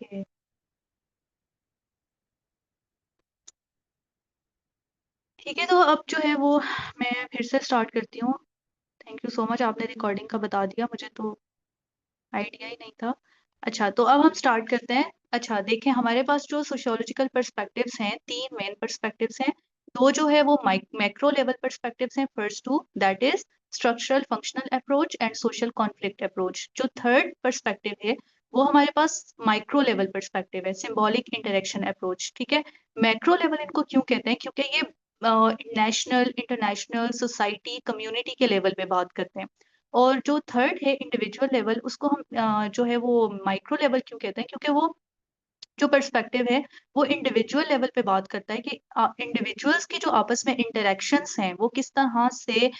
Okay. ठीक है, तो अब जो है वो मैं फिर से स्टार्ट करती हूँ। थैंक यू सो मच, आपने रिकॉर्डिंग का बता दिया, मुझे तो आइडिया ही नहीं था। अच्छा, तो अब हम स्टार्ट करते हैं। अच्छा देखें, हमारे पास जो सोशियोलॉजिकल पर्सपेक्टिव्स हैं, तीन मेन पर्सपेक्टिव्स हैं। दो जो है वो मैक्रो लेवल पर्सपेक्टिव्स हैं, first two that is structural functional approach and social conflict approach. जो थर्ड पर्सपेक्टिव है वो हमारे पास माइक्रो लेवल पर्सपेक्टिव है, सिंबॉलिक इंटरेक्शन अप्रोच। ठीक है, मैक्रो लेवल इनको क्यों कहते हैं? क्योंकि ये नेशनल, इंटरनेशनल, सोसाइटी, कम्युनिटी के लेवल पे बात करते हैं। और जो थर्ड है इंडिविजुअल लेवल, उसको हम जो है वो माइक्रो लेवल क्यों कहते हैं? क्योंकि वो जो पर्सपेक्टिव है वो इंडिविजुअल लेवल पे बात करता है कि इंडिविजुअल्स की जो आपस में इंटरेक्शंस हैं वो किस तरह से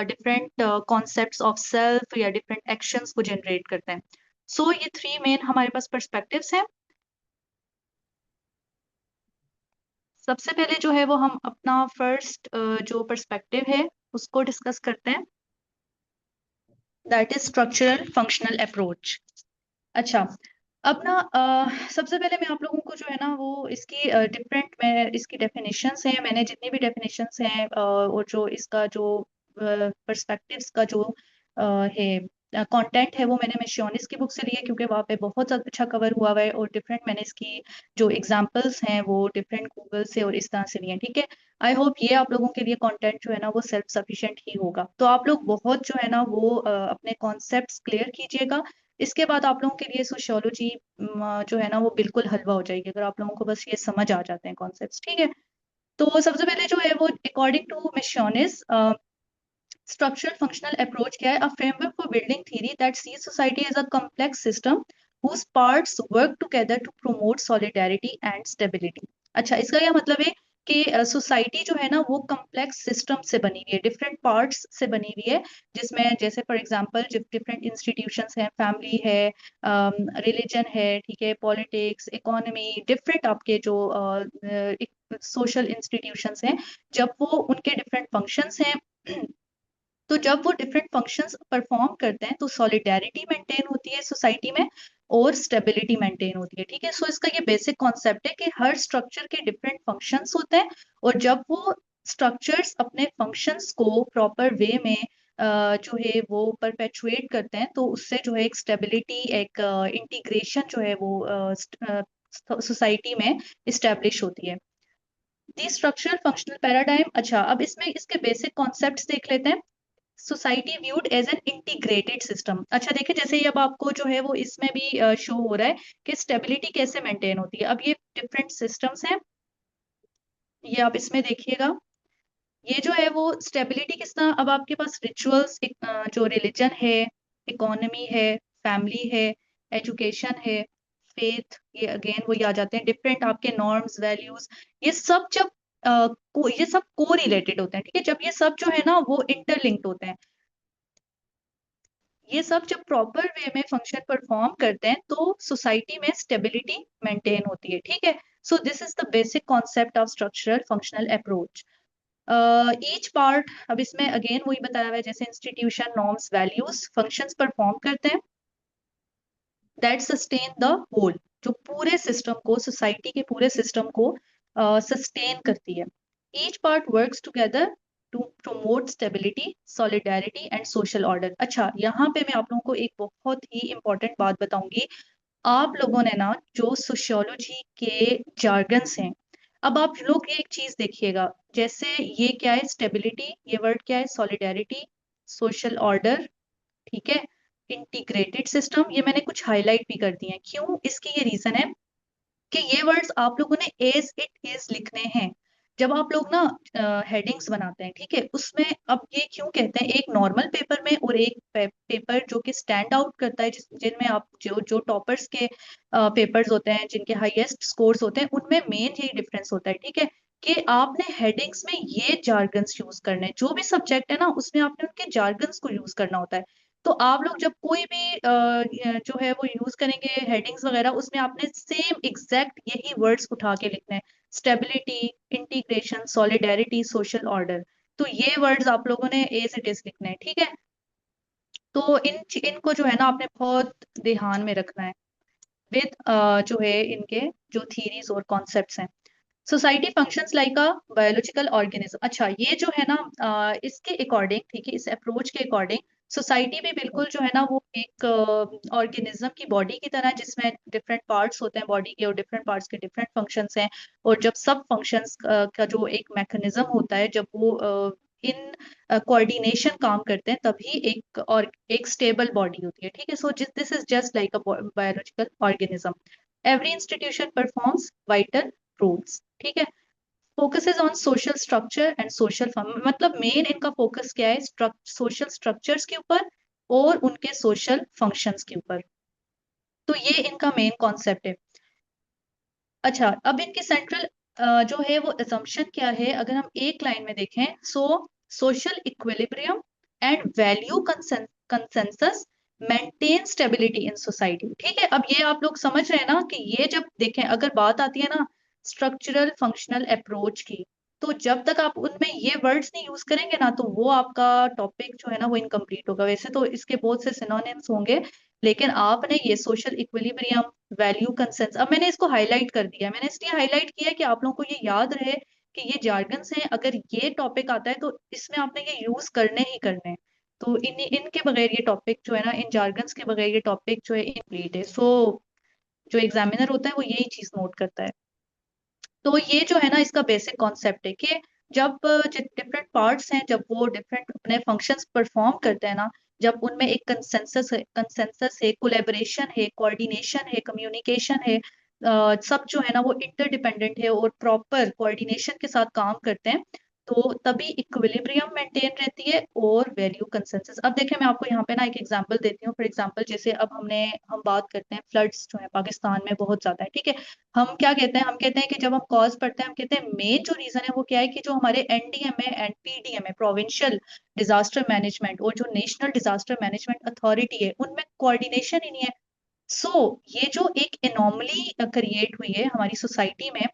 डिफरेंट कॉन्सेप्ट्स ऑफ सेल्फ या डिफरेंट एक्शंस को जनरेट करते हैं। सो ये थ्री मेन हमारे पास पर्सपेक्टिव्स हैं। सबसे पहले जो है वो हम अपना फर्स्ट जो पर्सपेक्टिव है उसको डिस्कस करते हैं, that is structural functional approach. अच्छा, अब ना सबसे पहले मैं आप लोगों को जो है ना वो इसकी डिफरेंट, मैं इसकी डेफिनेशंस हैं, मैंने जितनी भी डेफिनेशंस हैं और जो इसका जो पर्सपेक्टिव्स का जो है कंटेंट है वो मैंने मिशोनिस की बुक से लिया, क्योंकि वहाँ पे बहुत अच्छा कवर हुआ हुआ है। और डिफरेंट मैंने इसकी जो एग्जांपल्स हैं वो डिफरेंट गूगल से और इस तरह से लिए हैं। ठीक है, आई होप ये आप लोगों के लिए कंटेंट जो है ना वो सेल्फ सफिशिएंट ही होगा। तो आप लोग बहुत जो है ना वो अपने कॉन्सेप्ट्स क्लियर कीजिएगा। इसके बाद आप लोगों के लिए सोशियोलॉजी जो है ना वो बिल्कुल हलवा हो जाएगी, अगर आप लोगों को बस ये समझ आ जाते हैं कॉन्सेप्ट्स। ठीक है, तो सबसे पहले जो है वो according to Macionis, structural functional approach क्या है? A framework for building theory that sees society as a complex system whose parts work together to promote solidarity and stability। अच्छा, इसका क्या मतलब है कि सोसाइटी जो है ना वो कम्प्लेक्स सिस्टम से बनी हुई है, डिफरेंट पार्ट्स से बनी हुई है, जिसमें जैसे फॉर एग्जांपल डिफरेंट इंस्टीट्यूशंस हैं, फैमिली है, रिलीजन है, ठीक है, पॉलिटिक्स, इकोनॉमी, डिफरेंट आपके जो सोशल इंस्टीट्यूशंस हैं, जब वो उनके डिफरेंट फंक्शंस हैं तो जब वो डिफरेंट फंक्शंस परफॉर्म करते हैं तो सॉलिडेरिटी मेंटेन होती है सोसाइटी में और स्टेबिलिटी मेंटेन होती है। ठीक है, सो इसका ये बेसिक कॉन्सेप्ट है कि हर स्ट्रक्चर के डिफरेंट फंक्शंस होते हैं, और जब वो स्ट्रक्चर्स अपने फंक्शंस को प्रॉपर वे में जो है वो परपेचुएट करते हैं, तो उससे जो है एक स्टेबिलिटी, एक इंटीग्रेशन जो है वो सोसाइटी में इस्टेब्लिश होती है। The structural functional paradigm. अच्छा, अब इसमें इसके बेसिक कॉन्सेप्ट्स देख लेते हैं। Society viewed as an integrated system. अच्छा देखिए, जैसे ये अब आपको जो है वो इसमें भी शो हो रहा है कि स्टेबिलिटी कैसे मेंटेन होती है। अब ये डिफरेंट सिस्टम्स हैं, ये आप इसमें देखिएगा। ये जो है वो स्टेबिलिटी किस तरह, अब आपके पास रिचुअल्स, जो रिलीजन है, इकोनॉमी है, फैमिली है, एजुकेशन है, फेथ, ये अगेन वही आ जाते हैं, डिफरेंट आपके नॉर्म्स, वैल्यूज, ये सब जब ये सब को रिलेटेड होते हैं। ठीक है, जब ये सब जो है ना वो इंटरलिंक्ड होते हैं, ये सब जब प्रॉपर वे में फंक्शन परफॉर्म करते हैं तो सोसाइटी में स्टेबिलिटी मेंटेन होती है। ठीक है, so this is the basic concept of structural functional approach. Each part, अब इसमें अगेन वही बताया हुआ है, जैसे institution, norms, values, functions perform करते हैं दैट सस्टेन द होल, जो पूरे सिस्टम को, सोसाइटी के पूरे सिस्टम को सस्टेन करती है। Each part works together to promote stability, solidarity and social order. अच्छा, यहाँ पे मैं आप लोगों को एक बहुत ही इंपॉर्टेंट बात बताऊंगी। आप लोगों ने ना जो सोशियोलॉजी के जार्गन्स हैं, अब आप लोग ये एक चीज देखिएगा, जैसे ये क्या है स्टेबिलिटी, ये वर्ड क्या है सॉलिडेरिटी, सोशल ऑर्डर, ठीक है, इंटीग्रेटेड सिस्टम, ये मैंने कुछ हाईलाइट भी कर दिए हैं। क्यों? इसकी ये रीजन है कि ये वर्ड्स आप लोगों ने एज इट इज लिखने हैं। जब आप लोग ना हेडिंग्स बनाते हैं, ठीक है, उसमें अब ये क्यों कहते हैं, एक नॉर्मल पेपर में और एक पेपर जो कि स्टैंड आउट करता है, जिनमें आप जो जो टॉपर्स के पेपर्स होते हैं, जिनके हाईएस्ट स्कोर्स होते हैं, उनमें मेन यही डिफरेंस होता है। ठीक है, कि आपने हेडिंग्स में ये जार्गन्स यूज करने हैं, जो भी सब्जेक्ट है ना उसमें आपने उनके जार्गन्स को यूज करना होता है। तो आप लोग जब कोई भी जो है वो यूज करेंगे हेडिंग्स वगैरह, उसमें आपने सेम एग्जैक्ट यही वर्ड्स उठा के लिखने हैं, stability, integration, solidarity, social order. तो ये वर्ड्स आप लोगों ने एज इट इज लिखने हैं। ठीक है, तो इनको जो है ना आपने बहुत ध्यान में रखना है। विद जो है इनके जो थीरीज और कॉन्सेप्ट्स हैं। Society functions like a biological organism. अच्छा, ये जो है ना इसके अकॉर्डिंग, ठीक है, इस अप्रोच के अकॉर्डिंग सोसाइटी भी बिल्कुल जो है ना वो एक ऑर्गेनिज्म की बॉडी की तरह, जिसमें डिफरेंट पार्ट्स होते हैं बॉडी के और डिफरेंट पार्ट्स के डिफरेंट फंक्शंस हैं। और जब सब फंक्शंस का जो एक मैकेनिज्म होता है, जब वो इन कोऑर्डिनेशन काम करते हैं, तभी एक और एक स्टेबल बॉडी होती है। ठीक है, so this is just like a biological organism. Every institution performs vital roles. ठीक है, focuses on social structure and social मतलब मेन इनका फोकस क्या है, सोशल स्ट्रक्चर्स के ऊपर और उनके सोशल फंक्शंस के ऊपर। तो ये इनका मेन कॉन्सेप्ट है। अच्छा, अब इनकी सेंट्रल जो है वो assumption क्या है, अगर हम एक लाइन में देखें, so social equilibrium and value consensus maintain stability in society. ठीक है, अब ये आप लोग समझ रहे हैं ना कि ये जब देखें, अगर बात आती है ना स्ट्रक्चरल फंक्शनल अप्रोच की, तो जब तक आप उनमें ये वर्ड्स नहीं यूज करेंगे ना, तो वो आपका टॉपिक जो है ना वो इनकम्प्लीट होगा। वैसे तो इसके बहुत से सिनोनिम्स होंगे, लेकिन आपने ये सोशल इक्विलिब्रियम, वैल्यू कंसेंस, अब मैंने इसको हाईलाइट कर दिया, मैंने इसलिए हाईलाइट किया कि आप लोगों को ये याद रहे कि ये जार्गन्स हैं, अगर ये टॉपिक आता है तो इसमें आपने ये यूज करने ही करने हैं। तो इनके बगैर ये टॉपिक जो है ना, इन जार्गन्स के बगैर ये टॉपिक जो है इनकम्प्लीट है। सो जो एग्जामिनर होता है वो यही चीज नोट करता है। तो ये जो है ना इसका बेसिक कॉन्सेप्ट है कि जब डिफरेंट पार्ट्स हैं, जब वो डिफरेंट अपने फंक्शंस परफॉर्म करते हैं ना, जब उनमें एक कंसेंसस है, कोलेबोरेशन है, कोऑर्डिनेशन है, कम्युनिकेशन है, सब जो है ना वो इंटरडिपेंडेंट है और प्रॉपर कोऑर्डिनेशन के साथ काम करते हैं, तो तभी इक्विलिब्रियम मेंटेन रहती है और वैल्यू कंसेंसस। अब देखिए, मैं आपको यहाँ पे ना एक एग्जांपल देती हूँ। फॉर एग्जांपल, जैसे अब हम बात करते हैं फ्लड्स जो है पाकिस्तान में बहुत ज्यादा है। ठीक है, हम क्या कहते हैं, हम कहते हैं कि जब हम कॉज पढ़ते हैं, हम कहते हैं मेन जो रीजन है वो क्या है, कि जो हमारे एनडीएम है एंड पीडीएम है, प्रोविंशियल डिजास्टर मैनेजमेंट, और जो नेशनल डिजास्टर मैनेजमेंट अथॉरिटी है, उनमें कोऑर्डिनेशन ही नहीं है। सो ये जो एक एनॉमली क्रिएट हुई है हमारी सोसाइटी में,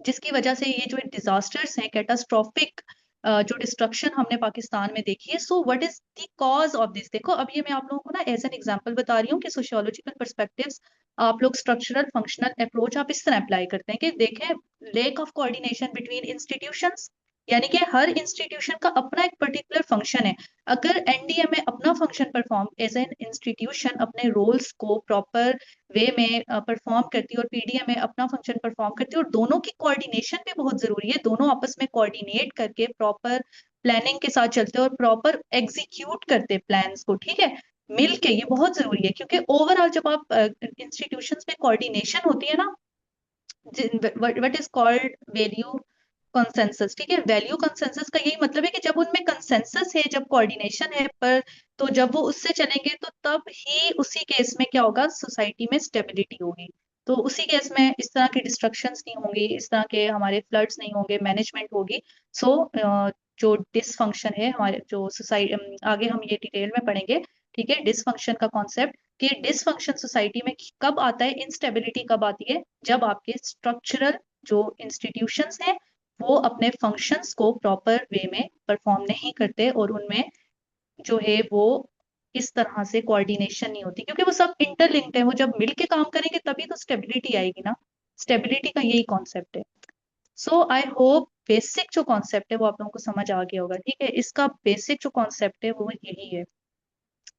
जिसकी वजह से ये जो डिजास्टर्स हैं, कैटास्ट्रोफिक जो डिस्ट्रक्शन हमने पाकिस्तान में देखी है, so what is the cause of this. देखो, अब ये मैं आप लोगों को ना एज एन एग्जांपल बता रही हूँ कि सोशियोलॉजिकल पर्सपेक्टिव्स आप लोग स्ट्रक्चरल फंक्शनल अप्रोच आप इस तरह अप्लाई करते हैं कि देखें, lake of coordination between institutions, यानी कि हर इंस्टीट्यूशन का अपना एक पर्टिकुलर फंक्शन है। अगर एनडीए में अपना function perform as an institution अपने रोल्स को प्रॉपर वे में परफॉर्म करती है, और पीडीएम में अपना फंक्शन परफॉर्म करती है, और दोनों की कोऑर्डिनेशन भी बहुत जरूरी है, दोनों आपस में कोऑर्डिनेट करके प्रॉपर प्लानिंग के साथ चलते हैं और प्रॉपर एग्जीक्यूट करते प्लान्स को। ठीक है, मिल के, ये बहुत जरूरी है, क्योंकि ओवरऑल जब आप इंस्टीट्यूशंस में कोऑर्डिनेशन होती है ना, what is called value consensus. ठीक है, वैल्यू कंसेंसस का यही मतलब है कि जब उनमें कंसेंसस है, जब कोऑर्डिनेशन है, पर तो जब वो उससे चलेंगे तो तब ही उसी केस में क्या होगा, सोसाइटी में स्टेबिलिटी होगी। तो उसी केस में इस तरह के डिस्ट्रक्शंस नहीं होंगी, इस तरह के हमारे फ्लड्स नहीं होंगे, मैनेजमेंट होगी। सो जो डिसफंक्शन है हमारे जो सोसाइटी, आगे हम ये डिटेल में पढ़ेंगे। ठीक है, डिसफंक्शन का कॉन्सेप्ट, कि डिसफंक्शन सोसाइटी में कब आता है, इंस्टेबिलिटी कब आती है, जब आपके स्ट्रक्चरल जो इंस्टीट्यूशंस हैं वो अपने फंक्शंस को प्रॉपर वे में परफॉर्म नहीं करते, और उनमें जो है वो इस तरह से कोऑर्डिनेशन नहीं होती, क्योंकि वो सब इंटरलिंक्ड है। वो जब मिलके काम करेंगे तभी तो स्टेबिलिटी आएगी ना। स्टेबिलिटी का यही कॉन्सेप्ट है। सो आई होप बेसिक जो कॉन्सेप्ट है वो आप लोगों को समझ आ गया होगा। ठीक है, इसका बेसिक जो कॉन्सेप्ट है वो यही है।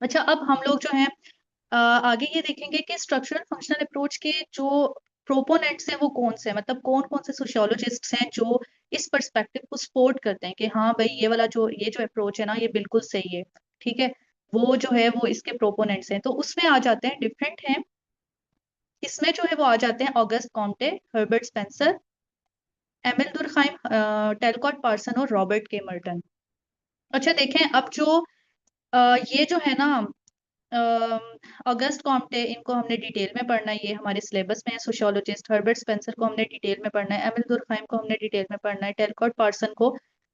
अच्छा, अब हम लोग जो है आगे ये देखेंगे कि स्ट्रक्चरल फंक्शनल अप्रोच के जो प्रोपोनेंट्स हैं वो कौन से हैं, मतलब कौन कौन से सोशियोलॉजिस्ट्स हैं जो इस पर्सपेक्टिव को सपोर्ट करते हैं कि हाँ भाई, ये जो अप्रोच है ना ये बिल्कुल सही है। ठीक है, वो जो है वो इसके प्रोपोनेंट्स हैं, तो उसमें आ जाते हैं, डिफरेंट हैं। इसमें जो है वो आ जाते हैं August Comte, Herbert Spencer, Emile Durkheim, Talcott Parson और रॉबर्ट के मर्टन। अच्छा देखें, अब जो ये जो है ना अगस्त कॉम्टे, इनको हमने डिटेल में पढ़ना है, ये हमारे सिलेबस में है। सोशियोलॉजिस्ट हर्बर्ट स्पेंसर को हमने डिटेल में पढ़ना है, एमिल दुर्खाइम को हमने डिटेल में पढ़ना है, टेलकॉट पार्सन को,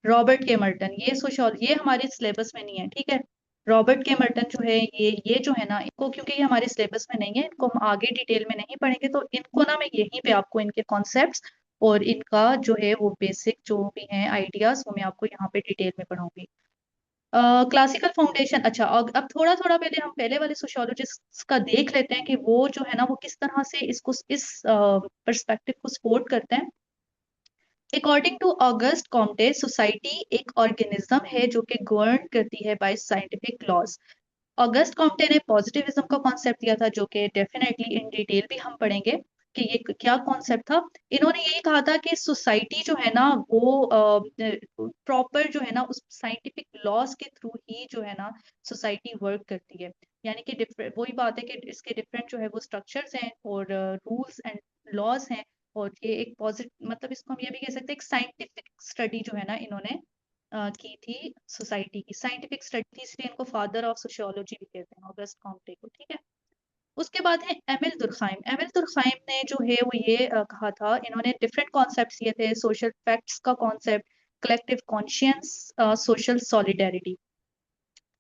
रॉबर्ट के मर्टन, ये हमारे सिलेबस में नहीं है। ठीक है, रॉबर्ट के मर्टन जो है, ये जो है ना, इनको क्योंकि ये हमारे सिलेबस में नहीं है, इनको हम आगे डिटेल में नहीं पढ़ेंगे, तो इनको ना मैं यहीं पे आपको इनके कॉन्सेप्ट और इनका जो है वो बेसिक जो भी है आइडियाज, वो मैं आपको यहाँ पे डिटेल में पढ़ाऊंगी। Classical foundation. अच्छा, और अब थोड़ा थोड़ा पहले हम पहले वाले सोशियोलॉजिस्ट का देख लेते हैं कि वो जो है ना वो किस तरह से इसको इस पर्सपेक्टिव को सपोर्ट करते हैं। According to August Comte, society एक ऑर्गेनिज्म है जो कि गवर्न करती है by scientific laws. August Comte ने पॉजिटिविज्म का कॉन्सेप्ट दिया था, जो कि डेफिनेटली इन डिटेल भी हम पढ़ेंगे कि ये क्या कॉन्सेप्ट था। इन्होंने यही कहा था कि सोसाइटी जो है ना वो प्रॉपर जो है ना उस साइंटिफिक लॉज के थ्रू ही जो है ना सोसाइटी वर्क करती है। यानी कि डिफरेंट वही बात है कि इसके डिफरेंट जो है वो स्ट्रक्चर्स हैं और रूल्स एंड लॉज हैं। और ये एक पॉजिटिव, मतलब इसको हम ये भी कह सकते हैं एक साइंटिफिक स्टडी जो है ना इन्होंने की थी सोसाइटी की। साइंटिफिक स्टडी थी, इसलिए इनको फादर ऑफ सोशियोलॉजी भी कहते हैं ऑगस्ट कॉम्टे को। ठीक है, उसके बाद है एमिल दुर्खाइम। एमिल दुर्खाइम ने जो है वो ये कहा था, इन्होंने डिफरेंट कॉन्सेप्ट्स दिए थे। सोशल फैक्ट्स का concept, collective conscience, social solidarity,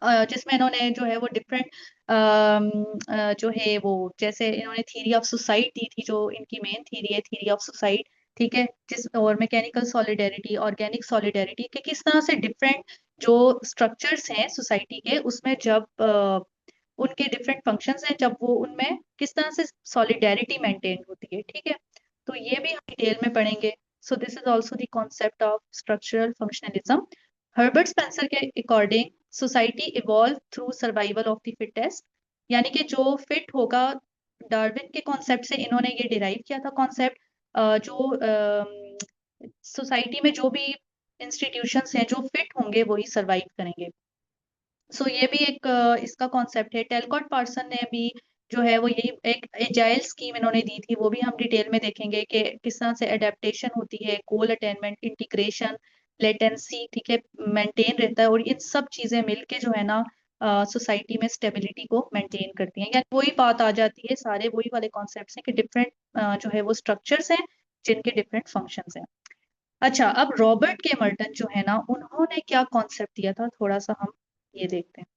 जिसमें इन्होंने जो है वो डिफरेंट जो है वो, जैसे इन्होंने थ्योरी ऑफ सुसाइड दी थी, जो इनकी मेन थ्योरी है थ्योरी ऑफ सुसाइड। ठीक है, जिस और मैकेनिकल सॉलिडेरिटी, ऑर्गेनिक सॉलिडेरिटी, कि किस तरह से डिफरेंट जो स्ट्रक्चर्स हैं सोसाइटी के, उसमें जब उनके डिफरेंट फंक्शंस हैं, जब वो उनमें किस तरह से सॉलिडेरिटी मेंटेन होती है। ठीक है, तो ये भी हम डिटेल में पढ़ेंगे। So this is also the concept of structural functionalism. Herbert Spencer के according society evolve through survival of the fittest, यानी कि जो फिट होगा, डार्विन के कॉन्सेप्ट से इन्होंने ये डिराइव किया था कॉन्सेप्ट। जो सोसाइटी में जो भी इंस्टीट्यूशंस हैं जो फिट होंगे वही सर्वाइव करेंगे। सो ये भी एक इसका कॉन्सेप्ट है। टेलकॉट पार्सन ने भी जो है वो यही एक एजाइल स्कीम इन्होंने दी थी, वो भी हम डिटेल में देखेंगे कि किस तरह से अडेप्टेशन होती है, गोल अटेनमेंट, इंटीग्रेशन, लेटेंसी, ठीक है, मेंटेन रहता है, और इन सब चीजें मिलके जो है ना सोसाइटी में स्टेबिलिटी को मेंटेन करती हैं। यानी वही बात आ जाती है, सारे वही वाले कॉन्सेप्ट्स हैं कि डिफरेंट जो है वो स्ट्रक्चर्स हैं जिनके डिफरेंट फंक्शंस हैं। अच्छा, अब रॉबर्ट के मर्टन जो है ना उन्होंने क्या कॉन्सेप्ट दिया था, थोड़ा सा हम ये देखते हैं।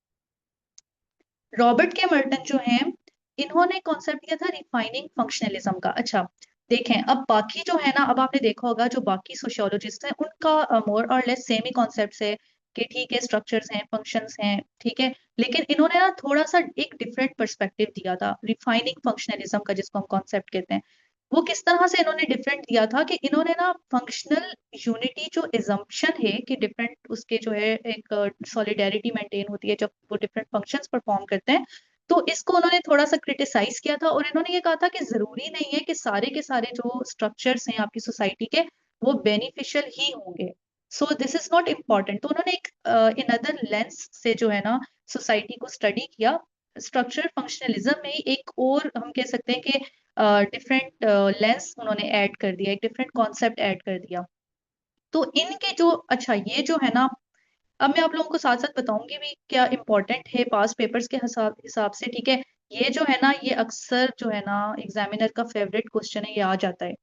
रॉबर्ट के मर्टन जो हैं, इन्होंने कॉन्सेप्ट दिया था रिफाइनिंग फंक्शनलिज्म का। अच्छा, देखें अब बाकी जो है ना, अब आपने देखा होगा जो बाकी सोशियोलॉजिस्ट हैं उनका मोर और लेस सेम ही कॉन्सेप्ट्स है कि ठीक है स्ट्रक्चर्स हैं, फंक्शंस हैं, ठीक है, लेकिन इन्होंने ना थोड़ा सा एक डिफरेंट पर्सपेक्टिव दिया था रिफाइनिंग फंक्शनलिज्म का, जिसको हम कॉन्सेप्ट कहते हैं। वो किस तरह से इन्होंने डिफरेंट दिया था कि इन्होंने ना फंक्शनल यूनिटी जो एजम्पशन है कि डिफरेंट उसके जो है एक सॉलिडेरिटी मेंटेन होती है जब वो डिफरेंट फंक्शंस परफॉर्म करते हैं, तो इसको उन्होंने थोड़ा सा क्रिटिसाइज किया था। और इन्होंने ये कहा था कि जरूरी नहीं है कि सारे के सारे जो स्ट्रक्चर्स हैं आपकी सोसाइटी के वो बेनिफिशियल ही होंगे। सो दिस इज नॉट इम्पॉर्टेंट। तो उन्होंने एक इन अदर लेंस से जो है ना सोसाइटी को स्टडी किया। स्ट्रक्चरल फंक्शनलिज्म में ही एक और हम कह सकते हैं कि डिफरेंट लेंस उन्होंने ऐड कर दिया, एक डिफरेंट कॉन्सेप्ट ऐड कर दिया। तो इनके जो, अच्छा ये जो है ना, अब मैं आप लोगों को साथ साथ बताऊंगी भी क्या इंपॉर्टेंट है पास पेपर्स के हिसाब हिसाब से। ठीक है, ये जो है ना ये अक्सर जो है ना एग्जामिनर का फेवरेट क्वेश्चन है, ये आ जाता है।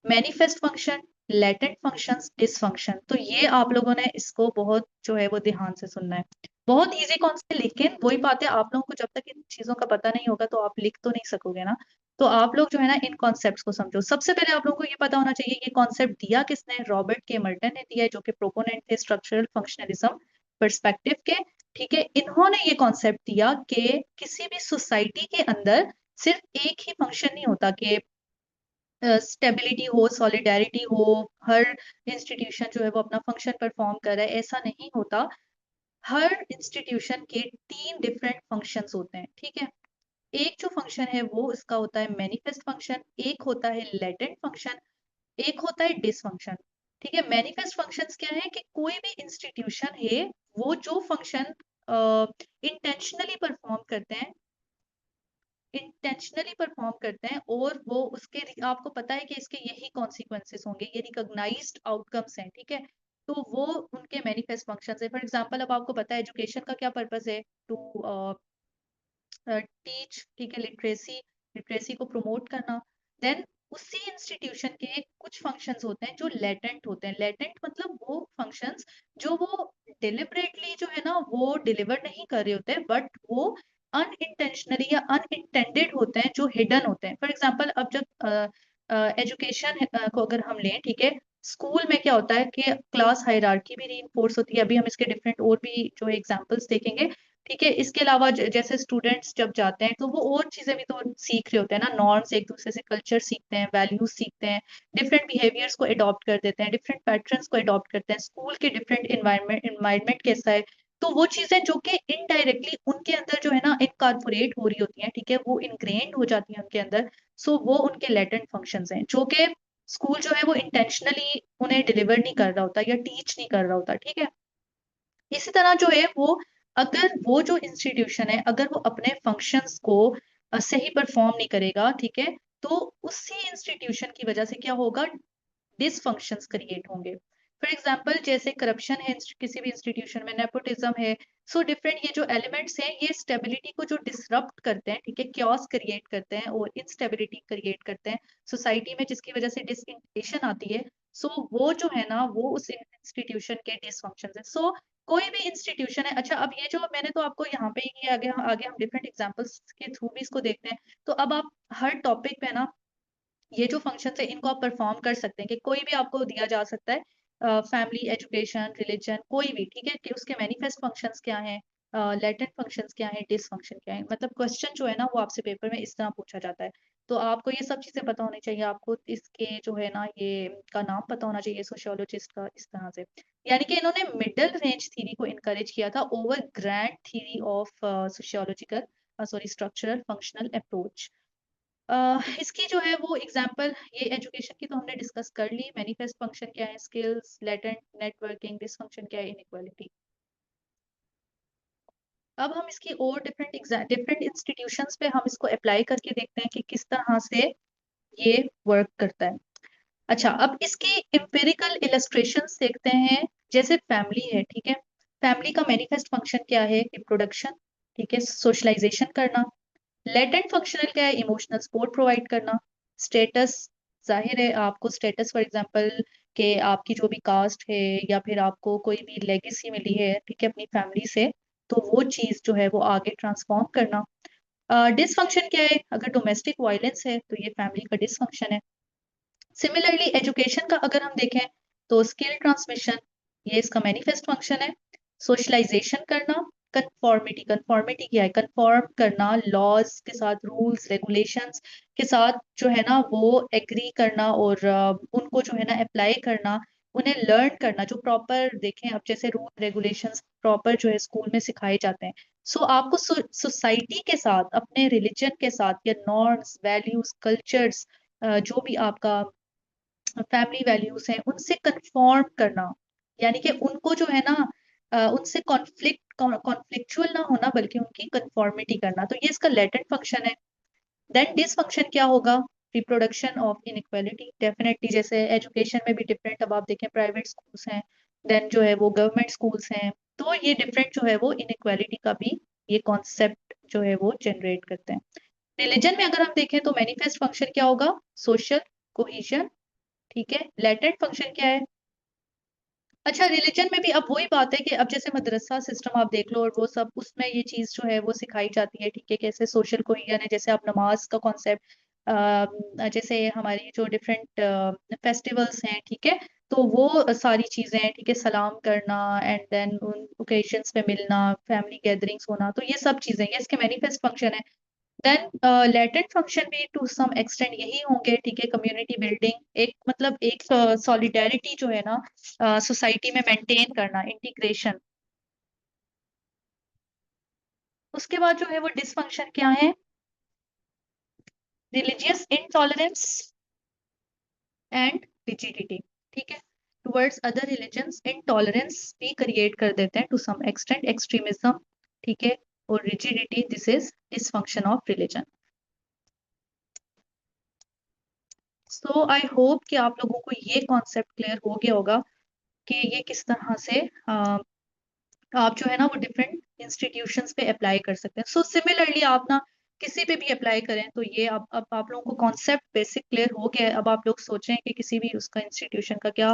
Manifest function, latent functions, dysfunction, तो ये आप लोगों ने इसको बहुत जो है वो ध्यान से सुनना है। बहुत इजी कॉन्सेप्ट है, लेकिन वही बात है, आप लोगों को जब तक इन चीजों का पता नहीं होगा तो आप लिख तो नहीं सकोगे ना। तो आप लोग जो है ना इन कॉन्सेप्ट्स को समझो। सबसे पहले आप लोगों को ये पता होना चाहिए ये कॉन्सेप्ट दिया किसने, रॉबर्ट के मर्टन ने दिया है, जो कि प्रोपोनेंट थे स्ट्रक्चरल फंक्शनलिज्म पर्सपेक्टिव के। ठीक है, इन्होंने ये कॉन्सेप्ट दिया कि किसी भी सोसाइटी के अंदर सिर्फ एक ही फंक्शन नहीं होता कि स्टेबिलिटी हो, सॉलिडेरिटी हो, हर इंस्टीट्यूशन जो है वो अपना फंक्शन परफॉर्म कर रहा है, ऐसा नहीं होता। हर इंस्टीट्यूशन के तीन डिफरेंट फंक्शंस होते हैं। ठीक है, एक जो फंक्शन है वो इसका होता है मैनिफेस्ट फंक्शन, एक होता है लेटेंट फंक्शन, एक होता है डिसफंक्शन। ठीक है, मैनिफेस्ट फंक्शंस क्या है कि कोई भी इंस्टीट्यूशन है वो जो फंक्शन इंटेंशनली परफॉर्म करते हैं, इंटेंशनली परफॉर्म करते हैं, और वो उसके आपको पता है कि इसके यही कॉन्सिक्वेंसेस होंगे, ये रिकॉग्नाइज्ड आउटकम्स हैं। ठीक है, तो वो उनके मैनिफेस्ट फंक्शंस है। फॉर एग्जांपल, अब आपको पता है एजुकेशन का क्या पर्पस है, टू टीच, ठीक है, लिटरेसी, लिटरेसी को प्रमोट करना। देन उसी इंस्टीट्यूशन के कुछ फंक्शंस होते हैं जो लेटेंट होते हैं। लेटेंट मतलब वो फंक्शंस जो वो डिलिबरेटली जो है ना वो डिलीवर नहीं कर रहे होते, बट वो अनइंटेंशनली या अनइंटेंडेड होते हैं, जो हिडन होते हैं। फॉर एग्जांपल, अब जब एजुकेशन को अगर हम लें, ठीक है, स्कूल में क्या होता है कि क्लास हायरार्की भी रीइंफोर्स होती है। अभी हम इसके डिफरेंट और भी जो एग्जांपल्स देखेंगे, ठीक है। इसके अलावा जैसे स्टूडेंट्स जब जाते हैं तो वो और चीजें भी तो सीख रहे होते हैं ना, नॉर्म्स, एक दूसरे से कल्चर सीखते हैं, वैल्यूज सीखते हैं, डिफरेंट बिहेवियर्स को अडॉप्ट कर देते हैं, डिफरेंट पैटर्न्स को अडॉप्ट करते हैं। स्कूल के डिफरेंट इन्वायरमेंट कैसा है, तो वो चीजें जो कि इनडायरेक्टली उनके अंदर जो है ना इनकॉर्पोरेट हो रही होती हैं, ठीक है, वो इनग्रेन्ड हो जाती है उनके अंदर। सो वो उनके लेटेंट फंक्शंस हैं जो कि स्कूल जो है वो इंटेंशनली उन्हें डिलीवर नहीं कर रहा होता या टीच नहीं कर रहा होता, ठीक है। इसी तरह जो है वो, अगर वो जो इंस्टीट्यूशन है अगर वो अपने फंक्शंस को सही परफॉर्म नहीं करेगा, ठीक है, तो उसी इंस्टीट्यूशन की वजह से क्या होगा, डिसफंक्शंस क्रिएट होंगे। फॉर एग्जाम्पल जैसे करप्शन है किसी भी इंस्टीट्यूशन में, नेपोटिज्म है, सो डिफरेंट ये जो एलिमेंट्स हैं ये स्टेबिलिटी को जो डिसरप्ट करते हैं, ठीक है, क्योस क्रिएट करते हैं और इंस्टेबिलिटी क्रिएट करते हैं सोसाइटी में, जिसकी वजह से डिसइंटीग्रेशन आती है। सो वो जो है ना वो उस इंस्टीट्यूशन के डिसफंक्शन है। सो कोई भी इंस्टीट्यूशन है, अच्छा अब ये जो मैंने तो आपको यहाँ पे ही आगे आगे हम डिफरेंट एग्जांपल्स के थ्रू भी इसको देखते हैं। तो अब आप हर टॉपिक पे ना ये जो फंक्शन है इनको आप परफॉर्म कर सकते हैं कि कोई भी आपको दिया जा सकता है, फैमिली, एजुकेशन, रिलीजन, कोई भी, ठीक है, कि उसके मैनिफेस्ट फंक्शंस क्या हैं, लेटेंट फंक्शंस क्या हैं, डिसफंक्शन क्या है। मतलब क्वेश्चन जो है ना वो आपसे पेपर में इस तरह पूछा जाता है। तो आपको ये सब चीजें पता होनी चाहिए, आपको इसके जो है ना ये का नाम पता होना चाहिए सोशियोलॉजिस्ट का, इस तरह से। यानी कि इन्होंने मिडिल रेंज थ्योरी को इनकरेज किया था over grand theory of sociological sorry structural functional approach. इसकी जो है वो एग्जांपल, ये एजुकेशन की तो हमने डिस्कस कर ली, मैनिफेस्ट फंक्शन क्या है, स्किल्स, लेटेंट, नेटवर्किंग, डिसफंक्शन क्या है, इनइक्वालिटी। अब हम इसकी और डिफरेंट इंस्टीट्यूशंस पे हम इसको अप्लाई करके देखते हैं कि किस तरह से ये वर्क करता है। अच्छा, अब इसकी एम्पिरिकल इलस्ट्रेशंस देखते हैं। जैसे फैमिली है, ठीक है, फैमिली का मैनिफेस्ट फंक्शन क्या है, रिप्रोडक्शन, ठीक है, सोशलाइजेशन करना। लेटेंट फंक्शनल क्या है, इमोशनल सपोर्ट प्रोवाइड करना। स्टेटस, जाहिर है आपको स्टेटस फॉर एग्जांपल के आपकी जो भी कास्ट है या फिर आपको कोई भी लेगेसी मिली है, ठीक है, अपनी फैमिली से, तो वो चीज जो है वो आगे ट्रांसफॉर्म करना। डिसफंक्शन क्या है, अगर डोमेस्टिक वायलेंस है तो ये फैमिली का डिसफंक्शन है। सिमिलरली एजुकेशन का अगर हम देखें तो स्किल ट्रांसमिशन, ये इसका मैनिफेस्ट फंक्शन है। सोशलाइजेशन करना, कंफॉर्मिटी, कंफॉर्मिटी क्या है, कंफॉर्म करना लॉज के साथ, रूल्स रेगुलेशंस के साथ जो है ना वो एग्री करना और उनको जो है ना अप्लाई करना, उन्हें लर्न करना, जो प्रॉपर देखें अब जैसे रूल रेगुलेशंस प्रॉपर जो है स्कूल में सिखाए जाते हैं। सो आपको सोसाइटी के साथ, अपने रिलीजन के साथ या नॉर्म्स, वैल्यूज, कल्चर्स, जो भी आपका फैमिली वैल्यूज हैं उनसे कंफॉर्म करना, यानी कि उनको जो है ना उनसे कॉन्फ्लिक्चुअल ना होना बल्कि उनकी कंफॉर्मिटी करना, तो ये इसका लेटेंट फंक्शन है। देन डिसफंक्शन क्या होगा, रिप्रोडक्शन ऑफ इनइक्वालिटी, डेफिनेटली जैसे एजुकेशन में भी डिफरेंट, अब आप देखें प्राइवेट स्कूल्स हैं, देन जो है वो गवर्नमेंट स्कूल्स हैं, तो ये डिफरेंट जो है वो इनइक्वालिटी का भी ये कॉन्सेप्ट जो है वो जनरेट करते हैं। रिलीजन में अगर हम देखें तो मैनिफेस्ट फंक्शन क्या होगा, सोशल कोहिजन, ठीक है। लेटेंट फंक्शन क्या है, अच्छा रिलीजन में भी अब वही बात है कि अब जैसे मदरसा सिस्टम आप देख लो और वो सब, उसमें ये चीज जो है वो सिखाई जाती है, ठीक है, कैसे सोशल कोहिजन है, जैसे आप नमाज का कॉन्सेप्ट, जैसे हमारी जो डिफरेंट फेस्टिवल्स हैं, ठीक है, तो वो सारी चीजें हैं, ठीक है, सलाम करना एंड देन उन ओकेजन्स पे मिलना, फैमिली गैदरिंग्स होना, तो ये सब चीजें ये इसके मैनिफेस्ट फंक्शन है। देन लेटेंट फंक्शन भी टू सम एक्सटेंड यही होंगे, ठीक है, कम्युनिटी बिल्डिंग, एक मतलब एक सॉलिडेरिटी जो है ना सोसाइटी में मेंटेन करना, इंटीग्रेशन। उसके बाद जो है वो डिसफंक्शन क्या है, रिलीजियस इंटॉलरेंस एंड रिजिडिटी, ठीक है, टुवर्ड्स अदर रिलीजन्स इंटॉलरेंस भी क्रिएट कर देते हैं टू सम एक्सटेंट, एक्सट्रीमिज्म, ठीक है, और rigidity, this is dysfunction of religion. So I hope कि आप लोगों को ये कॉन्सेप्ट क्लियर हो गया होगा कि ये किस तरह से आप जो है ना वो डिफरेंट इंस्टीट्यूशंस पे अप्लाई कर सकते हैं। सो सिमिलरली आप ना किसी पे भी अप्लाई करें तो ये अब आप लोगों को कॉन्सेप्ट बेसिक क्लियर हो गया है। अब आप लोग सोचें कि किसी भी उसका इंस्टीट्यूशन का क्या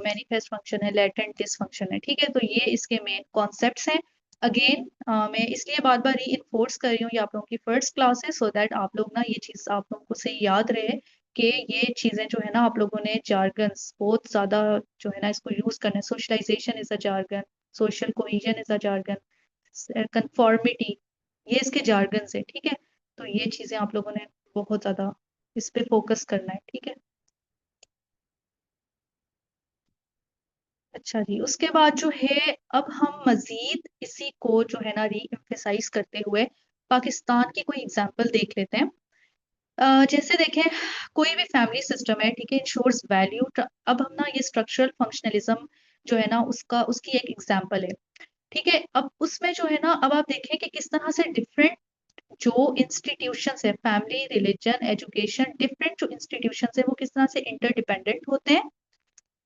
मैनिफेस्ट फंक्शन है, लेटेंट डिस फंक्शन है, ठीक है, तो ये इसके मेन कॉन्सेप्ट्स हैं। अगेन मैं इसलिए बार बार री इन्फोर्स कर रही हूँ, ये आप लोगों की फर्स्ट क्लास है, सो दैट आप लोग ना ये चीज आप लोगों को सही याद रहे कि ये चीजें जो है ना आप लोगों ने जार्गन्स बहुत ज्यादा जो है ना इसको यूज करना है। Socialization is a jargon, social cohesion is a jargon, conformity, ये इसके जार्गन्स है, ठीक है। तो ये चीजें आप लोगों ने बहुत ज्यादा इस पे फोकस करना है, ठीक है। अच्छा जी, उसके बाद जो है अब हम मजीद इसी को जो है ना री एम्फेसाइज करते हुए पाकिस्तान की कोई एग्जांपल देख लेते हैं। जैसे देखें, कोई भी फैमिली सिस्टम है, ठीक है, इंश्योर्स वैल्यू। अब हम ना ये स्ट्रक्चरल फंक्शनलिज्म जो है ना उसका उसकी एक एग्जांपल है, ठीक है। अब उसमें जो है ना अब आप देखें कि किस तरह से डिफरेंट जो इंस्टीट्यूशंस है, फैमिली, रिलीजन, एजुकेशन, डिफरेंट जो इंस्टीट्यूशंस है वो किस तरह से इंटरडिपेंडेंट होते हैं।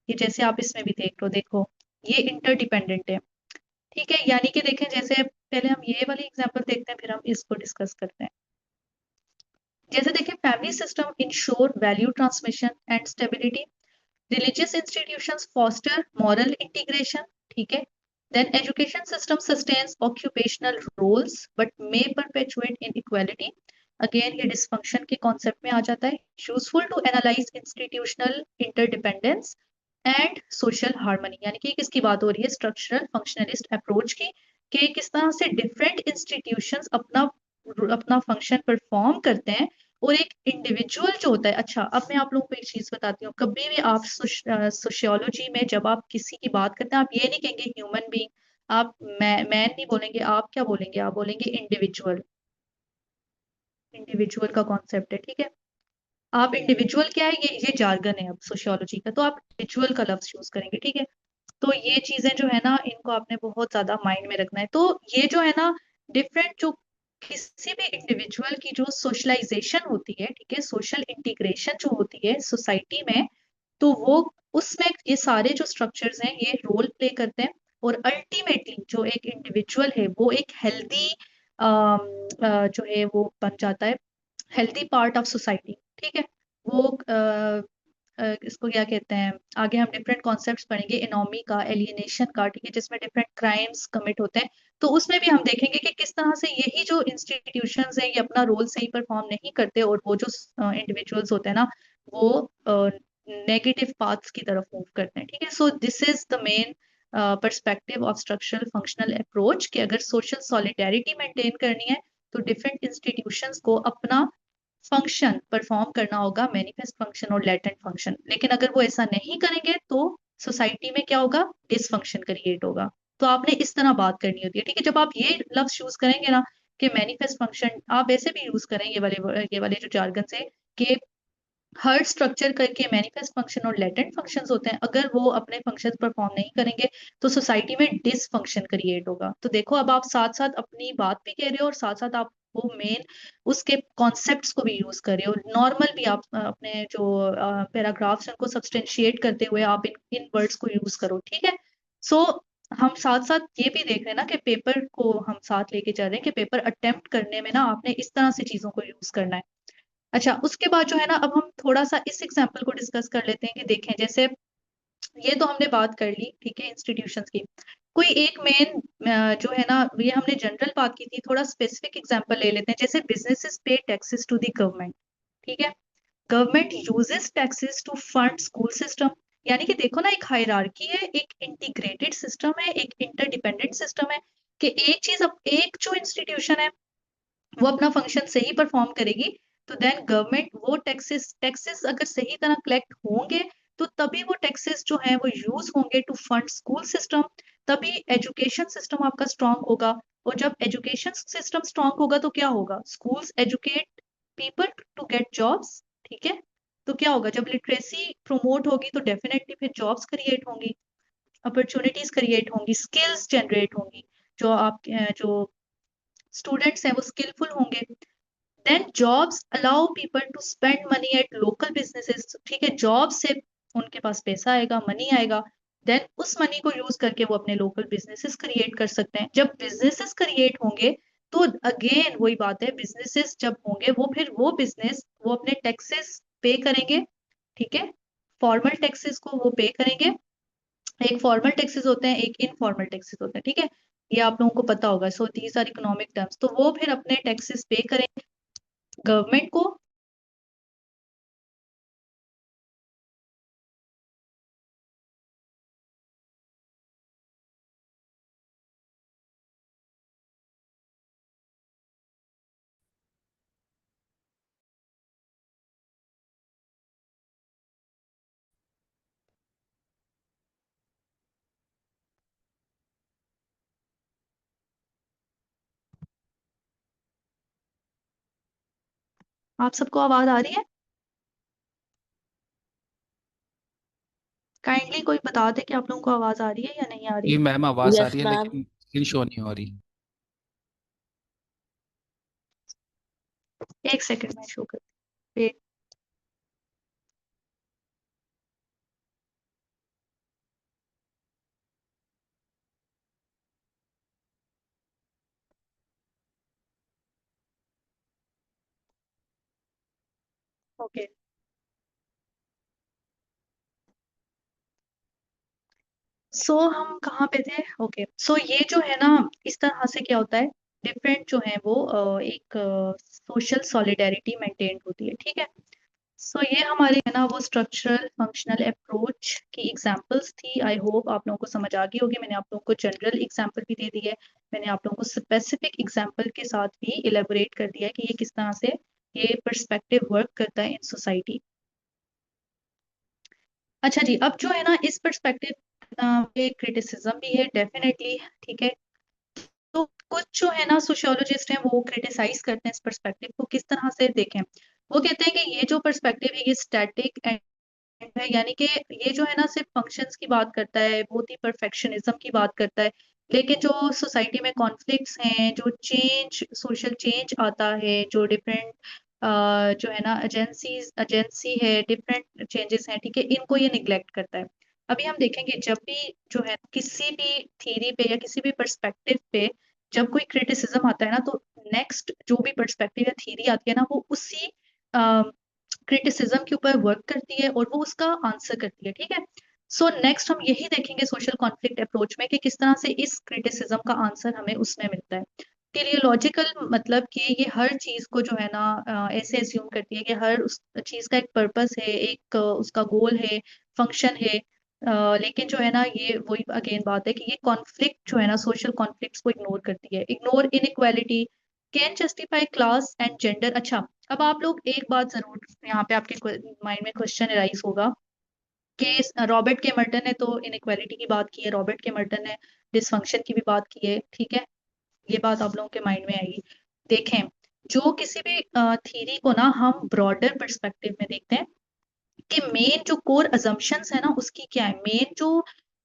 ये जैसे आप इसमें भी देख लो, देखो ये इंटरडिपेंडेंट है, ठीक है। यानी कि देखें, जैसे पहले हम ये वाली एग्जांपल देखते हैं, फिर हम इसको डिस्कस करते हैं। जैसे देखिए, family system ensure value transmission and stability, religious institutions foster moral integration, ठीक है। Then education system sustains occupational roles but may perpetuate inequality. Again ये डिसफंक्शन के कॉन्सेप्ट में आ जाता है। Useful to analyze institutional interdependence and social harmony, यानी कि किसकी बात हो रही है, स्ट्रक्चरल फंक्शनलिस्ट अप्रोच की, कि किस तरह से डिफरेंट इंस्टीट्यूशंस अपना अपना फंक्शन परफॉर्म करते हैं और एक इंडिविजुअल जो होता है। अच्छा, अब मैं आप लोगों को एक चीज बताती हूँ, कभी भी आप सोशियोलॉजी में जब आप किसी की बात करते हैं, आप ये नहीं कहेंगे ह्यूमन बीइंग, आप मैन नहीं बोलेंगे, आप क्या बोलेंगे, आप बोलेंगे इंडिविजुअल। इंडिविजुअल का कॉन्सेप्ट है, ठीक है। आप इंडिविजुअल क्या है, ये जार्गन है अब सोशियोलॉजी का, तो आप इंडिविजुअल का लफ्ज यूज करेंगे, ठीक है। तो ये चीजें जो है ना इनको आपने बहुत ज्यादा माइंड में रखना है। तो ये जो है ना डिफरेंट जो किसी भी इंडिविजुअल की जो सोशलाइजेशन होती है, ठीक है, सोशल इंटीग्रेशन जो होती है सोसाइटी में, तो वो उसमें ये सारे जो स्ट्रक्चर्स हैं ये रोल प्ले करते हैं। और अल्टीमेटली जो एक इंडिविजुअल है वो एक हेल्दी जो है वो बन जाता है, हेल्दी पार्ट ऑफ सोसाइटी, ठीक है। वो इसको क्या कहते हैं, आगे हम डिफरेंट कॉन्सेप्ट्स पढ़ेंगे इनोमी का, एलियनेशन का, ठीक है, जिसमें डिफरेंट क्राइम्स कमिट होते हैं। तो उसमें भी हम देखेंगे कि किस तरह से यही जो इंस्टीट्यूशंस हैं ये अपना रोल सही परफॉर्म नहीं करते और वो जो इंडिविजुअल्स होते हैं ना वो नेगेटिव पाथ्स की तरफ मूव करते हैं, ठीक है। So this is the main perspective of structural functional approach, कि अगर सोशल सॉलिडेरिटी मेंटेन करनी है तो डिफरेंट इंस्टीट्यूशंस को अपना फंक्शन परफॉर्म करना होगा, मैनिफेस्ट फंक्शन और लेटेंट फंक्शन। लेकिन अगर वो ऐसा नहीं करेंगे तो सोसाइटी में क्या होगा, डिसफंक्शन क्रिएट होगा। तो आपने इस तरह बात करनी होती है, ठीक है। जब आप ये लफ्ज यूज करेंगे ना कि मैनिफेस्ट फंक्शन, आप वैसे भी यूज करें ये वाले जो जार्गन से, कि हर स्ट्रक्चर करके मैनिफेस्ट फंक्शन और लेटेंट फंक्शंस होते हैं, अगर वो अपने फंक्शंस परफॉर्म नहीं करेंगे तो सोसाइटी में डिसफंक्शन क्रिएट होगा। तो देखो, अब आप साथ साथ अपनी बात भी कह रहे हो और साथ साथ आप वो मेन उसके कॉन्सेप्ट्स को भी यूज कर रहे हो, नॉर्मल भी आप अपने जो पैराग्राफ्स उनको सब्सटेंशिएट करते हुए आप इन वर्ड्स को यूज करो, ठीक है। सो हम साथ साथ ये भी देख रहे हैं ना कि पेपर को हम साथ लेके चल रहे हैं कि पेपर अटेम्प्ट करने में ना आपने इस तरह से चीजों को यूज करना है। अच्छा, उसके बाद जो है ना अब हम थोड़ा सा इस एग्जाम्पल को डिस्कस कर लेते हैं कि देखें, जैसे ये तो हमने बात कर ली, ठीक है, इंस्टीट्यूशंस की। कोई एक मेन जो है ना, ये हमने जनरल बात की थी, थोड़ा स्पेसिफिक एग्जांपल ले लेते हैं। जैसे बिजनेसेस पे टैक्सेस टू द गवर्नमेंट, ठीक है, government uses taxes to fund school system. यानी कि देखो ना, एक हायरार्की है, एक इंटीग्रेटेड सिस्टम है, एक इंटरडिपेंडेंट सिस्टम है, कि एक चीज, अब एक जो इंस्टीट्यूशन है वो अपना फंक्शन सही परफॉर्म करेगी, तो देन गवर्नमेंट वो टैक्सेस टैक्सेस अगर सही तरह कलेक्ट होंगे तो तभी वो टैक्सेस जो है वो यूज होंगे टू फंड स्कूल सिस्टम, तभी एजुकेशन सिस्टम आपका स्ट्रांग होगा। और जब एजुकेशन सिस्टम स्ट्रांग होगा तो क्या होगा, schools educate people to get jobs, ठीक है। तो क्या होगा, जब लिटरेसी प्रोमोट होगी तो डेफिनेटली फिर जॉब्स क्रिएट होंगी, अपॉर्चुनिटीज क्रिएट होंगी, स्किल्स जनरेट होंगी, जो आप जो स्टूडेंट्स हैं वो स्किलफुल होंगे। Then jobs allow people to spend money at local businesses, ठीक है, जॉब से उनके पास पैसा आएगा, मनी आएगा, देन उस मनी को यूज करके वो अपने लोकल बिजनेसेस क्रिएट कर सकते हैं। जब बिजनेसेस क्रिएट होंगे तो अगेन वही बात है, बिजनेसेस जब होंगे वो फिर वो बिजनेस वो अपने टैक्सेस पे करेंगे, ठीक है, फॉर्मल टैक्सेस को वो पे करेंगे। एक फॉर्मल टैक्सेस होते हैं, एक इनफॉर्मल टैक्सेस होते हैं, ठीक है, ये आप लोगों को पता होगा। So these are economic terms, तो वो फिर अपने टैक्सेस पे करें गवर्नमेंट को, आप सबको आवाज आ रही है? काइंडली कोई बता दे कि आप लोगों को आवाज आ रही है या नहीं आ रही ये है। मैम आवाज आ यस रही है मैम। लेकिन स्क्रीन शो नहीं हो रही। एक सेकंड में शो कर वेट। ओके, सो हम कहाँ पे थे? ओके, सो ये जो है ना, इस तरह से क्या होता है, डिफरेंट जो है वो एक सोशल सॉलिडेरिटी मेंटेन होती है, ठीक है। सो ये हमारी है ना वो स्ट्रक्चरल फंक्शनल अप्रोच की एग्जांपल्स थी। आई होप आप लोगों को समझ आ गई होगी। मैंने आप लोगों को जनरल एग्जांपल भी दे दी है, मैंने आप लोगों को स्पेसिफिक एग्जांपल के साथ भी इलेबोरेट कर दिया है कि ये किस तरह से ये पर्सपेक्टिव वर्क करता है इन सोसाइटी। अच्छा जी, अब जो है ना इस पर्सपेक्टिव पे क्रिटिसिज्म भी है डेफिनेटली, ठीक है। तो कुछ जो है ना सोशियोलॉजिस्ट हैं वो क्रिटिसाइज करते हैं इस पर्सपेक्टिव को, किस तरह से देखें। वो कहते हैं कि ये जो पर्सपेक्टिव है ये स्टैटिक है, यानी कि ये जो है ना सिर्फ फंक्शंस की बात करता है, बहुत ही परफेक्शनिज्म की बात करता है। लेकिन जो सोसाइटी में कॉन्फ्लिक्ट्स हैं, जो चेंज सोशल चेंज आता है, जो डिफरेंट जो है ना एजेंसी है, डिफरेंट चेंजेस हैं, ठीक है, इनको ये निग्लेक्ट करता है। अभी हम देखेंगे जब भी जो है किसी भी थ्योरी पे या किसी भी पर्सपेक्टिव पे जब कोई क्रिटिसिज्म आता है ना, तो नेक्स्ट जो भी पर्सपेक्टिव या थ्योरी आती है ना वो उसी क्रिटिसिज्म के ऊपर वर्क करती है और वो उसका आंसर करती है, ठीक है। सो नेक्स्ट हम यही देखेंगे सोशल कॉन्फ्लिक्ट अप्रोच में कि किस तरह से इस क्रिटिसिज्म का आंसर हमें उसमें मिलता है। टेलियोलॉजिकल मतलब कि ये हर चीज को जो है ना ऐसे एज्यूम करती है कि हर उस चीज का एक पर्पस है, एक उसका गोल है, फंक्शन है। लेकिन जो है ना ये वही अगेन बात है कि ये कॉन्फ्लिक्ट जो है ना सोशल कॉन्फ्लिक्ट्स को इग्नोर करती है, ignore inequality, can justify class and gender. अच्छा, अब आप लोग एक बात जरूर यहाँ पे आपके माइंड में क्वेश्चन राइज होगा कि रॉबर्ट के मर्टन ने तो इनइक्वालिटी की बात की है, रॉबर्ट के मर्टन ने डिसफंक्शन की भी बात की है, ठीक है। ये बात आप लोगों के माइंड में आएगी। देखें, जो किसी भी थ्योरी को ना हम ब्रॉडर पर्सपेक्टिव में देखते हैं कि मेन जो कोर अजम्पशंस है ना उसकी क्या है, मेन जो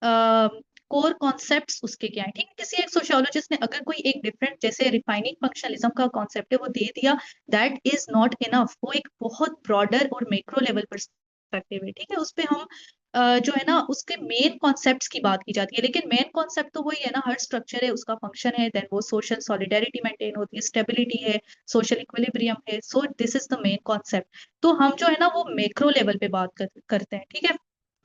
कोर कॉन्सेप्ट्स उसके क्या है, ठीक है। किसी एक सोशियोलॉजिस्ट ने अगर कोई एक डिफरेंट जैसे रिफाइनिंग फंक्शनलिज्म का कॉन्सेप्ट है वो दे दिया, दैट इज नॉट इनफ। वो एक बहुत ब्रॉडर और मैक्रो लेवल पर्सपेक्टिव है, ठीक है। उस पे हम जो है ना उसके मेन कॉन्सेप्ट्स की बात की जाती है, लेकिन मेन कॉन्सेप्ट तो वही है ना, हर स्ट्रक्चर है उसका फंक्शन है, देन वो सोशल सॉलिडेरिटी मेंटेन होती है, स्टेबिलिटी है, सोशल इक्विलिब्रियम है। So this is the main concept. तो हम जो है ना वो मैक्रो लेवल पे बात करते हैं, ठीक है।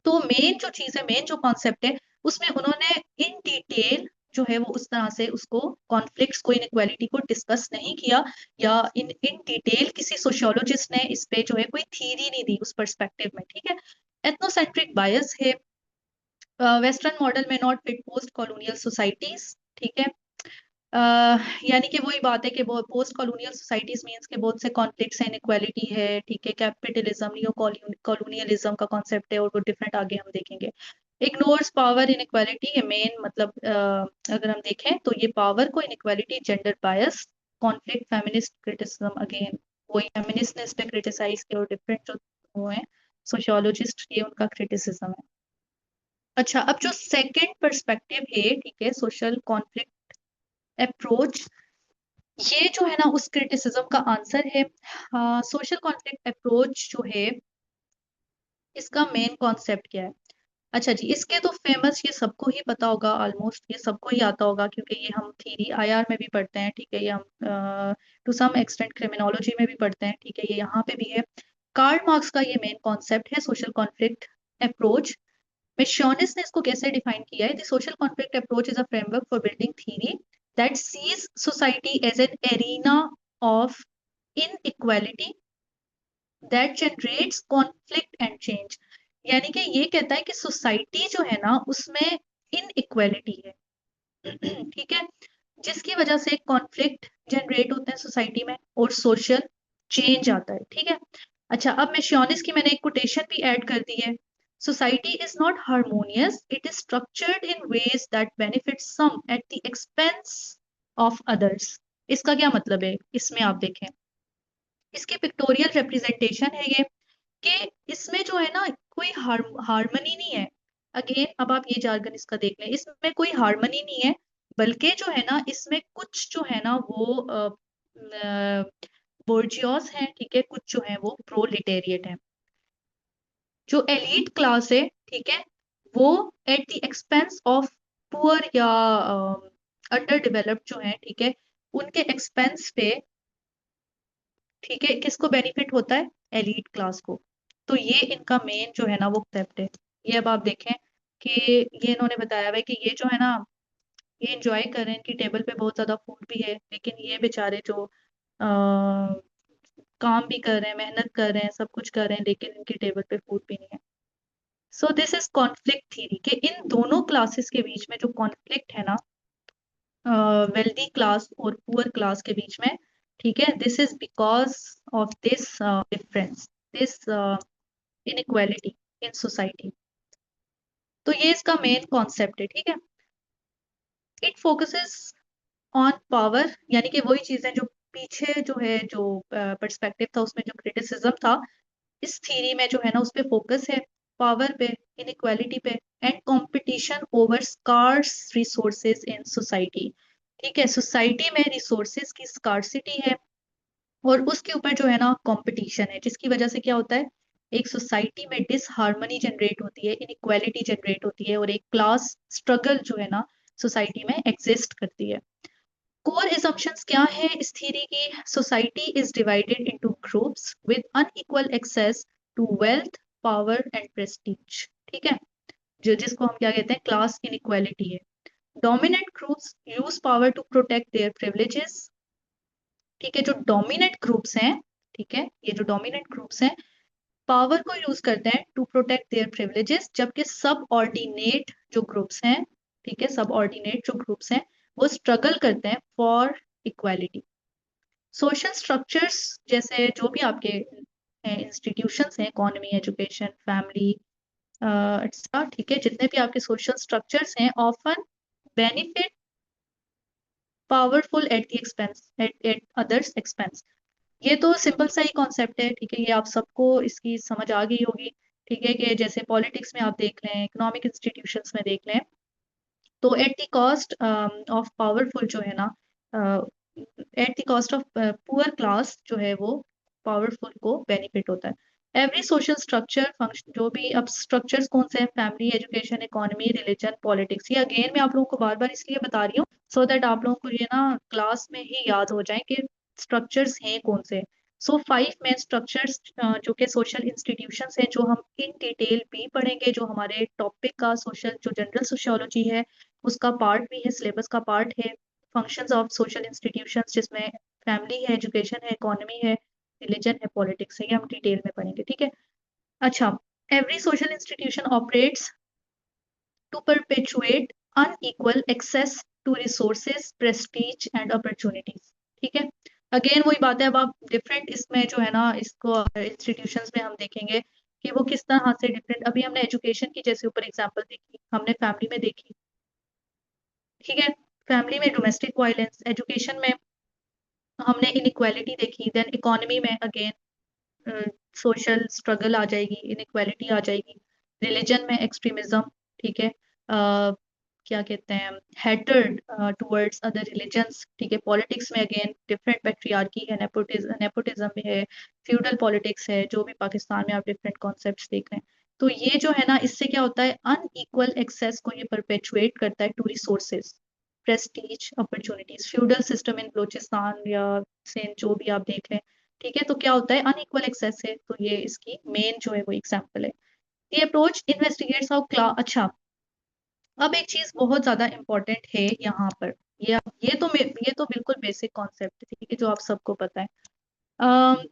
तो मेन जो चीज है, मेन जो कॉन्सेप्ट है, उसमें उन्होंने इन डिटेल जो है वो उस तरह से उसको कॉन्फ्लिक्ट्स को, इनइक्वालिटी को डिस्कस नहीं किया, या इन इन डिटेल किसी सोशियोलॉजिस्ट ने इस पे जो है कोई थ्योरी नहीं दी उस पर्सपेक्टिव में, ठीक है। एथनोसेंट्रिक बायस है, वेस्टर्न मॉडल में not fit post colonial societies, ठीक है। यानी कि वही बात है कि वो पोस्ट कॉलोनियल सोसाइटीज मींस के बहुत से कॉन्फ्लिक्ट्स हैं, इनइक्वालिटी है, ठीक है, कैपिटलिज्म, नियो कॉलोनियलिज्म का कॉन्सेप्ट है और वो डिफरेंट आगे हम देखेंगे। इग्नोर्स पावर इनइक्वालिटी, ये मेन मतलब अगर हम देखें तो ये पावर को, inequality, gender bias, conflict, feminist criticism, again वही फेमिनिस्ट ने इस पे क्रिटिसाइज किया और डिफरेंट जो वो है सोशियोलॉजिस्ट, ये उनका क्रिटिसिज्म है। अच्छा, अब जो सेकंड पर्सपेक्टिव है, ठीक है, सोशल कॉन्फ्लिक्ट अप्रोच, ये जो है ना उस क्रिटिसिज्म का आंसर है। सोशल कॉन्फ्लिक्ट अप्रोच जो है इसका मेन कॉन्सेप्ट क्या है? अच्छा जी, इसके तो फेमस, ये सबको ही पता होगा, ऑलमोस्ट ये सबको ही आता होगा क्योंकि ये हम थ्योरी आईआर में भी पढ़ते हैं, ठीक है, ये हम टू सम एक्सटेंट क्रिमिनोलॉजी में भी पढ़ते हैं, ठीक है, ये यहाँ पे भी है। कार्ल मार्क्स का ये मेन कॉन्सेप्ट है सोशल कॉन्फ्लिक्ट अप्रोच। मिशोनिस ने इसको कैसे डिफाइन किया है? The social conflict approach is a framework for building theory that sees society as an arena of inequality that generates conflict and change. यानी कि ये कहता है कि सोसाइटी जो है ना उसमें इनइक्वालिटी है, ठीक है, जिसकी वजह से कॉन्फ्लिक्ट जनरेट होते हैं सोसाइटी में और सोशल चेंज आता है, ठीक है। अच्छा, अब मिशोनिस की मैंने एक कोटेशन भी ऐड कर दी है। Society is not harmonious, it is structured in ways that benefit some at the expense of others. इसका क्या मतलब है इसमें आप देखें, इसकी पिक्टोरियल रिप्रेजेंटेशन है ये, कि इसमें जो है ना कोई हार्मनी नहीं है। अगेन अब आप ये जार्गन इसका देख लें, इसमें कोई हार्मनी नहीं है, बल्कि जो है ना इसमें कुछ जो है ना वो बोर्जियोस हैं, ठीक है, कुछ जो है वो प्रोलिटेरिएट हैं। जो एलीट क्लास है, ठीक है, वो eight the expense of poor या अंडर डेवलप्ड जो है, ठीक है, उनके एक्सपेंस पे, ठीक है, किसको बेनिफिट होता है? एलीट क्लास को। तो ये इनका मेन जो है ना वो कंसेप्ट है। ये अब आप देखें कि ये इन्होंने बताया हुआ है कि ये जो है ना ये एंजॉय कर रहे हैं, इनकी टेबल पे बहुत ज्यादा फूड भी है, लेकिन ये बेचारे जो काम भी कर रहे हैं, मेहनत कर रहे हैं, सब कुछ कर रहे हैं, लेकिन इनकी टेबल पे फूड भी नहीं है। So this is conflict theory, कि इन दोनों क्लासेस के बीच में जो कॉन्फ्लिक्ट है ना, वेल्दी क्लास और पुअर क्लास के बीच में, ठीक है, this is because of this difference, this inequality in society. तो ये इसका मेन कॉन्सेप्ट है, ठीक है। इट फोकसेस ऑन पावर, यानी कि वही चीजें जो पीछे जो है, जो पर्सपेक्टिव था उसमें जो क्रिटिसिज्म था, इस थ्योरी में जो है ना उस पे फोकस है, पावर पे, इनइक्वालिटी पे, and competition over scarce resources in society. ठीक है, सोसाइटी में रिसोर्सेज की स्कार्सिटी है और उसके ऊपर जो है ना कंपटीशन है, जिसकी वजह से क्या होता है, एक सोसाइटी में डिसहार्मनी जनरेट होती है, इनइक्वालिटी जनरेट होती है, और एक क्लास स्ट्रगल जो है ना सोसाइटी में एग्जिस्ट करती है। कोर assumptions क्या है इस थ्योरी की? Society is divided into groups with unequal access to wealth, power and prestige. ठीक है, जो जिसको हम क्या कहते हैं, क्लास इनइक्वालिटी है। Dominant groups use power to protect their privileges. ठीक है, जो डोमिनेंट ग्रुप्स हैं, ठीक है, ये जो डोमिनेंट ग्रुप्स हैं पावर को यूज करते हैं टू प्रोटेक्ट देयर प्रिविलेजेस, जबकि सब ऑर्डिनेट जो ग्रुप्स हैं, ठीक है, सब ऑर्डिनेट जो ग्रुप्स हैं वो स्ट्रगल करते हैं फॉर इक्वालिटी। सोशल स्ट्रक्चर्स जैसे जो भी आपके इंस्टीट्यूशंस हैं, इकोनॉमी, एजुकेशन, फैमिली, एक्सेट्रा, ठीक है, जितने भी आपके सोशल स्ट्रक्चर्स हैं often benefit powerful eight the expense, at others expense. ये तो सिंपल सा ही कॉन्सेप्ट है, ठीक है, ये आप सबको इसकी समझ आ गई होगी। ठीक है, कि जैसे पॉलिटिक्स में आप देख लें, इकोनॉमिक इंस्टीट्यूशंस में देख लें, तो at the cost of powerful जो है ना, at the cost of poor class जो है वो पावरफुल को बेनिफिट होता है। एवरी सोशल स्ट्रक्चर फंक्शन, जो भी अब स्ट्रक्चर्स कौन से हैं, family, education, economy, religion, politics, ये अगेन मैं आप लोगों को बार बार इसलिए बता रही हूँ सो दैट आप लोगों को ये ना क्लास में ही याद हो जाए कि स्ट्रक्चर्स हैं कौन से। सो 5 मेन स्ट्रक्चर्स जो कि सोशल इंस्टीट्यूशंस हैं, जो हम इन डिटेल भी पढ़ेंगे, जो हमारे टॉपिक का सोशल जो जनरल सोशियोलॉजी है उसका पार्ट भी है, सिलेबस का पार्ट है। फंक्शंस ऑफ सोशल इंस्टीट्यूशंस, जिसमें फैमिली है, एजुकेशन है, इकोनॉमी है, रिलीजन है, पॉलिटिक्स है, ये हम डिटेल में पढ़ेंगे, ठीक है। अच्छा, every social institution operates to perpetuate unequal access to resources, prestige and opportunities. ठीक है, अगेन वही बात है, अब आप डिफरेंट इसमें जो है ना इसको इंस्टीट्यूशंस में हम देखेंगे कि वो किस तरह से डिफरेंट, अभी हमने एजुकेशन की जैसे ऊपर एग्जांपल देखी, हमने फैमिली में देखी, ठीक है, फैमिली में डोमेस्टिक वायलेंस, एजुकेशन में हमने इनइक्वालिटी देखी, देन इकोनॉमी में अगेन सोशल स्ट्रगल आ जाएगी, इनइक्वालिटी आ जाएगी, रिलीजन में एक्सट्रीमिज्म, ठीक है, क्या कहते हैं, हेटर्ड टुवर्ड्स अदर रिलीजन्स, ठीक है, पॉलिटिक्स में अगेन डिफरेंट पैट्रियार्की है, नेपोटिज्म भी है, फ्यूडल पॉलिटिक्स है, जो भी पाकिस्तान में आप डिफरेंट कॉन्सेप्ट्स देख रहे हैं। तो ये जो है ना इससे क्या होता है, अनइक्वल एक्सेस को ये परपेचुएट करता है to resources, prestige, opportunities. Feudal system in Balochistan या सिंध जो भी आप देख लें, ठीक है, तो क्या होता है, अनइक्वल एक्सेस है, तो ये इसकी मेन जो है वो एग्जांपल है। ये अप्रोच इन्वेस्टिगेट्स हाउ क्लास। अच्छा, अब एक चीज बहुत ज्यादा इंपॉर्टेंट है यहाँ पर, ये तो बिल्कुल बेसिक कॉन्सेप्ट है, ठीक है, जो आप सबको पता है,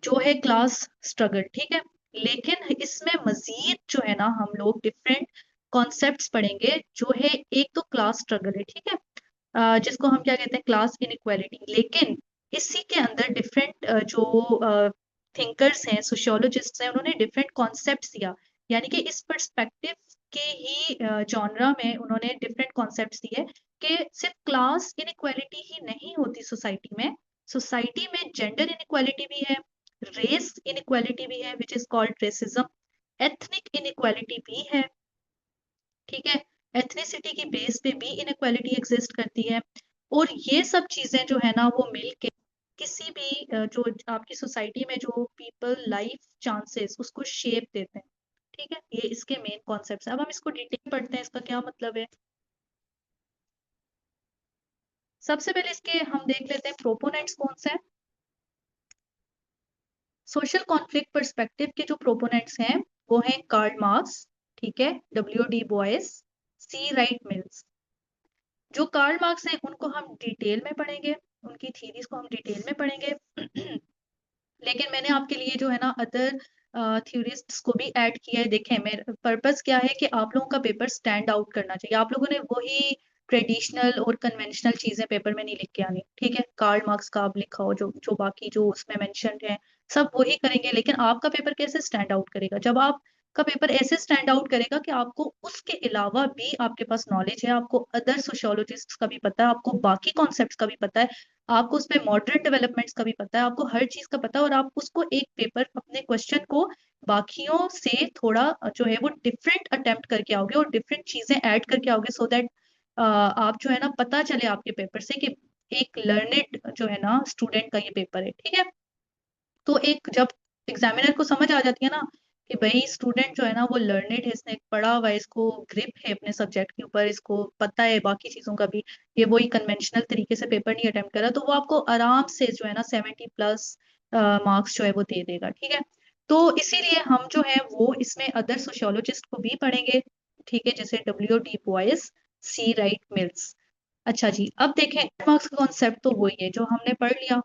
जो है क्लास स्ट्रगल, ठीक है, लेकिन इसमें मजीद जो है ना हम लोग डिफरेंट कॉन्सेप्ट्स पढ़ेंगे, जो है एक तो क्लास स्ट्रगल है, ठीक है, जिसको हम क्या कहते हैं, क्लास इनइक्वालिटी, लेकिन इसी के अंदर डिफरेंट जो थिंकर्स हैं, सोशियोलॉजिस्ट्स हैं, उन्होंने डिफरेंट कॉन्सेप्ट्स दिया, यानी कि इस पर्सपेक्टिव के ही जॉनरा में उन्होंने डिफरेंट कॉन्सेप्ट्स दिए कि सिर्फ क्लास इनइक्वालिटी ही नहीं होती सोसाइटी में, सोसाइटी में जेंडर इनइक्वालिटी भी है, रेस इनइक्वालिटी भी है which is called racism, ethnic inequality भी है, ठीक है, एथनिसिटी की बेस पे भी इनइक्वालिटी एग्जिस्ट करती है। और ये सब चीजें जो है ना वो मिलके किसी भी जो आपकी सोसाइटी में जो पीपल लाइफ चांसेस उसको शेप देते हैं, ठीक है, ये इसके मेन कॉन्सेप्ट्स हैं। अब हम इसको डिटेल पढ़ते हैं, इसका क्या मतलब है। सबसे पहले इसके हम देख लेते हैं प्रोपोनेंट्स कौन से हैं। सोशल कॉन्फ्लिक्ट पर्सपेक्टिव के जो प्रोपोनेंट्स हैं वो हैं कार्ल मार्क्स, ठीक है, डब्ल्यू डी बोयस, सी राइट मिल्स। जो कार्ल मार्क्स हैं उनको हम डिटेल में पढ़ेंगे, उनकी थीरीज को हम डिटेल में पढ़ेंगे लेकिन मैंने आपके लिए जो है ना अदर थ्योरिस्ट्स को भी ऐड किया है। देखें मेरा पर्पस क्या है कि आप लोगों का पेपर स्टैंड आउट करना चाहिए, आप लोगों ने वही ट्रेडिशनल और कन्वेंशनल चीजें पेपर में नहीं लिख के आनी, ठीक है, कार्ल मार्क्स का आप लिखा हो, जो जो बाकी जो उसमें मेंशन है सब वही करेंगे, लेकिन आपका पेपर कैसे स्टैंड आउट करेगा, जब आपका पेपर ऐसे स्टैंड आउट करेगा कि आपको उसके अलावा भी आपके पास नॉलेज है, आपको अदर सोशियोलॉजिस्ट का भी पता है, आपको बाकी कॉन्सेप्ट्स का भी पता है, आपको उसमें मॉडर्न डेवलपमेंट्स का भी पता है, आपको हर चीज का पता है, और आप उसको एक पेपर अपने क्वेश्चन को बाकियों से थोड़ा जो है वो डिफरेंट अटेम्प्ट करके आओगे और डिफरेंट चीजें ऐड करके आओगे, सो दैट आप जो है ना पता चले आपके पेपर से कि एक लर्नेड जो है ना स्टूडेंट का ये पेपर है, ठीक है। तो एक जब एग्जामिनर को समझ आ जाती है ना कि भाई स्टूडेंट जो है ना वो लर्नेड है, इसने पढ़ा हुआ है, इसको ग्रिप है अपने सब्जेक्ट के ऊपर, इसको पता है बाकी चीजों का भी, ये वही कन्वेंशनल तरीके से पेपर नहीं अटेम्प्ट करा, तो वो आपको आराम से जो है ना 70+ मार्क्स जो है वो दे देगा, ठीक है। तो इसीलिए हम जो है वो इसमें अदर सोशियोलॉजिस्ट को भी पढ़ेंगे, ठीक है, जैसे डब्ल्यू डी बॉयस, सी राइट मिल्स। अच्छा जी, अब देखें मार्क्स का कॉन्सेप्ट तो वही है जो हमने पढ़ लिया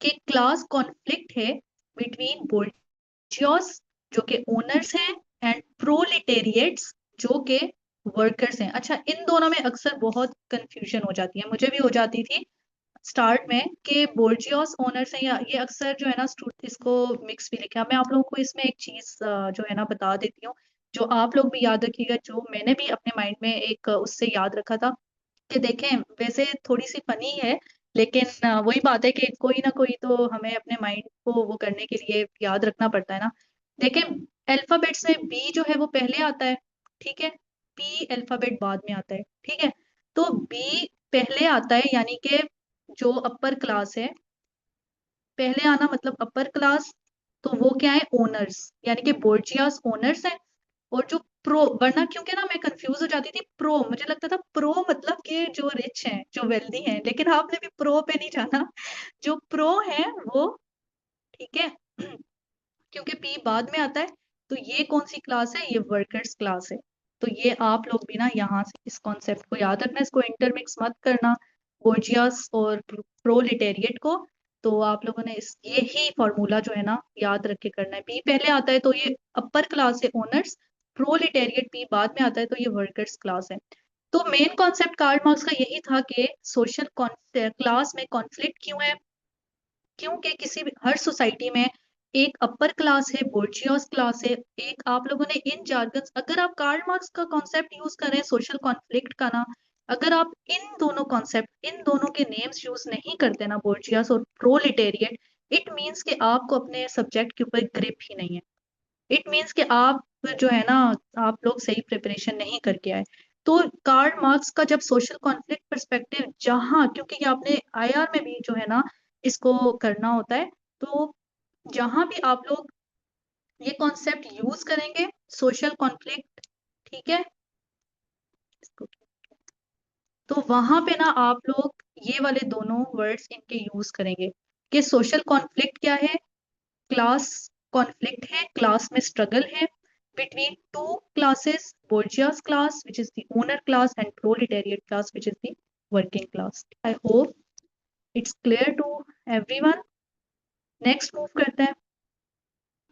कि क्लास कॉन्फ्लिक्ट है बिटवीन बोर्जियोस जो के ओनर्स हैं एंड प्रोलिटेरिएट्स जो के वर्कर्स हैं। अच्छा, इन दोनों में अक्सर बहुत कंफ्यूजन हो जाती है, मुझे भी हो जाती थी स्टार्ट में कि बोर्जियोस ओनर्स हैं या ये अक्सर जो है ना स्टूडेंट इसको मिक्स भी लिखा। मैं आप लोगों को इसमें एक चीज जो है ना बता देती हूँ, जो आप लोग भी याद रखिएगा, जो मैंने भी अपने माइंड में एक उससे याद रखा था कि देखें वैसे थोड़ी सी फनी है, लेकिन वही बात है कि कोई ना कोई तो हमें अपने माइंड को वो करने के लिए याद रखना पड़ता है ना। देखें अल्फाबेट्स में बी जो है वो पहले आता है, ठीक है, पी अल्फाबेट बाद में आता है, ठीक है। तो बी पहले आता है यानी कि जो अपर क्लास है, पहले आना मतलब अपर क्लास, तो वो क्या है ओनर्स, यानी कि बोर्जियास ओनर्स है। और जो प्रो, वरना क्योंकि ना मैं कंफ्यूज हो जाती थी, प्रो मुझे लगता था प्रो मतलब कि जो रिच हैं जो वेल्दी हैं, लेकिन आपने भी प्रो पे नहीं जाना, जो प्रो है वो, ठीक है क्योंकि पी बाद में आता है, तो ये कौन सी क्लास है, ये वर्कर्स क्लास है। तो ये आप लोग भी ना यहाँ से इस कॉन्सेप्ट को याद रखना, इसको इंटरमिक्स मत करना बोर्जियास और प्रोलिटेरिएट को। तो आप लोगों ने इस यही फॉर्मूला जो है ना याद रख के करना है, पी पहले आता है तो ये अपर क्लास है ओनर्स, प्रोलिटेरिएट पी बाद में आता है तो ये वर्कर्स क्लास है। तो मेन कॉन्सेप्ट कार्ल मार्क्स का यही था कि सोशल क्लास में कॉन्फ्लिक्ट क्यों है, क्योंकि किसी भी हर सोसाइटी में एक अपर क्लास है, बोर्जियोस क्लास है, एक आप लोगों ने इन जार्गन्स, अगर आप कार्ल मार्क्स का कॉन्सेप्ट यूज कर रहे हैं सोशल कॉन्फ्लिक्ट का ना, अगर आप इन दोनों कॉन्सेप्ट इन दोनों के नेम्स यूज नहीं करते ना, बोर्जियस और प्रोलिटेरिएट, इट मीन्स कि आपको अपने सब्जेक्ट के ऊपर ग्रिप ही नहीं है, इट मीन्स कि आप जो है ना आप लोग सही प्रिपरेशन नहीं करके आए। तो कार्ल मार्क्स का जब सोशल कॉन्फ्लिक्ट पर्सपेक्टिव, जहाँ क्योंकि ये आपने आईआर में भी जो है ना इसको करना होता है, तो जहां भी आप लोग ये कॉन्सेप्ट यूज करेंगे सोशल कॉन्फ्लिक्ट, ठीक है, तो वहां पे ना आप लोग ये वाले दोनों वर्ड्स इनके यूज करेंगे कि सोशल कॉन्फ्लिक्ट क्या है, क्लास कॉन्फ्लिक्ट है, क्लास में स्ट्रगल है between two classes, bourgeois class which is the owner class and proletariat class which is the working class. I hope it's clear to everyone. Next move करते हैं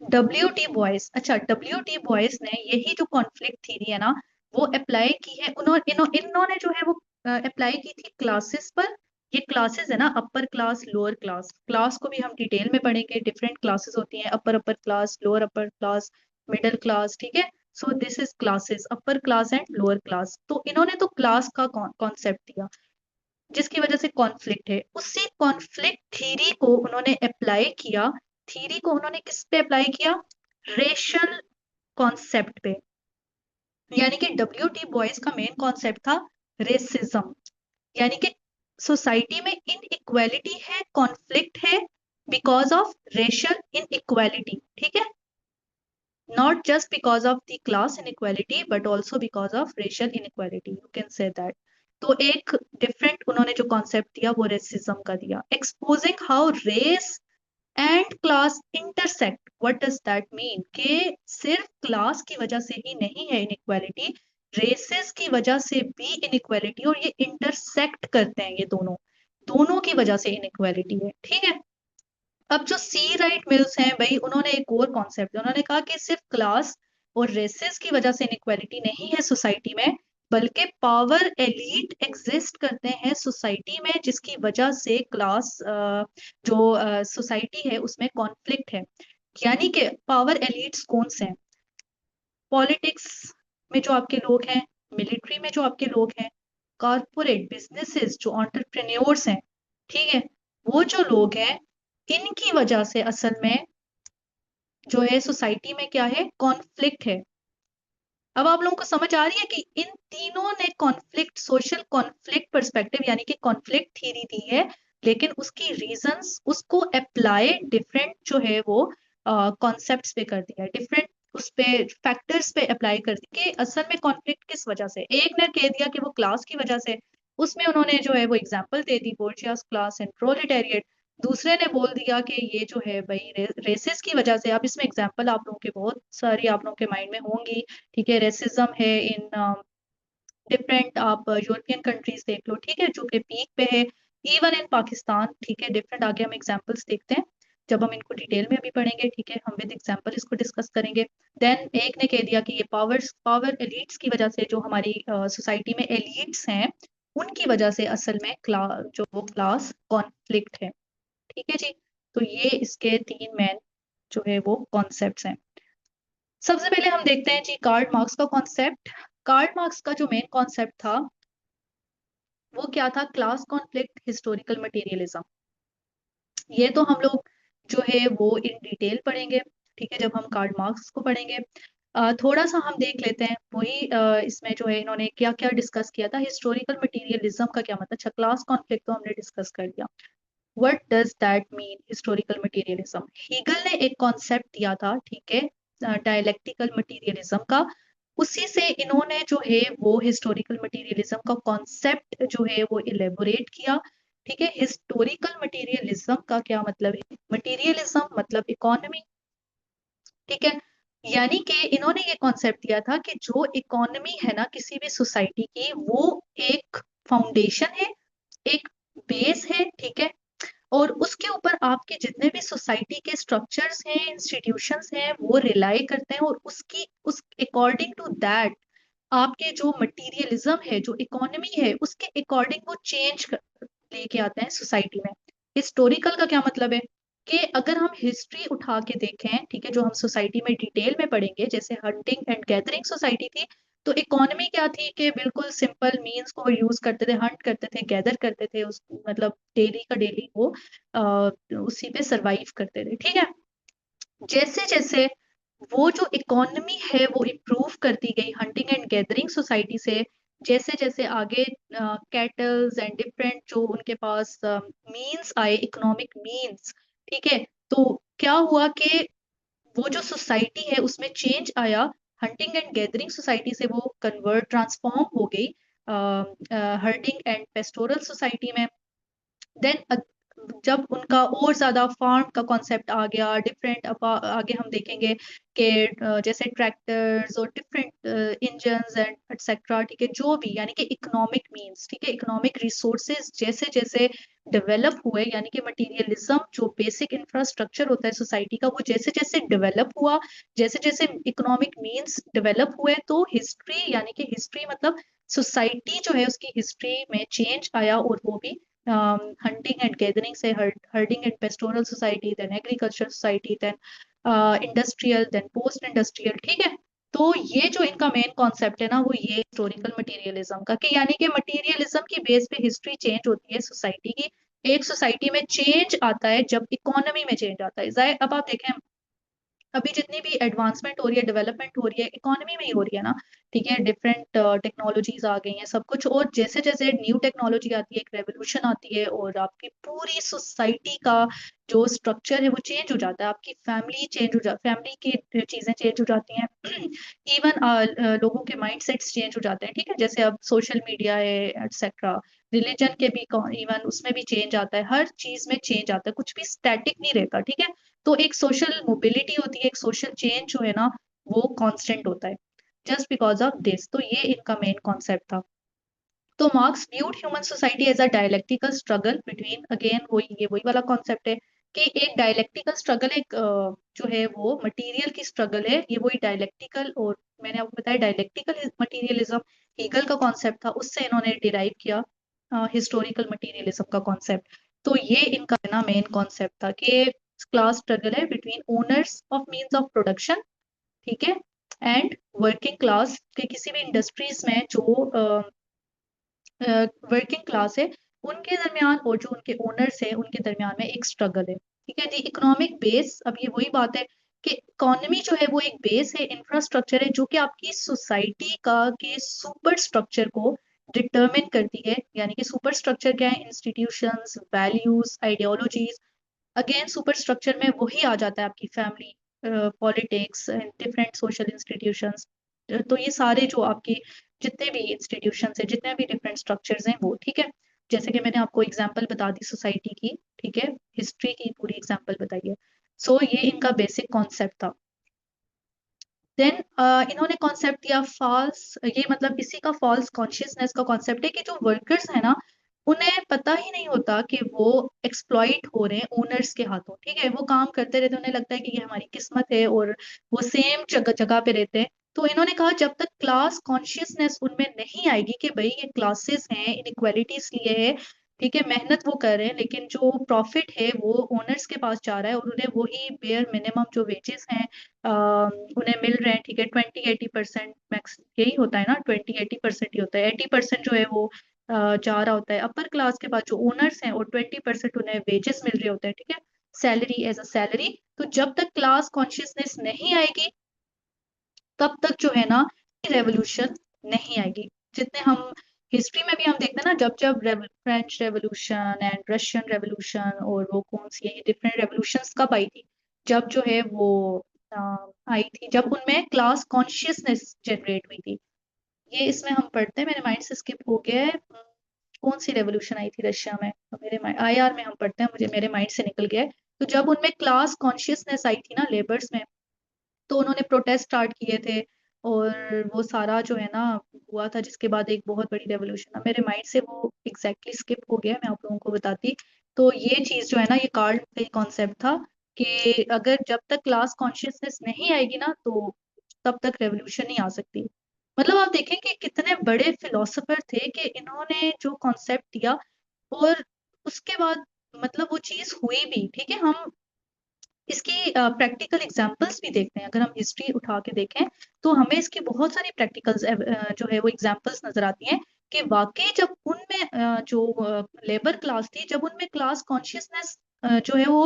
W T Boyce. अच्छा, W T Boyce ने यही जो conflict theory है ना वो apply की है, इन्होंने जो है वो अप्लाई की थी क्लासेस पर। ये क्लासेस है ना अपर क्लास लोअर क्लास, क्लास को भी हम डिटेल में पढ़ेंगे, डिफरेंट क्लासेस होती हैं, upper upper class, lower upper class, middle class, ठीक है। So this is classes, upper class and lower class. तो इन्होंने तो क्लास का कॉन्सेप्ट दिया जिसकी वजह से कॉन्फ्लिक्ट है, उसी कॉन्फ्लिक्ट थ्योरी को उन्होंने अप्लाई किया थ्योरी को उन्होंने किस पे अप्लाई किया? रेशियल कॉन्सेप्ट पे। यानी कि डब्ल्यू.टी. बॉयज का मेन कॉन्सेप्ट था रेसिज्म, यानी कि सोसाइटी में इनइक्वालिटी है, कॉन्फ्लिक्ट है बिकॉज ऑफ रेशियल इनइक्वालिटी, ठीक है, not just because of the class inequality but also because of racial inequality, you can say that. तो एक डिफरेंट उन्होंने जो कॉन्सेप्ट दिया वो रेसिज्म का दिया, exposing how race and class intersect. What does that mean? कि सिर्फ क्लास की वजह से ही नहीं है इनइक्वालिटी, रेसेस की वजह से भी इनइक्वालिटी, और ये इंटरसेक्ट करते हैं, ये दोनों दोनों की वजह से इनइक्वालिटी है, ठीक है। अब जो सी राइट मिल्स हैं भाई, उन्होंने एक और कॉन्सेप्ट, उन्होंने कहा कि सिर्फ क्लास और रेसेस की वजह से इनइक्वालिटी नहीं है सोसाइटी में, बल्कि पावर एलीट एग्जिस्ट करते हैं सोसाइटी में, जिसकी वजह से क्लास जो सोसाइटी है उसमें कॉन्फ्लिक्ट है। यानी कि पावर एलीट्स कौन से हैं? पॉलिटिक्स में जो आपके लोग हैं, मिलिट्री में जो आपके लोग हैं, कॉरपोरेट बिजनेसेस जो एंटरप्रेन्योर्स हैं, ठीक है, वो जो लोग हैं, इनकी वजह से असल में जो है सोसाइटी में क्या है? कॉन्फ्लिक्ट है। अब आप लोगों को समझ आ रही है कि इन तीनों ने कॉन्फ्लिक्ट, सोशल कॉन्फ्लिक्ट पर्सपेक्टिव यानी कि कॉन्फ्लिक्ट थ्योरी दी है, लेकिन उसकी रीजंस उसको अप्लाई डिफरेंट जो है वो कॉन्सेप्ट्स पे कर दिया है, डिफरेंट उस पे फैक्टर्स पे अप्लाई कर दिया कि असल में कॉन्फ्लिक्ट किस वजह से। एक ने कह दिया कि वो क्लास की वजह से, उसमें उन्होंने जो है वो एग्जांपल दे दी, बोर्जियास क्लास एंड प्रोलेटेरिएट। दूसरे ने बोल दिया कि ये जो है भाई रेसिस की वजह से। अब इसमें एग्जांपल आप लोगों के बहुत सारी आप लोगों के माइंड में होंगी, ठीक है, रेसिज्म है इन डिफरेंट, आप यूरोपियन कंट्रीज देख लो, ठीक है, जो कि पीक पे है, इवन इन पाकिस्तान, ठीक है, डिफरेंट। आगे हम एग्जांपल्स देखते हैं जब हम इनको डिटेल में अभी पढ़ेंगे, ठीक है, हम विद एग्जांपल इसको डिस्कस करेंगे। देन एक ने कह दिया कि ये पावर एलिट्स की वजह से, जो हमारी सोसाइटी में एलिट्स हैं, उनकी वजह से असल में जो वो क्लास कॉन्फ्लिक्ट है, ठीक है जी। तो ये इसके तीन मेन जो है वो कॉन्सेप्ट्स हैं। सबसे पहले हम देखते हैं जी कार्ल मार्क्स का कॉन्सेप्ट। कार्ल मार्क्स का जो मेन कॉन्सेप्ट था वो क्या था? Class conflict, historical materialism. ये तो हम लोग जो है वो इन डिटेल पढ़ेंगे, ठीक है, जब हम कार्ल मार्क्स को पढ़ेंगे। थोड़ा सा हम देख लेते हैं वही इसमें जो है इन्होंने क्या क्या डिस्कस किया था। हिस्टोरिकल मटेरियलिज्म का क्या मतलब? अच्छा, क्लास कॉन्फ्लिक्ट तो हमने डिस्कस कर दिया। What does that mean historical materialism? Hegel ने एक कॉन्सेप्ट दिया था, ठीक है, डायलेक्टिकल मटेरियलिज्म का। उसी से इन्होंने जो है वो हिस्टोरिकल मटेरियलिज्म का कॉन्सेप्ट जो है वो इलेबोरेट किया, ठीक है। हिस्टोरिकल मटेरियलिज्म का क्या मतलब है? मटेरियलिज्म मतलब इकोनॉमी, ठीक है। यानी कि इन्होंने ये कॉन्सेप्ट दिया था कि जो इकोनॉमी है ना किसी भी सोसाइटी की, वो एक फाउंडेशन है, एक बेस है, ठीक है, और उसके ऊपर आपके जितने भी सोसाइटी के स्ट्रक्चर्स हैं, इंस्टीट्यूशंस हैं, वो रिलाई करते हैं, और उसकी उस अकॉर्डिंग टू दैट आपके जो मटीरियलिज्म है, जो इकोनॉमी है, उसके अकॉर्डिंग वो चेंज लेके आते हैं सोसाइटी में। हिस्टोरिकल का क्या मतलब है? कि अगर हम हिस्ट्री उठा के देखें, ठीक है, जो हम सोसाइटी में डिटेल में पढ़ेंगे, जैसे हंटिंग एंड गैदरिंग सोसाइटी थी, तो इकोनॉमी क्या थी? कि बिल्कुल सिंपल मीन्स को यूज करते थे, हंट करते थे, गैदर करते थे, उस मतलब डेली का डेली वो उसी पे सरवाइव करते थे, ठीक है। जैसे जैसे वो जो इकोनॉमी है वो इम्प्रूव करती गई हंटिंग एंड गैदरिंग सोसाइटी से, जैसे जैसे आगे कैटल्स एंड डिफरेंट जो उनके पास मींस आए, इकोनॉमिक मींस, ठीक है, तो क्या हुआ कि वो जो सोसाइटी है उसमें चेंज आया, हंटिंग एंड गैदरिंग सोसाइटी से वो कन्वर्ट ट्रांसफॉर्म हो गई हर्डिंग एंड पेस्टोरल सोसाइटी में। देन जब उनका और ज्यादा फार्म का कॉन्सेप्ट आ गया, डिफरेंट आगे हम देखेंगे कि जैसे ट्रैक्टर्स और डिफरेंट इंजन्स एंड एटसेट्रा, ठीक है, जो भी यानी कि इकोनॉमिक मींस, ठीक है, इकोनॉमिक रिसोर्सेज जैसे जैसे डेवलप हुए, यानी कि मटेरियलिज्म जो बेसिक इंफ्रास्ट्रक्चर होता है सोसाइटी का, वो जैसे जैसे डेवलप हुआ, जैसे जैसे इकोनॉमिक मींस डेवलप हुए, तो हिस्ट्री यानी कि हिस्ट्री मतलब सोसाइटी जो है उसकी हिस्ट्री में चेंज आया, और वो भी हंटिंग एंड गैदरिंग से herding and pastoral society, then agriculture society, then industrial, then post industrial, ठीक है। तो ये जो इनका मेन कॉन्सेप्ट है ना, वो ये हिस्टोरिकल मटेरियलिज्म का, कि यानी कि मटेरियलिज्म की बेस पे हिस्ट्री चेंज होती है सोसाइटी की, एक सोसाइटी में चेंज आता है जब इकोनॉमी में चेंज आता है। अब आप देखें, अभी जितनी भी एडवांसमेंट हो रही है, डेवलपमेंट हो रही है, इकोनॉमी में ही हो रही है ना, ठीक है। डिफरेंट टेक्नोलॉजीज आ गई हैं, सब कुछ, और जैसे जैसे न्यू टेक्नोलॉजी आती है, एक रेवोल्यूशन आती है, और आपकी पूरी सोसाइटी का जो स्ट्रक्चर है वो चेंज हो जाता है, आपकी फैमिली चेंज हो जाती, फैमिली की चीजें चेंज हो जाती हैं। इवन लोगों के माइंड सेट्स चेंज हो जाते हैं, ठीक है। जैसे अब सोशल मीडिया है, एटसेट्रा, रिलीजन के भी इवन उसमें भी चेंज आता है, हर चीज में चेंज आता है, कुछ भी स्टैटिक नहीं रहता, ठीक है। तो एक सोशल मोबिलिटी होती है, एक सोशल चेंज जो है ना, वो कांस्टेंट होता है, जस्ट बिकॉज ऑफ दिस। तो ये इनका मेन कॉन्सेप्ट था। तो Marx viewed human society as a dialectical struggle between, again वही वाला कॉन्सेप्ट है कि एक डायलेक्टिकल स्ट्रगल, एक जो है वो मटेरियल की स्ट्रगल है, ये वही डायलेक्टिकल। और मैंने आपको बताया डायलेक्टिकल मटीरियलिज्म हीगल का कॉन्सेप्ट था, उससे इन्होंने डिराइव किया हिस्टोरिकल मटीरियलिज्म का कॉन्सेप्ट। तो ये इनका ना मेन कॉन्सेप्ट था कि क्लास स्ट्रगल है between owners of means of production, ठीक है, एंड वर्किंग क्लास के किसी भी इंडस्ट्रीज में जो वर्किंग क्लास है, उनके दरमियान, और जो उनके ओनर्स है उनके दरमियान में एक स्ट्रगल है, ठीक है जी। इकोनॉमिक बेस, अब ये वही बात है कि इकोनॉमी जो है वो एक बेस है, इंफ्रास्ट्रक्चर है, जो कि आपकी सोसाइटी का के सुपर स्ट्रक्चर को डिटरमिन करती है। यानी कि सुपर स्ट्रक्चर क्या है? Institutions, values, ideologies. Again super structure में वही आ जाता है, आपकी family, politics, different social institutions. तो ये सारे जो आपके जितने भी इंस्टीट्यूशंस है, जितने भी डिफरेंट स्ट्रक्चर्स हैं वो, ठीक है। जैसे कि मैंने आपको एग्जांपल बता दी सोसाइटी की, ठीक है, हिस्ट्री की पूरी एग्जांपल बताई है। सो ये इनका बेसिक कॉन्सेप्ट था। देन इन्होंने कॉन्सेप्ट दिया फॉल्स, ये मतलब इसी का फॉल्स कॉन्शियसनेस का कॉन्सेप्ट है कि जो वर्कर्स है ना, उन्हें पता ही नहीं होता कि वो एक्सप्लॉइट हो रहे हैं ओनर्स के हाथों, ठीक है। वो काम करते रहते, उन्हें लगता है कि ये हमारी किस्मत है, और वो सेम जगह जगह पे रहते हैं। तो इन्होंने कहा जब तक क्लास कॉन्शियसनेस उनमें नहीं आएगी कि भाई ये क्लासेस हैं, इनइक्वालिटीज लिए है, ठीक है, मेहनत वो कर रहे हैं, लेकिन जो प्रॉफिट है वो ओनर्स के पास जा रहा है, और उन्हें वही बेयर मिनिमम जो वेजेस हैं उन्हें मिल रहे हैं, ठीक है। 20-80% मैक्स यही होता है ना, 20-80% ही होता है, 80% जो है वो जा रहा होता है अपर क्लास के पास जो ओनर्स हैं, और 20% उन्हें वेजेस मिल रहे होते हैं, ठीक है, सैलरी एज अ सैलरी। तो जब तक क्लास कॉन्शियसनेस नहीं आएगी, तब तक जो है ना रेवोल्यूशन नहीं आएगी। जितने हम हिस्ट्री में भी हम देखते हैं ना, जब जब French revolution and Russian revolution, और वो कौन सी है, डिफरेंट रेवोल्यूशंस कब आई थी? जब जो है वो अ, आई थी जब उनमें क्लास कॉन्शियसनेस जनरेट हुई थी। ये इसमें हम पढ़ते हैं, मेरे माइंड से स्किप हो गया है। कौन सी रेवोल्यूशन आई थी रशिया में? तो मेरे माइंड आईआर में हम पढ़ते हैं, मुझे मेरे माइंड से निकल गया है। तो जब उनमें क्लास कॉन्शियसनेस आई थी ना लेबर्स में, तो उन्होंने प्रोटेस्ट स्टार्ट किए थे, और वो सारा जो है ना हुआ था, जिसके बाद एक बहुत बड़ी रेवोल्यूशन। मेरे माइंड से वो एग्जैक्टली स्किप हो गया, मैं आप लोगों को बताती। तो ये चीज जो है ना, ये कार्ल का कॉन्सेप्ट था कि अगर जब तक क्लास कॉन्शियसनेस नहीं आएगी ना, तो तब तक रेवोल्यूशन नहीं आ सकती। मतलब आप देखें कि कितने बड़े फिलोसोफर थे कि इन्होंने जो कॉन्सेप्ट दिया, और उसके बाद मतलब वो चीज हुई भी, ठीक है। हम इसकी प्रैक्टिकल एग्जांपल्स भी देखते हैं, अगर हम हिस्ट्री उठा के देखें, तो हमें इसकी बहुत सारी प्रैक्टिकल्स जो है वो एग्जांपल्स नजर आती हैं कि वाकई जब उनमें जो लेबर क्लास थी, जब उनमें क्लास कॉन्शियसनेस जो है वो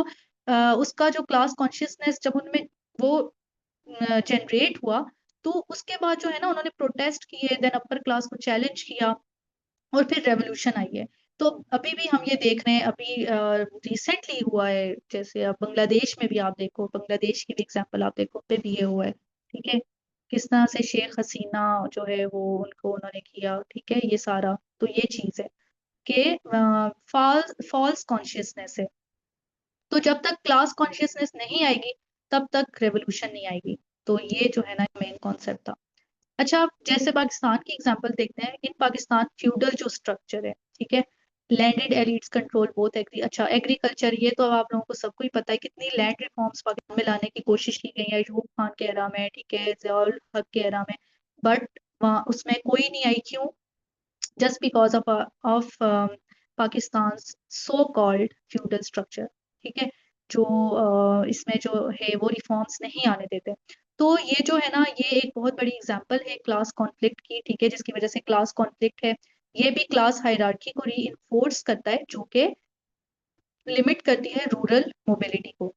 उसका जो क्लास कॉन्शियसनेस जब उनमें वो जनरेट हुआ, तो उसके बाद जो है ना उन्होंने प्रोटेस्ट किए, देन अपर क्लास को चैलेंज किया, और फिर रेवोल्यूशन आई है। तो अभी भी हम ये देख रहे हैं, अभी रिसेंटली हुआ है, जैसे अब बांग्लादेश में भी आप देखो, बांग्लादेश की भी एग्जांपल आप देखो, पे भी ये हुआ है, ठीक है। किस तरह से शेख हसीना जो है वो उनको उन्होंने किया, ठीक है, ये सारा। तो ये चीज है कि फॉल्स कॉन्शियसनेस है। तो जब तक क्लास कॉन्शियसनेस नहीं आएगी, तब तक रेवोल्यूशन नहीं आएगी। तो ये जो है ना मेन कॉन्सेप्ट था। अच्छा, आप जैसे पाकिस्तान की एग्जांपल देखते हैं, इन पाकिस्तान फ्यूडल जो स्ट्रक्चर है, ठीक है, landed elites control both agri, अच्छा एग्रीकल्चर, ये तो आप लोगों को सबको ही पता है, कितनी लैंड रिफॉर्म्स पाकिस्तान में लाने की कोशिश की गई है अयूब खान के एरा में, ठीक है, ज़ियाउल हक के एरा में, बट वहाँ उसमें कोई नहीं आई, क्यों? Just because of Pakistan so called feudal structure, ठीक है, जो इसमें जो है वो रिफॉर्म्स नहीं आने देते। तो ये जो है ना, ये एक बहुत बड़ी एग्जांपल है क्लास कॉन्फ्लिक्ट की, ठीक है, जिसकी वजह से क्लास कॉन्फ्लिक्ट है। ये भी क्लास हायरार्की को री करता है, जो कि लिमिट करती है रूरल मोबिलिटी को।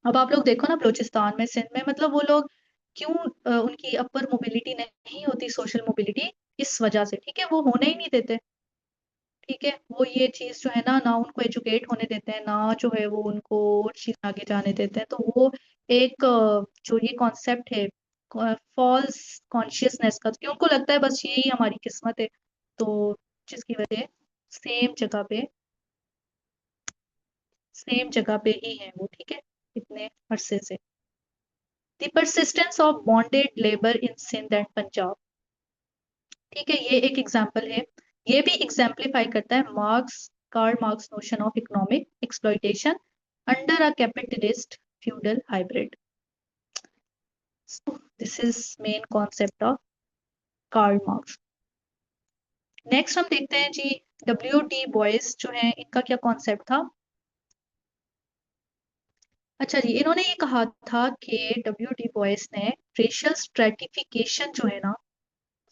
अब आप लोग देखो ना बलूचिस्तान में, सिंध में, मतलब वो लोग क्यों उनकी अपर मोबिलिटी नहीं होती, सोशल मोबिलिटी, इस वजह से, ठीक है, वो होने ही नहीं देते। ठीक है, वो ये चीज जो है ना उनको एजुकेट होने देते हैं, ना जो है वो उनको और चीज आगे जाने देते हैं। तो वो एक जो ये कॉन्सेप्ट है फॉल्स कॉन्शियसनेस का, क्योंकि उनको लगता है बस यही हमारी किस्मत है, तो जिसकी वजह सेम जगह पे सेम जगह पे ही है वो, ठीक है, इतने अरसे से। The persistence of bonded labour in Sindh and Punjab, ठीक है, ये एक एग्जाम्पल है। ये भी एग्जाम्पलीफाई करता है Karl Marx notion of economic exploitation under a capitalist feudal hybrid. This is main concept of Karl Marx. Next हम देखते हैं जी, डब्ल्यू डी बॉयस जो है, इनका क्या कॉन्सेप्ट था। अच्छा जी, इन्होंने ये कहा था कि डब्ल्यू डी बॉयस ने रेशियल स्ट्रेटिफिकेशन जो है ना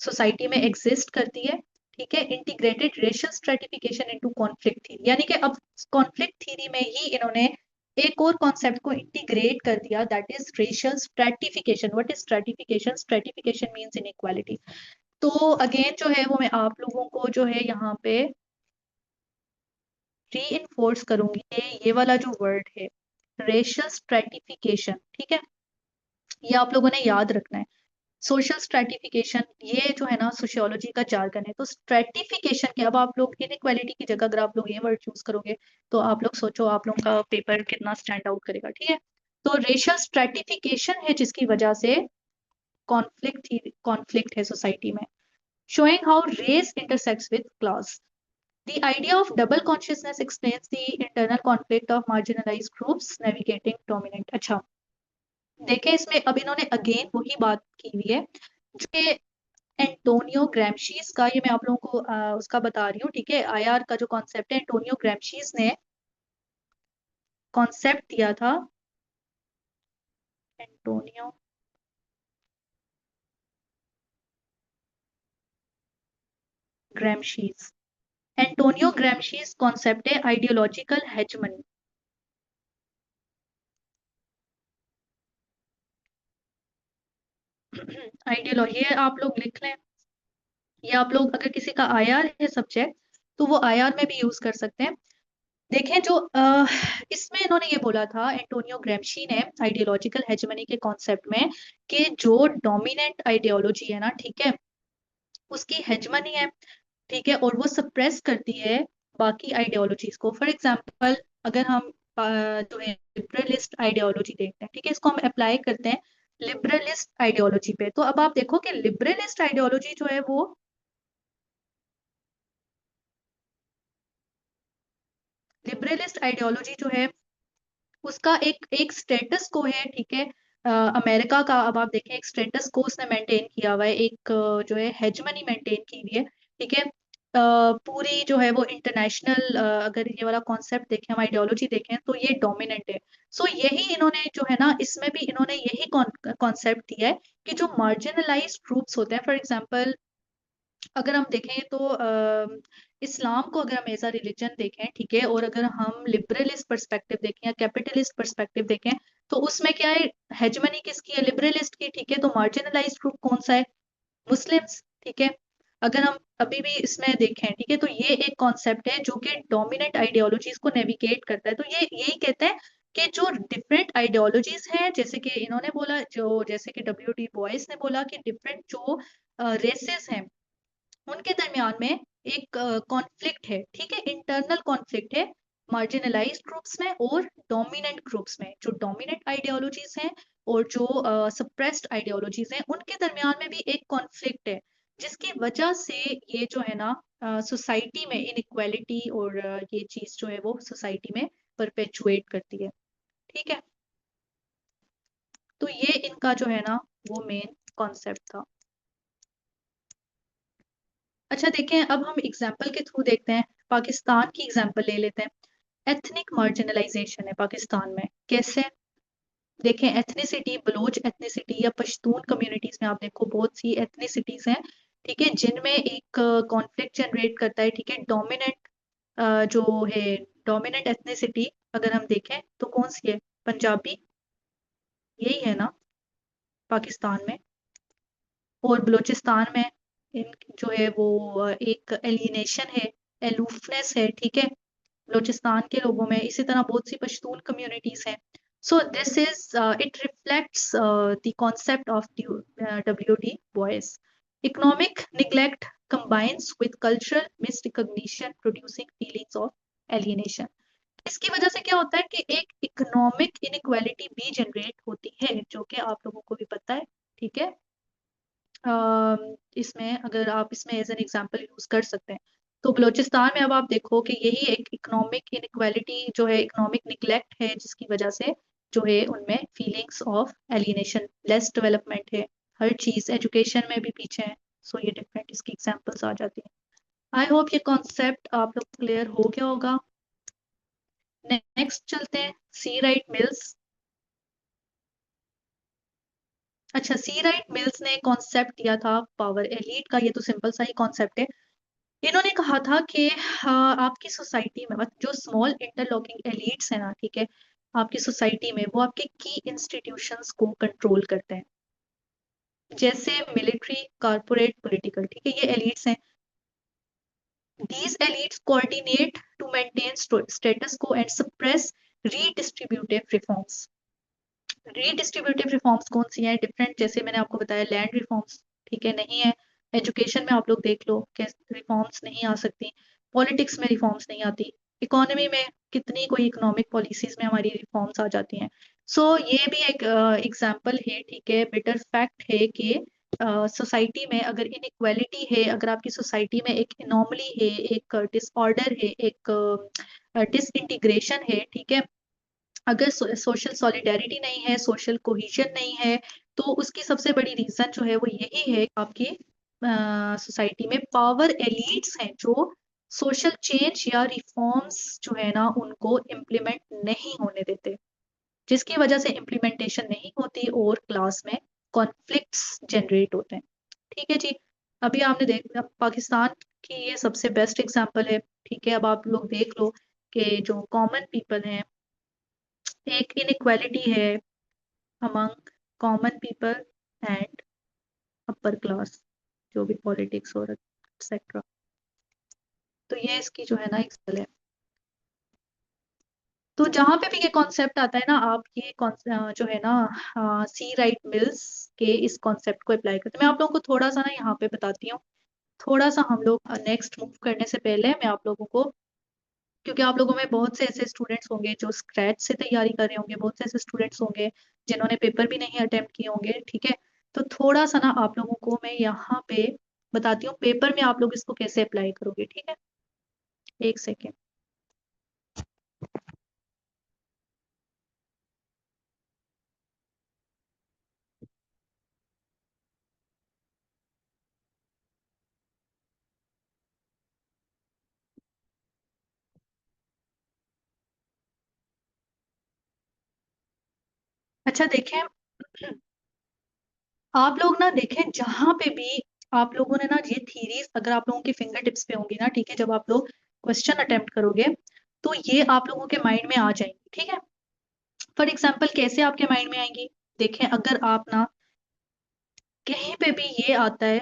सोसाइटी में एग्जिस्ट करती है, ठीक है, integrated racial stratification into conflict theory, यानी कि अब कॉन्फ्लिक्ट थ्योरी में ही इन्होंने एक और कॉन्सेप्ट को इंटीग्रेट कर दिया, that is racial stratification. What is stratification? Stratification means inequality. तो अगेन जो है वो मैं आप लोगों को जो है यहाँ पे री इन्फोर्स करूंगी कि ये वाला जो वर्ड है रेशियल स्ट्रेटिफिकेशन, ठीक है, ये आप लोगों ने याद रखना है। सोशल स्ट्रेटिफिकेशन ये जो है ना सोशियोलॉजी का जार्गन है, तो स्ट्रेटिफिकेशन के, अब आप लोग इनइक्वालिटी की जगह अगर आप लोग ये वर्ड चूज करोगे तो आप लोग सोचो आप लोग का पेपर कितना स्टैंड आउट करेगा, ठीक है। तो रेशियल स्ट्रेटिफिकेशन है जिसकी वजह से कॉन्फ्लिक्ट है सोसाइटी में, showing how race intersects with class. The idea of double consciousness explains the internal conflict of marginalized groups navigating dominant. अच्छा, देखें इसमें अब इन्होंने अगेन वही बात की हुई है जो एंटोनियो ग्रैमशीज का, ये मैं आप लोगों को उसका बता रही हूँ, ठीक है, आईआर का जो कॉन्सेप्ट है, एंटोनियो ग्रैमशीज ने कॉन्सेप्ट दिया था। एंटोनियो ग्रैमशीज, एंटोनियो ग्रैमशीज कॉन्सेप्ट है आइडियोलॉजिकल हेजमनी। आइडियोलॉजी आप लोग लिख लें, ये आप लोग अगर किसी का आईआर है सब्जेक्ट तो वो आईआर में भी यूज कर सकते हैं। देखें जो इसमें इन्होंने ये बोला था एंटोनियो ग्रैमशी ने आइडियोलॉजिकल हेजमनी के कॉन्सेप्ट में कि जो डोमिनेंट आइडियोलॉजी है ना, ठीक है, उसकी हेजमनी है, ठीक है, और वो सप्रेस करती है बाकी आइडियोलॉजीज को। फॉर एग्जांपल अगर हम जो है लिबरलिस्ट आइडियोलॉजी देखते हैं, ठीक है, इसको हम अप्लाई करते हैं लिबरलिस्ट आइडियोलॉजी पे, तो अब आप देखो कि लिबरलिस्ट आइडियोलॉजी जो है वो लिबरलिस्ट आइडियोलॉजी जो है उसका एक एक स्टेटस को है, ठीक है, अमेरिका का अब आप देखें एक स्टेटस को उसने मेंटेन किया हुआ है, एक जो है हेजमनी मेंटेन की हुई है, ठीक है, पूरी जो है वो इंटरनेशनल, अगर ये वाला कॉन्सेप्ट देखें, हम आइडियोलॉजी देखें तो ये डोमिनेंट है। सो यही इन्होंने जो है ना इसमें भी इन्होंने यही कॉन्सेप्ट दिया है कि जो मार्जिनलाइज्ड ग्रुप्स होते हैं, फॉर एग्जांपल अगर हम देखें तो इस्लाम को अगर हम एज अ रिलीजन देखें, ठीक है, और अगर हम लिबरलिस्ट पर्सपेक्टिव देखें या कैपिटलिस्ट पर्सपेक्टिव देखें, तो उसमें क्या है, हेजमनी किसकी है, लिबरलिस्ट की, ठीक है, तो मार्जिनलाइज्ड ग्रुप कौन सा है, मुस्लिम्स, ठीक है। अगर हम अभी भी इसमें देखें, ठीक है, तो ये एक कॉन्सेप्ट है जो कि डोमिनेंट आइडियोलॉजीज को नेविगेट करता है, तो ये यही कहते हैं कि जो डिफरेंट आइडियोलॉजीज हैं, जैसे कि इन्होंने बोला, जो जैसे कि डब्ल्यू डी बॉयस ने बोला कि डिफरेंट जो रेसेस हैं उनके दरमियान में एक कॉन्फ्लिक्ट है, ठीक है, इंटरनल कॉन्फ्लिक्ट है मार्जिनलाइज्ड ग्रुप्स में और डोमिनेंट ग्रुप्स में, जो डोमिनेंट आइडियोलॉजीज हैं और जो सप्रेस्ड आइडियोलॉजीज हैं उनके दरमियान में भी एक कॉन्फ्लिक्ट है, जिसकी वजह से ये जो है ना सोसाइटी में इनइक्वालिटी और ये चीज जो है वो सोसाइटी में परपेचुएट करती है, ठीक है। तो ये इनका जो है ना वो मेन कॉन्सेप्ट था। अच्छा देखें, अब हम एग्जाम्पल के थ्रू देखते हैं, पाकिस्तान की एग्जाम्पल ले लेते हैं। एथनिक मार्जिनलाइजेशन है पाकिस्तान में, कैसे? देखें, एथनिसिटी, बलोच एथनिसिटी या पश्तून कम्युनिटीज में आप देखो बहुत सी एथनिसिटीज हैं, ठीक है, जिनमें एक कॉन्फ्लिक्ट जनरेट करता है, ठीक है, डोमिनेंट जो है डोमिनेंट एथनिसिटी अगर हम देखें तो कौन सी है? पंजाबी, यही है ना पाकिस्तान में। और बलूचिस्तान में इन जो है वो एक एलिनेशन है, एलूफनेस है, ठीक है, बलूचिस्तान के लोगों में। इसी तरह बहुत सी पश्तून कम्युनिटीज हैं। सो this is it reflects the concept of WD Boyce. Economic neglect combines with cultural misrecognition, producing feelings of alienation. इसकी वजह से क्या होता है कि एक इकोनॉमिक इनइक्वालिटी भी जनरेट होती है, जो कि आप लोगों को भी पता है, ठीक है। इसमें अगर आप इसमें एज एन एग्जांपल यूज कर सकते हैं तो बलूचिस्तान में अब आप देखो कि यही एक इकोनॉमिक इनइक्वालिटी जो है, इकोनॉमिक निग्लेक्ट है, जिसकी वजह से जो है उनमें feelings of alienation, less development है, हर चीज एजुकेशन में भी पीछे है। सो ये डिफरेंट इसकी एग्जांपल्स आ जाती हैं। आई होप ये कॉन्सेप्ट आप लोग क्लियर हो गया होगा। नेक्स्ट चलते हैं, सी राइट मिल्स। अच्छा, सी राइट मिल्स ने कॉन्सेप्ट दिया था पावर एलीट का। ये तो सिंपल सा ही कॉन्सेप्ट है। इन्होंने कहा था कि आपकी सोसाइटी में जो स्मॉल इंटरलॉकिंग एलिट्स है ना, ठीक है, आपकी सोसाइटी में वो आपके की इंस्टीट्यूशंस को कंट्रोल करते हैं, जैसे मिलिट्री, कारपोरेट, पॉलिटिकल, ठीक है, ये एलिट्स हैं। These elites coordinate to maintain status quo and suppress redistributive reforms. Redistributive reforms कौन सी हैं? डिफरेंट, जैसे मैंने आपको बताया लैंड रिफॉर्म्स, ठीक है, नहीं है। एजुकेशन में आप लोग देख लो कि रिफॉर्म्स नहीं आ सकती, पॉलिटिक्स में रिफॉर्म्स नहीं आती, इकोनॉमी में कितनी कोई इकोनॉमिक पॉलिसीज में हमारी रिफॉर्म्स आ जाती हैं। सो ये भी एक एग्जाम्पल है, ठीक है, बेटर फैक्ट है कि सोसाइटी में अगर इनइक्वालिटी है, अगर आपकी सोसाइटी में एक इनॉमली है, एक डिसऑर्डर है, एक डिसइंटीग्रेशन है, ठीक है, अगर सोशल सॉलिडेरिटी नहीं है, सोशल कोहिजन नहीं है, तो उसकी सबसे बड़ी रीजन जो है वो यही है, आपकी सोसाइटी में पावर एलिट्स हैं जो सोशल चेंज या रिफॉर्म्स जो है ना उनको इम्प्लीमेंट नहीं होने देते, जिसकी वजह से इम्प्लीमेंटेशन नहीं होती और क्लास में कॉन्फ्लिक्ट्स जनरेट होते हैं। ठीक है जी। अभी आपने देख, अब पाकिस्तान की ये सबसे बेस्ट एग्जांपल है, ठीक है। अब आप लोग देख लो कि जो कॉमन पीपल हैं, एक इनइक्वालिटी है among common people and upper class, जो भी पॉलिटिक्स और एक्सेट्रा। तो ये इसकी जो है ना एग्जाम्पल है। तो जहां पे भी ये कॉन्सेप्ट आता है ना, आप ये जो है ना सी राइट मिल्स के इस कॉन्सेप्ट को अप्लाई करते हैं। मैं आप लोगों को थोड़ा सा ना यहाँ पे बताती हूँ, थोड़ा सा हम लोग नेक्स्ट मूव करने से पहले मैं आप लोगों को, क्योंकि आप लोगों में बहुत से ऐसे स्टूडेंट्स होंगे जो स्क्रैच से तैयारी कर रहे होंगे, बहुत से ऐसे स्टूडेंट्स होंगे जिन्होंने पेपर भी नहीं अटेम्प्ट किए होंगे, ठीक है। तो थोड़ा सा ना आप लोगों को मैं यहाँ पे बताती हूँ पेपर में आप लोग इसको कैसे अप्लाई करोगे, ठीक है। एक सेकेंड। अच्छा देखें, आप लोग ना देखें जहां पे भी आप लोगों ने ना ये थीरीज अगर आप लोगों की फिंगर टिप्स पे होंगी ना, ठीक है, जब आप लोग क्वेश्चन अटेम्प्ट करोगे तो ये आप लोगों के माइंड में आ जाएंगी, ठीक है। फॉर एग्जाम्पल कैसे आपके माइंड में आएंगी? देखें, अगर आप ना कहीं पे भी ये आता है,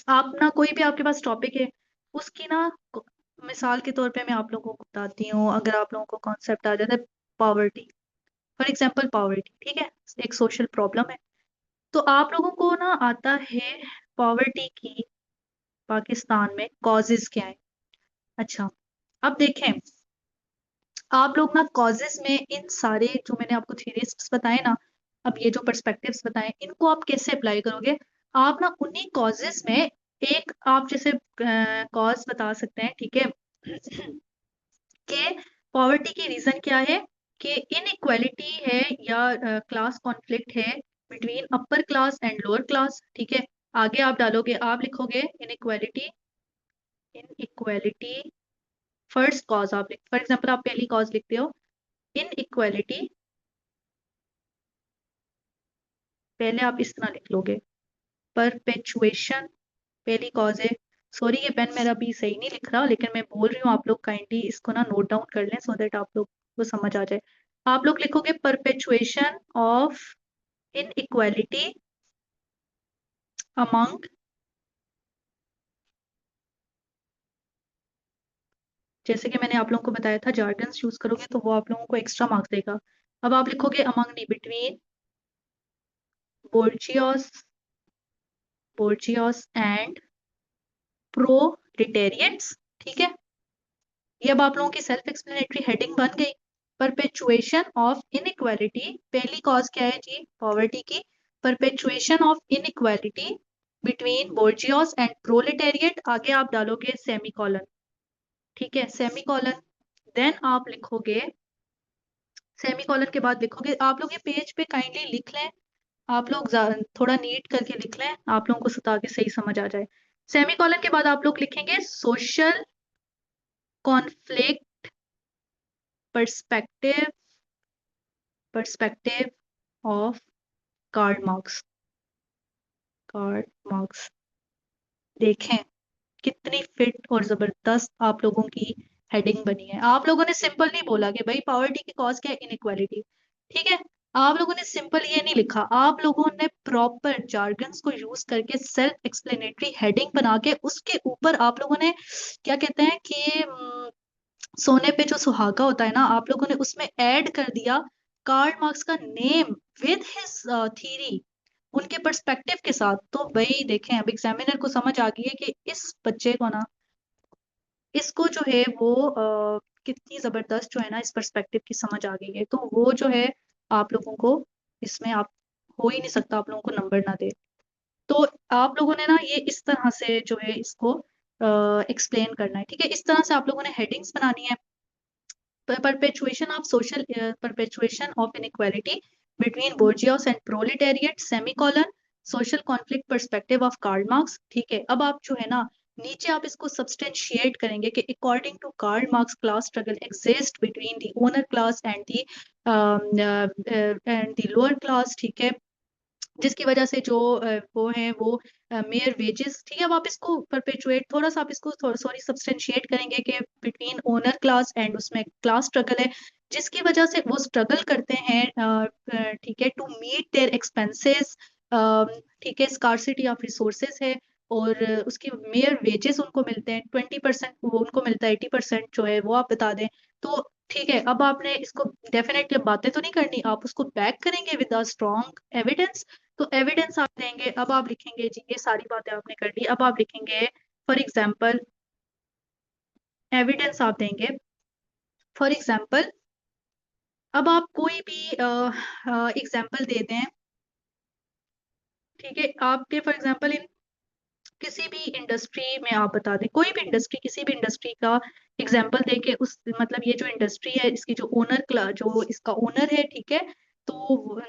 आप ना कोई भी आपके पास टॉपिक है, उसकी ना मिसाल के तौर पे मैं आप लोगों को बताती हूँ, अगर आप लोगों को कॉन्सेप्ट आ जाता है पॉवर्टी, फॉर एग्जाम्पल पॉवर्टी, ठीक है, एक सोशल प्रॉब्लम है, तो आप लोगों को ना आता है पॉवर्टी की पाकिस्तान में कॉजेज क्या है। अच्छा, अब देखें, आप लोग ना कॉजेज में इन सारे जो मैंने आपको थ्योरीज बताए ना, अब ये जो पर्सपेक्टिव्स बताए, इनको आप कैसे अप्लाई करोगे? आप ना उन्हीं कॉजेज में एक आप जैसे कॉज बता सकते हैं, ठीक है, कि पॉवर्टी की रीजन क्या है, कि इनइक्वालिटी है या क्लास कॉन्फ्लिक्ट है between upper class and lower class, ठीक है। आगे आप डालोगे, आप लिखोगे इनइक्वालिटी, इनइक्वालिटी फर्स्ट कॉज, आप लिख, फॉर एग्जाम्पल आप पहली कॉज लिखते हो इनइक्वालिटी, पहले आप इस तरह लिख लोगे, परपेचुएशन पहली कॉज है, सॉरी ये पेन मेरा भी सही नहीं लिख रहा, लेकिन मैं बोल रही हूँ, आप लोग काइंडली इसको ना नोट डाउन कर लें सो दैट आप लोग को समझ आ जाए। आप लोग लिखोगे परपेचुएशन ऑफ इनइक्वालिटी अमंग, जैसे कि मैंने आप लोगों को बताया था जार्गन्स यूज करोगे तो वो आप लोगों को एक्स्ट्रा मार्क्स देगा। अब आप लिखोगे अमंग नहीं, बिटवीन बोर्जियोस बोर्जियोस एंड प्रोलिटेरियट्स। ठीक है, ये अब आप लोगों की सेल्फ एक्सप्लेनेटरी हेडिंग बन गई। परपेचुएशन ऑफ इनइक्वालिटी, पहली कॉज क्या है जी, पॉवर्टी की। Perpetuation of inequality between bourgeois and proletariat, आगे आप डालोगे सेमीकॉलन। ठीक है, सेमीकॉलन। देन आप लिखोगे, सेमीकॉलन के बाद लिखोगे, आप लोग ये पेज पे काइंडली लिख लें, आप लोग थोड़ा नीट करके लिख लें, आप लोगों को ताकि सही समझ आ जाए। सेमीकॉलन के बाद आप लोग लिखेंगे social conflict perspective perspective of Karl Marx. Karl Marx, देखें कितनी फिट और जबरदस्त आप लोगों की हेडिंग बनी है। आप लोगों ने सिंपल नहीं बोला कि भाई पॉवर्टी की कॉज क्या है, इनइक्वालिटी। ठीक है, आप लोगों ने सिंपल ये नहीं लिखा, आप लोगों ने प्रॉपर जार्गन्स को यूज करके सेल्फ एक्सप्लेनेटरी हेडिंग बना के उसके ऊपर आप लोगों ने क्या कहते हैं कि सोने पे जो सुहागा होता है ना, आप लोगों ने उसमें ऐड कर दिया कार्ल मार्क्स का नेम विद हिज थ्योरी, उनके पर्सपेक्टिव के साथ। तो भाई देखें, अब एग्जामिनर को समझ आ गई है कि इस बच्चे को ना, इसको जो है वो कितनी जबरदस्त जो है ना इस पर्सपेक्टिव की समझ आ गई है, तो वो जो है आप लोगों को इसमें आप हो ही नहीं सकता आप लोगों को नंबर ना दे। तो आप लोगों ने ना ये इस तरह से जो है इसको एक्सप्लेन करना है। ठीक है, इस तरह से आप लोगों ने हेडिंग्स बनानी है। perpetuation of inequality between bourgeois and proletariat semicolon social conflict perspective of Karl Marx। ठीक है, अब आप जो है ना नीचे आप इसको सब्सटेंशिएट करेंगे कि according to Karl Marx class struggle exists between the owner class and the lower class। ठीक है, जिसकी वजह से जो वो है वो मेयर वेजेस। ठीक है, अब आप इसको परपेचुएट थोड़ा सा आप इसको सॉरी सब्सटेंशिएट करेंगे कि बिटवीन ओनर क्लास एंड उसमें क्लास स्ट्रगल है, जिसकी वजह से वो स्ट्रगल करते हैं ठीक है टू मीट देयर एक्सपेंसेस। ठीक है, स्कार्सिटी ऑफ रिसोर्सेज है, और उसकी मेयर वेजेस उनको मिलते हैं 20%, वो उनको मिलता है 80% जो है वो आप बता दें। तो ठीक है, अब आपने इसको डेफिनेटली बातें तो नहीं करनी, आप उसको बैक करेंगे विद अ स्ट्रॉन्ग एविडेंस। तो एविडेंस आप देंगे, अब आप लिखेंगे जी ये सारी बातें आपने कर ली, अब आप लिखेंगे फॉर एग्जाम्पल, एविडेंस आप देंगे फॉर एग्जाम्पल। अब आप कोई भी एग्जाम्पल दे दें। ठीक है, आपके फॉर एग्जाम्पल इन किसी भी इंडस्ट्री में आप बता दें, कोई भी इंडस्ट्री, किसी भी इंडस्ट्री का एग्जाम्पल दे के उस मतलब ये जो इंडस्ट्री है इसकी जो जो इसका ओनर है, ठीक है, तो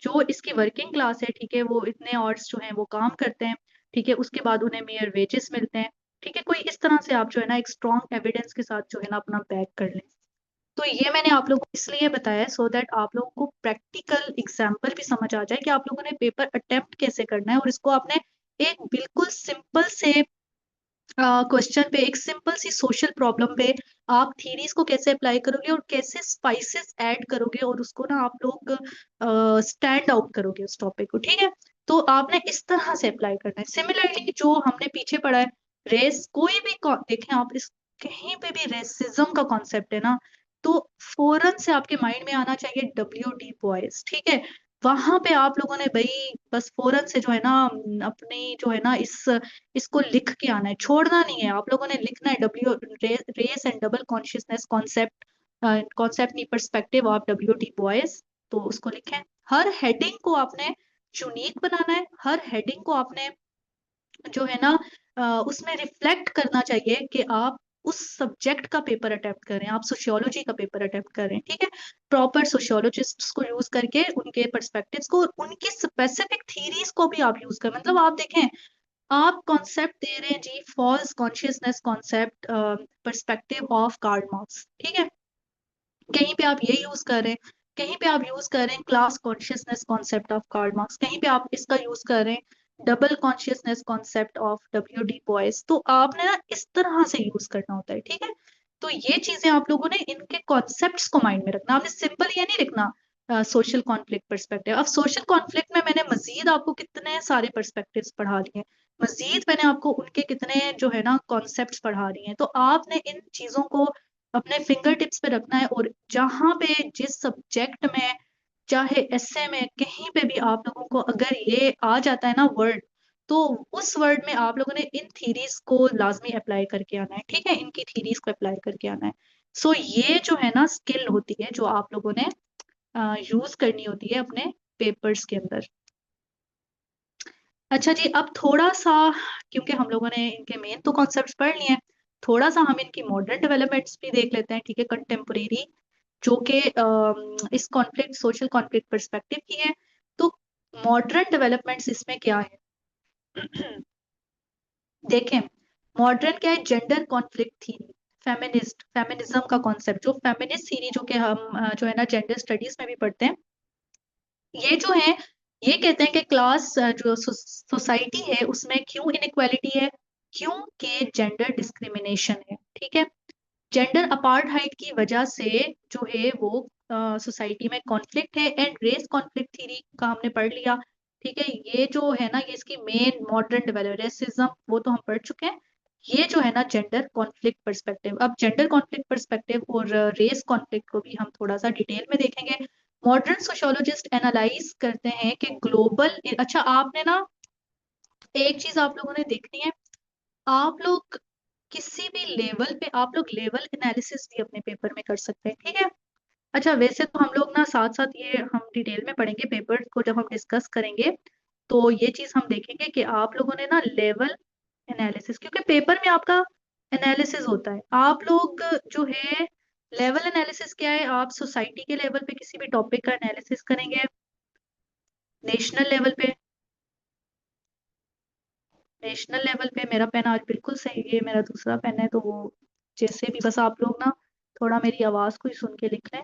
जो इसकी वर्किंग क्लास है, ठीक है, वो इतने आवर्स जो है वो काम करते हैं। ठीक है, उसके बाद उन्हें मेयर वेजेस मिलते हैं। ठीक है, कोई इस तरह से आप जो है ना एक स्ट्रॉन्ग एविडेंस के साथ जो है ना अपना बैक कर लें। तो ये मैंने आप लोगों को इसलिए बताया सो दैट आप लोगों को प्रैक्टिकल एग्जाम्पल भी समझ आ जाए कि आप लोगों ने पेपर अटेम्प्ट कैसे करना है, और इसको आपने एक बिल्कुल सिंपल से क्वेश्चन पे, एक सिंपल सी सोशल प्रॉब्लम पे आप थीरीज को कैसे अप्लाई करोगे और कैसे स्पाइसेस ऐड करोगे और उसको ना आप लोग स्टैंड आउट करोगे उस टॉपिक को। ठीक है, तो आपने इस तरह से अप्लाई करना है। सिमिलरली जो हमने पीछे पढ़ा है रेस, कोई भी देखें आप इस कहीं पे भी रेसिज्म का कॉन्सेप्ट है ना, तो फौरन से आपके माइंड में आना चाहिए WD बॉयज। ठीक है, वहां पे आप लोगों ने भाई बस फौरन से जो है ना अपनी जो है ना इसको लिख के आना है, छोड़ना नहीं है। आप लोगों ने लिखना है race and double consciousness concept, concept नहीं पर्सपेक्टिव ऑफ WD बॉयज। तो उसको लिखें, हर हेडिंग को आपने यूनिक बनाना है, हर हेडिंग को आपने जो है ना उसमें रिफ्लेक्ट करना चाहिए कि आप उस सब्जेक्ट का पेपर अटेम्प्ट करें, आप सोशियोलॉजी का पेपर अटेम्प्ट करें। ठीक है, प्रॉपर सोशियोलॉजिस्ट को यूज करके उनके पर्सपेक्टिव्स को और उनकी स्पेसिफिक थीरीज को भी आप यूज करें। मतलब आप देखें, आप कॉन्सेप्ट दे रहे हैं जी false consciousness concept perspective of Karl Marx. ठीक है, कहीं पे आप ये यूज कर रहे हैं, कहीं पे आप यूज कर रहे हैं class consciousness concept of Karl Marx, कहीं पे आप इसका यूज कर रहे हैं double consciousness concept of W D Bois. तो आपने ना इस तरह से यूज करना होता है, ठीक है। तो ये चीजें आप लोगों ने इनके कॉन्सेप्ट्स को माइंड में रखना, आपने सिंपल ये नहीं लिखना सोशल कॉन्फ्लिक्ट पर्सपेक्टिव। अब सोशल कॉन्फ्लिक्ट में मैंने मजीद आपको कितने सारे पर्सपेक्टिव्स पढ़ा लिए हैं, मजीद मैंने आपको उनके कितने जो है ना कॉन्सेप्ट्स पढ़ा दिए हैं। तो आपने इन चीजों को अपने फिंगर टिप्स पे रखना है, और जहां पे जिस सब्जेक्ट में, चाहे एसए में, कहीं पे भी आप लोगों को अगर ये आ जाता है ना वर्ड, तो उस वर्ड में आप लोगों ने इन थीरीज को लाजमी अप्लाई करके आना है, ठीक है, इनकी थीरीज को अप्लाई करके आना है। सो ये जो है ना स्किल होती है जो आप लोगों ने यूज करनी होती है अपने पेपर्स के अंदर। अच्छा जी, अब थोड़ा सा, क्योंकि हम लोगों ने इनके मेन तो कॉन्सेप्ट्स पढ़ लिए हैं, थोड़ा सा हम इनकी मॉडर्न डेवलपमेंट्स भी देख लेते हैं, ठीक है, कंटेम्पोरेरी, जो कि इस कॉन्फ्लिक्ट, सोशल कॉन्फ्लिक्ट पर्सपेक्टिव की है। तो मॉडर्न डेवलपमेंट्स इसमें क्या है? देखें, मॉडर्न क्या है, gender conflict theory, feminist, feminism का कॉन्सेप्ट, जो फेमिनिस्ट थीरी जो कि हम जो है ना जेंडर स्टडीज में भी पढ़ते हैं, ये जो है, ये कहते हैं कि क्लास जो सोसाइटी है उसमें क्यों इनइक्वालिटी है, क्योंकि जेंडर डिस्क्रिमिनेशन है, ठीक है। जेंडर अपार्थाइड की वजह से जो है वो सोसाइटी में कॉन्फ्लिक्ट है, एंड रेस कॉन्फ्लिक्ट थ्योरी का हमने पढ़ लिया, ठीक है। ये जो है ना, ये इसकी मेन मॉडर्न डेवलप, रेसिज्म वो तो हम पढ़ चुके हैं। ये जो है ना जेंडर कॉन्फ्लिक्ट पर्सपेक्टिव, अब जेंडर कॉन्फ्लिक्ट पर्सपेक्टिव और रेस कॉन्फ्लिक्ट को भी हम थोड़ा सा डिटेल में देखेंगे। मॉडर्न सोशियोलॉजिस्ट एनालाइज करते हैं कि ग्लोबल, अच्छा आपने ना एक चीज आप लोगों ने देखनी है, आप लोग किसी भी लेवल पे आप लोग लेवल एनालिसिस भी अपने पेपर में कर सकते हैं, ठीक है। अच्छा, वैसे तो हम लोग ना साथ साथ ये हम डिटेल में पढ़ेंगे पेपर को जब हम डिस्कस करेंगे, तो ये चीज हम देखेंगे कि आप लोगों ने ना लेवल एनालिसिस, क्योंकि पेपर में आपका एनालिसिस होता है, आप लोग जो है लेवल एनालिसिस क्या है, आप सोसाइटी के लेवल पे किसी भी टॉपिक का एनालिसिस करेंगे, नेशनल लेवल पे, नेशनल लेवल पे मेरा पेन आज बिल्कुल सही है, मेरा दूसरा पेन है, तो वो जैसे भी, बस आप लोग ना थोड़ा मेरी आवाज को ही सुन के लिख लें।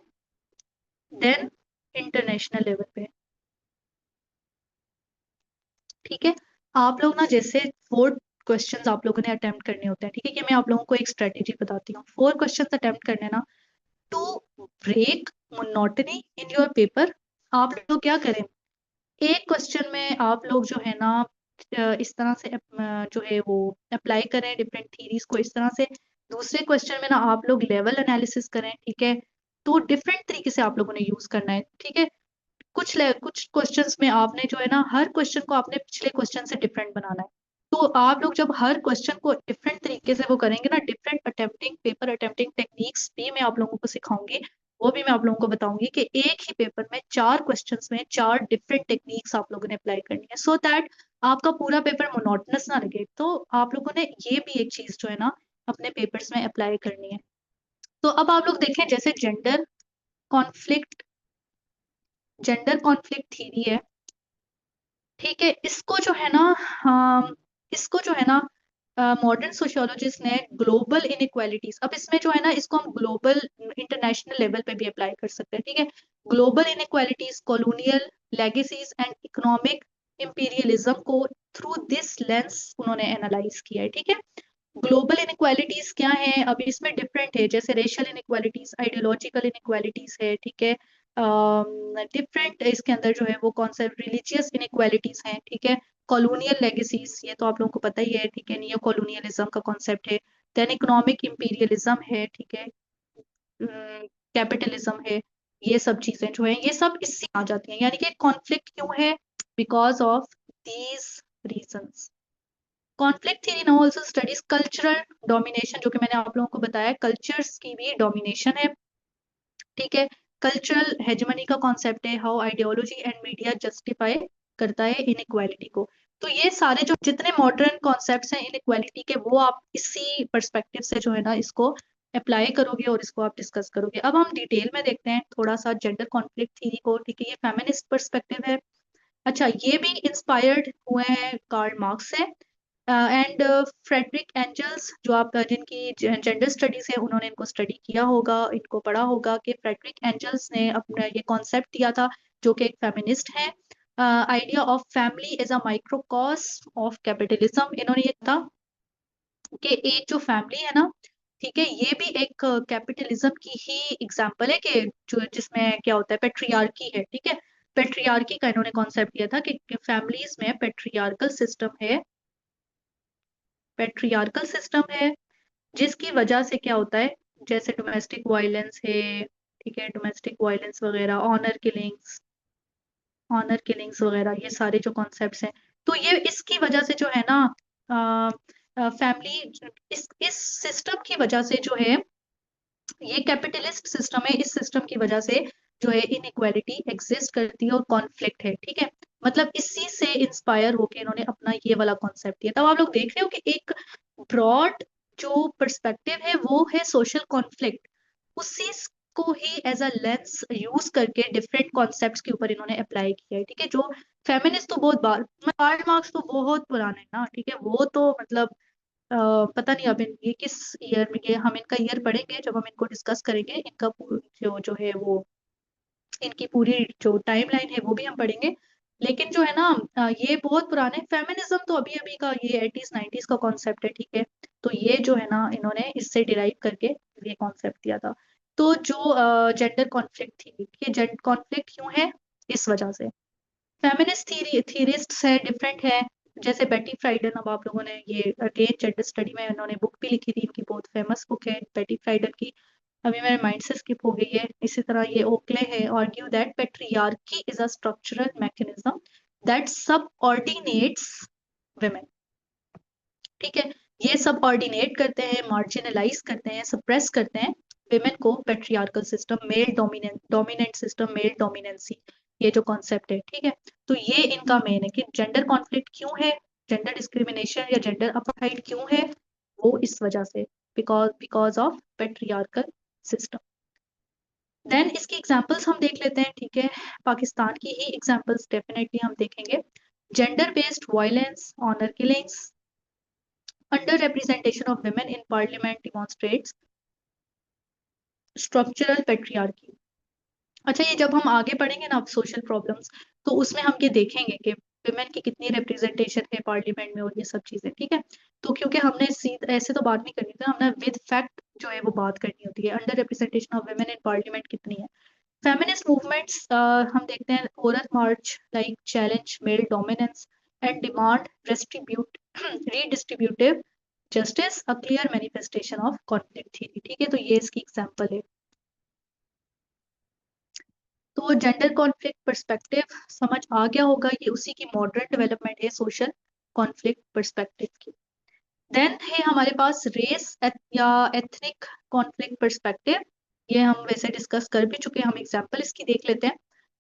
देन इंटरनेशनल लेवल पे, ठीक है। आप लोग ना जैसे 4 क्वेश्चंस आप लोगों ने अटेम्प्ट करने होते हैं, ठीक है, कि मैं आप लोगों को एक स्ट्रेटेजी बताती हूँ। 4 क्वेश्चंस अटेम्प्ट करने ना, to break monotony in your paper, आप लोग क्या करें, एक क्वेश्चन में आप लोग जो है ना इस तरह से जो है वो अप्लाई करें डिफरेंट थीरीज को इस तरह से, दूसरे क्वेश्चन में ना आप लोग लेवल एनालिसिस करें, ठीक है। तो डिफरेंट तरीके से आप लोगों ने यूज करना है, ठीक है। कुछ क्वेश्चंस में आपने जो है ना हर क्वेश्चन को आपने पिछले क्वेश्चन से डिफरेंट बनाना है। तो आप लोग जब हर क्वेश्चन को डिफरेंट तरीके से वो करेंगे ना, different attempting paper attempting techniques भी मैं आप लोगों को सिखाऊंगी, वो भी मैं आप लोगों को बताऊंगी कि एक ही पेपर में 4 क्वेश्चंस में 4 डिफरेंट टेक्निक्स आप लोगों ने अप्लाई करनी है, सो दैट आपका पूरा पेपर मोनोटोनस ना लगे। तो आप लोगों ने ये भी एक चीज जो है ना अपने पेपर्स में अप्लाई करनी है। तो अब आप लोग देखें, जैसे कॉन्फ्लिक्ट जेंडर कॉन्फ्लिक्ट थीरी है, ठीक है, इसको जो है ना इसको जो है ना मॉडर्न सोशियोलॉजिस्ट ने ग्लोबल इनइक्वालिटीज, अब इसमें जो है ना इसको हम ग्लोबल इंटरनेशनल लेवल पे भी अप्लाई कर सकते हैं, ठीक है। Global inequalities, colonial legacies and economic imperialism को थ्रू दिस लेंस उन्होंने एनालाइज किया है, ठीक है। ग्लोबल इनइक्वालिटीज क्या है, अब इसमें डिफरेंट है, जैसे रेशियल इनइक्वालिटीज, आइडियोलॉजिकल इनइक्वालिटीज है, ठीक है। डिफरेंट इसके अंदर जो है वो कॉन्सेप्ट, रिलीजियस इनइक्वालिटीज हैं, ठीक है। कॉलोनियल लेगेसीज, ये तो आप लोगों को पता ही है, ठीक है, नियो कॉलोनियलिज्म का कॉन्सेप्ट है। देन इकोनॉमिक इंपीरियलिज्म है, ठीक है, कैपिटलिज्म है। ये सब चीजें जो है ये सब इससे आ जाती हैं, यानी कि कॉन्फ्लिक्ट क्यों है, because of these reasons. Conflict theory now also studies cultural domination, जो कि मैंने आप लोगों को बताया, कल्चर्स की भी डोमिनेशन है, ठीक है। कल्चरल हेजमनी का कॉन्सेप्ट है, how ideology and media justify करता है इनइक्वालिटी को। तो ये सारे जो जितने मॉडर्न कॉन्सेप्ट्स हैं इनइक्वालिटी के, वो आप इसी पर्सपेक्टिव से जो है ना इसको अप्लाई करोगे और इसको आप डिस्कस करोगे। अब हम डिटेल में देखते हैं थोड़ा सा जेंडर कॉन्फ्लिक्ट थ्योरी को, ठीक है, ये फेमिनिस्ट पर्सपेक्टिव है। अच्छा, ये भी इंस्पायर्ड हुए हैं कार्ल मार्क्स से, एंड फ्रेडरिक एंजल्स, जो आप जिनकी जेंडर स्टडीज है उन्होंने इनको स्टडी किया होगा, इनको पढ़ा होगा कि फ्रेडरिक एंजल्स ने अपना ये कॉन्सेप्ट दिया था, जो कि एक फेमिनिस्ट है। Idea of family as a microcosm of capitalism, इन्होंने ये था कि एक जो फैमिली है ना, ठीक है, ये भी एक कैपिटलिज्म की ही एग्जांपल है कि जो जिसमें क्या होता है, पेट्रियार्की है, ठीक है। पेट्रियार्की का इन्होंने कॉन्सेप्ट दिया था कि फैमिलीज में पेट्रियार्कल सिस्टम है, जिसकी वजह से क्या होता है, जैसे डोमेस्टिक वायलेंस है, ठीक है, डोमेस्टिक वायलेंस वगैरह, ऑनर किलिंग्स वगैरह, ये सारे जो कॉन्सेप्ट्स हैं, तो ये इसकी वजह से जो है ना, फैमिली, इस सिस्टम की वजह से जो है, ये कैपिटलिस्ट सिस्टम है, इस सिस्टम की वजह से जो है इनइक्वालिटी एग्जिस्ट करती है और कॉन्फ्लिक्ट है, ठीक है। मतलब इसी से इंस्पायर होके इन्होंने अपना ये वाला कॉन्सेप्ट दिया। तब आप लोग देख रहे हो कि एक ब्रॉड जो पर्सपेक्टिव है वो है सोशल कॉन्फ्लिक्ट, उसी को ही एज अ लेंस यूज करके डिफरेंट कॉन्सेप्ट्स के ऊपर इन्होंने अप्लाई किया है, ठीक है। जो फेमिनिस्ट तो बहुत बार, कार्ल मार्क्स तो बहुत पुराने हैं ना, ठीक है, वो तो मतलब पता नहीं अब ये किस ईयर में, ये हम इनका ईयर पढ़ेंगे जब हम इनको डिस्कस करेंगे, इनका जो है वो, इनकी पूरी जो टाइमलाइन है वो भी हम पढ़ेंगे। लेकिन जो है ना, ये बहुत पुराने, फेमिनिज्म तो अभी अभी का, ये 80s 90s का कॉन्सेप्ट है, ठीक है। तो ये जो है ना, इन्होंने इससे डिराइव करके ये कॉन्सेप्ट दिया था। तो जो जेंडर कॉन्फ्लिक्ट थी, ये जेंडर कॉन्फ्लिक्ट क्यों है, इस वजह से फेमिनिस्ट थीरिस्ट्स है, डिफरेंट है, जैसे बेटी फ्राइडन। अब आप लोगों ने ये अगेन जेंडर स्टडी में इन्होंने बुक भी लिखी थी, इनकी बहुत फेमस बुक है बेटी फ्राइडन की, अभी मेरे माइंड से स्किप हो गई है। इसी तरह ये ओकले है, argue that patriarchy is a structural mechanism that subordinates women, ठीक है। ये सब ऑर्डिनेट करते हैं, मार्जिनलाइज करते हैं, सप्रेस करते हैं विमेन को, patriarchal system, male dominant system, male dominancy, ये जो कॉन्सेप्ट है, ठीक है। तो ये इनका मेन है कि जेंडर कॉन्फ्लिक्ट क्यों है, जेंडर डिस्क्रिमिनेशन या जेंडर अपार्थाइड क्यों है, वो इस वजह से, because of patriarchal system. Then इसकी एग्जांपल्स हम देख लेते हैं, ठीक है। पाकिस्तान की ही एग्जांपल्स डेफिनेटली हम देखेंगे। Gender based violence, honour killings, under representation of women in parliament demonstrates structural patriarchy। अच्छा, ये जब हम आगे पढ़ेंगे ना अब सोशल प्रॉब्लम्स, तो उसमें हम ये देखेंगे कि विमेन की कितनी रिप्रेजेंटेशन है पार्लियामेंट में और ये सब चीजें, ठीक है। तो क्योंकि हमने ऐसे तो बात नहीं करनी थी, हमने विद फैक्ट जो है वो बात करनी होती है, under representation of women in parliament कितनी है। फेमिनिस्ट मूवमेंट्स हम देखते हैं, Aurat march like challenge male dominance and demand restribute redistributive justice, a clear manifestation of conflict theory, ठीक है। तो ये इसकी एग्जांपल है। तो जेंडर कॉन्फ्लिक्ट पर्सपेक्टिव समझ आ गया होगा, ये उसी की मॉडर्न डेवलपमेंट है सोशल कॉन्फ्लिक्ट पर्सपेक्टिव की। देन है हमारे पास रेस या एथनिक कॉन्फ्लिक्ट पर्सपेक्टिव, ये हम वैसे डिस्कस कर भी चुके हैं, हम एग्जांपल इसकी देख लेते हैं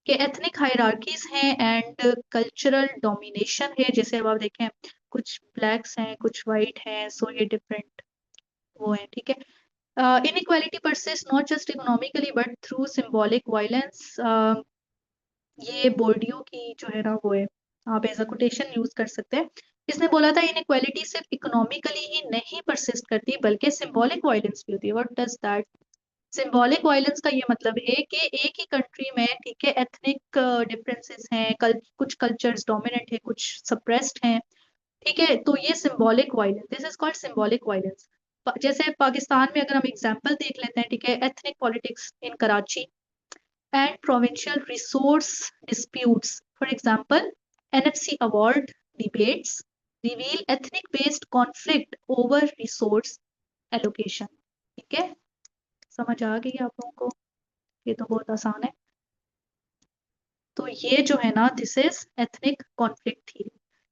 कि एथनिक हायरार्कीज हैं एंड कल्चरल डोमिनेशन है। जैसे अब आप देखें, कुछ ब्लैक्स हैं, कुछ वाइट हैं, सो ये डिफरेंट वो है, ठीक है। Inequality persist not just economically but through symbolic violence, ये बोर्डियो की जो है ना वो है, आप एज अ कोटेशन यूज कर सकते हैं। इसने बोला था इनइक्वालिटी सिर्फ इकोनॉमिकली ही नहीं परसिस्ट करती बल्कि सिंबॉलिक वायलेंस भी होती है। What does that, symbolic violence का ये मतलब है कि एक ही कंट्री में, ठीक है, एथनिक डिफरेंसेस हैं, कुछ कल्चर्स डोमिनेंट है, कुछ सप्रेस्ड हैं, ठीक है। तो ये symbolic violence, this is called symbolic violence. जैसे पाकिस्तान में अगर हम एग्जांपल देख लेते हैं, ठीक है, ethnic politics in Karachi and provincial resource disputes. For example, NFC award debates reveal ethnic-based conflict over resource allocation. ठीक है, समझ आ गई आप लोगों को, ये तो बहुत आसान है। तो ये जो है ना, this is ethnic conflict theory.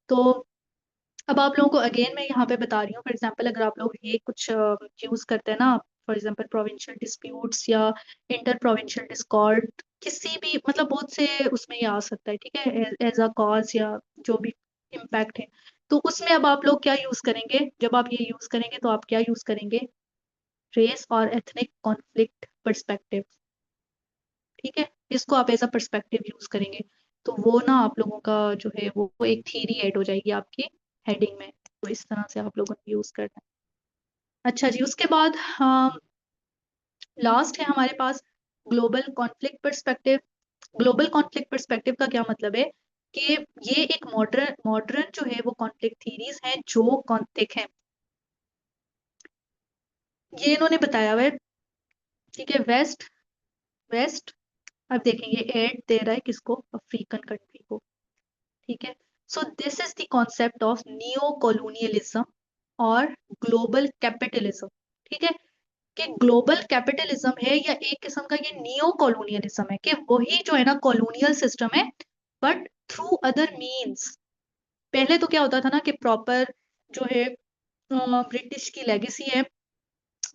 तो अब आप लोगों को अगेन मैं यहाँ पे बता रही हूँ, फॉर एग्जांपल अगर आप लोग ये कुछ यूज करते हैं ना, फॉर एग्जांपल प्रोविंशियल डिस्प्यूट्स या इंटर प्रोविंशियल डिस्कॉर्ड, किसी भी मतलब बहुत से उसमें ये आ सकता है, ठीक है, एज अ कॉज या जो भी इम्पैक्ट है। तो उसमें अब आप लोग क्या यूज करेंगे, जब आप ये यूज करेंगे तो आप क्या यूज करेंगे, रेस और एथनिक कॉन्फ्लिक्ट पर्सपेक्टिव, ठीक है, इसको आप एज अ पर्सपेक्टिव यूज करेंगे। तो वो ना आप लोगों का जो है वो एक थ्योरी ऐड हो जाएगी आपकी हेडिंग में। तो इस तरह से आप लोगों ने यूज करना है। अच्छा जी, उसके बाद लास्ट है हमारे पास global conflict perspective. Global conflict perspective का क्या मतलब है कि ये एक मॉडर्न मॉडर्न जो है वो कॉन्फ्लिक्ट थीरीज हैं जो देखें ये इन्होंने बताया हुआ है, ठीक है। वेस्ट वेस्ट अब देखेंगे एड दे रहा है किसको, अफ्रीकन कंट्री को, ठीक है। So this is the concept of neo colonialism और ग्लोबल कैपिटलिज्म, ठीक है। कि ग्लोबल कैपिटलिज्म है या एक किस्म का ये नियो कॉलोनियलिज्म है, कि वही जो है ना कॉलोनियल सिस्टम है बट थ्रू अदर मीन्स। पहले तो क्या होता था ना कि प्रॉपर जो है ब्रिटिश की लेगेसी है,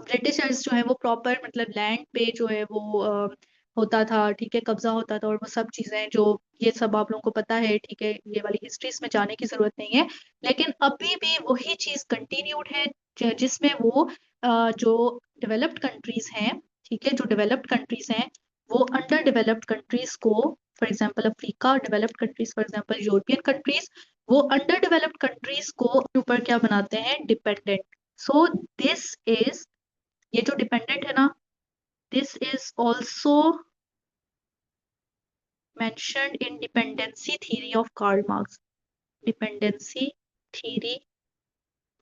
ब्रिटिशर्स जो है वो प्रॉपर मतलब लैंड पे जो है वो होता था, ठीक है, कब्जा होता था और वो सब चीजें जो ये सब आप लोगों को पता है, ठीक है, ये वाली हिस्ट्री में जाने की जरूरत नहीं है। लेकिन अभी भी वही चीज कंटिन्यूड है जिसमें वो जो डेवलप्ड कंट्रीज हैं, ठीक है, जो डेवलप्ड कंट्रीज हैं वो अंडर डेवलप्ड कंट्रीज को, for example Africa developed countries, for example European countries, वो अंडर डेवलप्ड कंट्रीज को ऊपर क्या बनाते हैं, डिपेंडेंट। सो दिस इज, ये जो डिपेंडेंट है ना, this is also mentioned in dependency theory of Karl Marx. Dependency theory,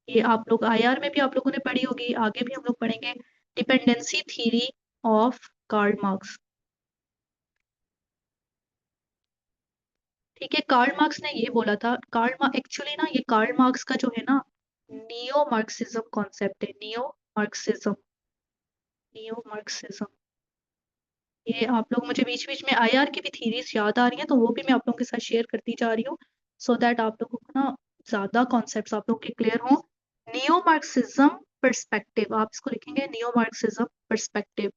ये आप लोग आईआर में भी आप लोगों ने पढ़ी होगी, आगे भी हम लोग पढ़ेंगे। Dependency theory of Karl Marx, ठीक है। कार्ल मार्क्स ने ये बोला था, कार्ल एक्चुअली ना ये कार्ल मार्क्स का जो है ना नियो मार्क्सिज्म कॉन्सेप्ट है, नियो मार्क्सिज्म, नियो मार्क्सिज्म। ये आप लोग, मुझे बीच बीच में आईआर की भी थीरीज याद आ रही हैं तो वो भी मैं आप लोगों के साथ शेयर करती जा रही हूँ, सो दैट आप लोगों को ना ज्यादा कॉन्सेप्ट्स आप लोगों के क्लियर हों। नियो मार्क्सिज्म पर्सपेक्टिव, आप इसको लिखेंगे नियो मार्क्सिज्म पर्सपेक्टिव।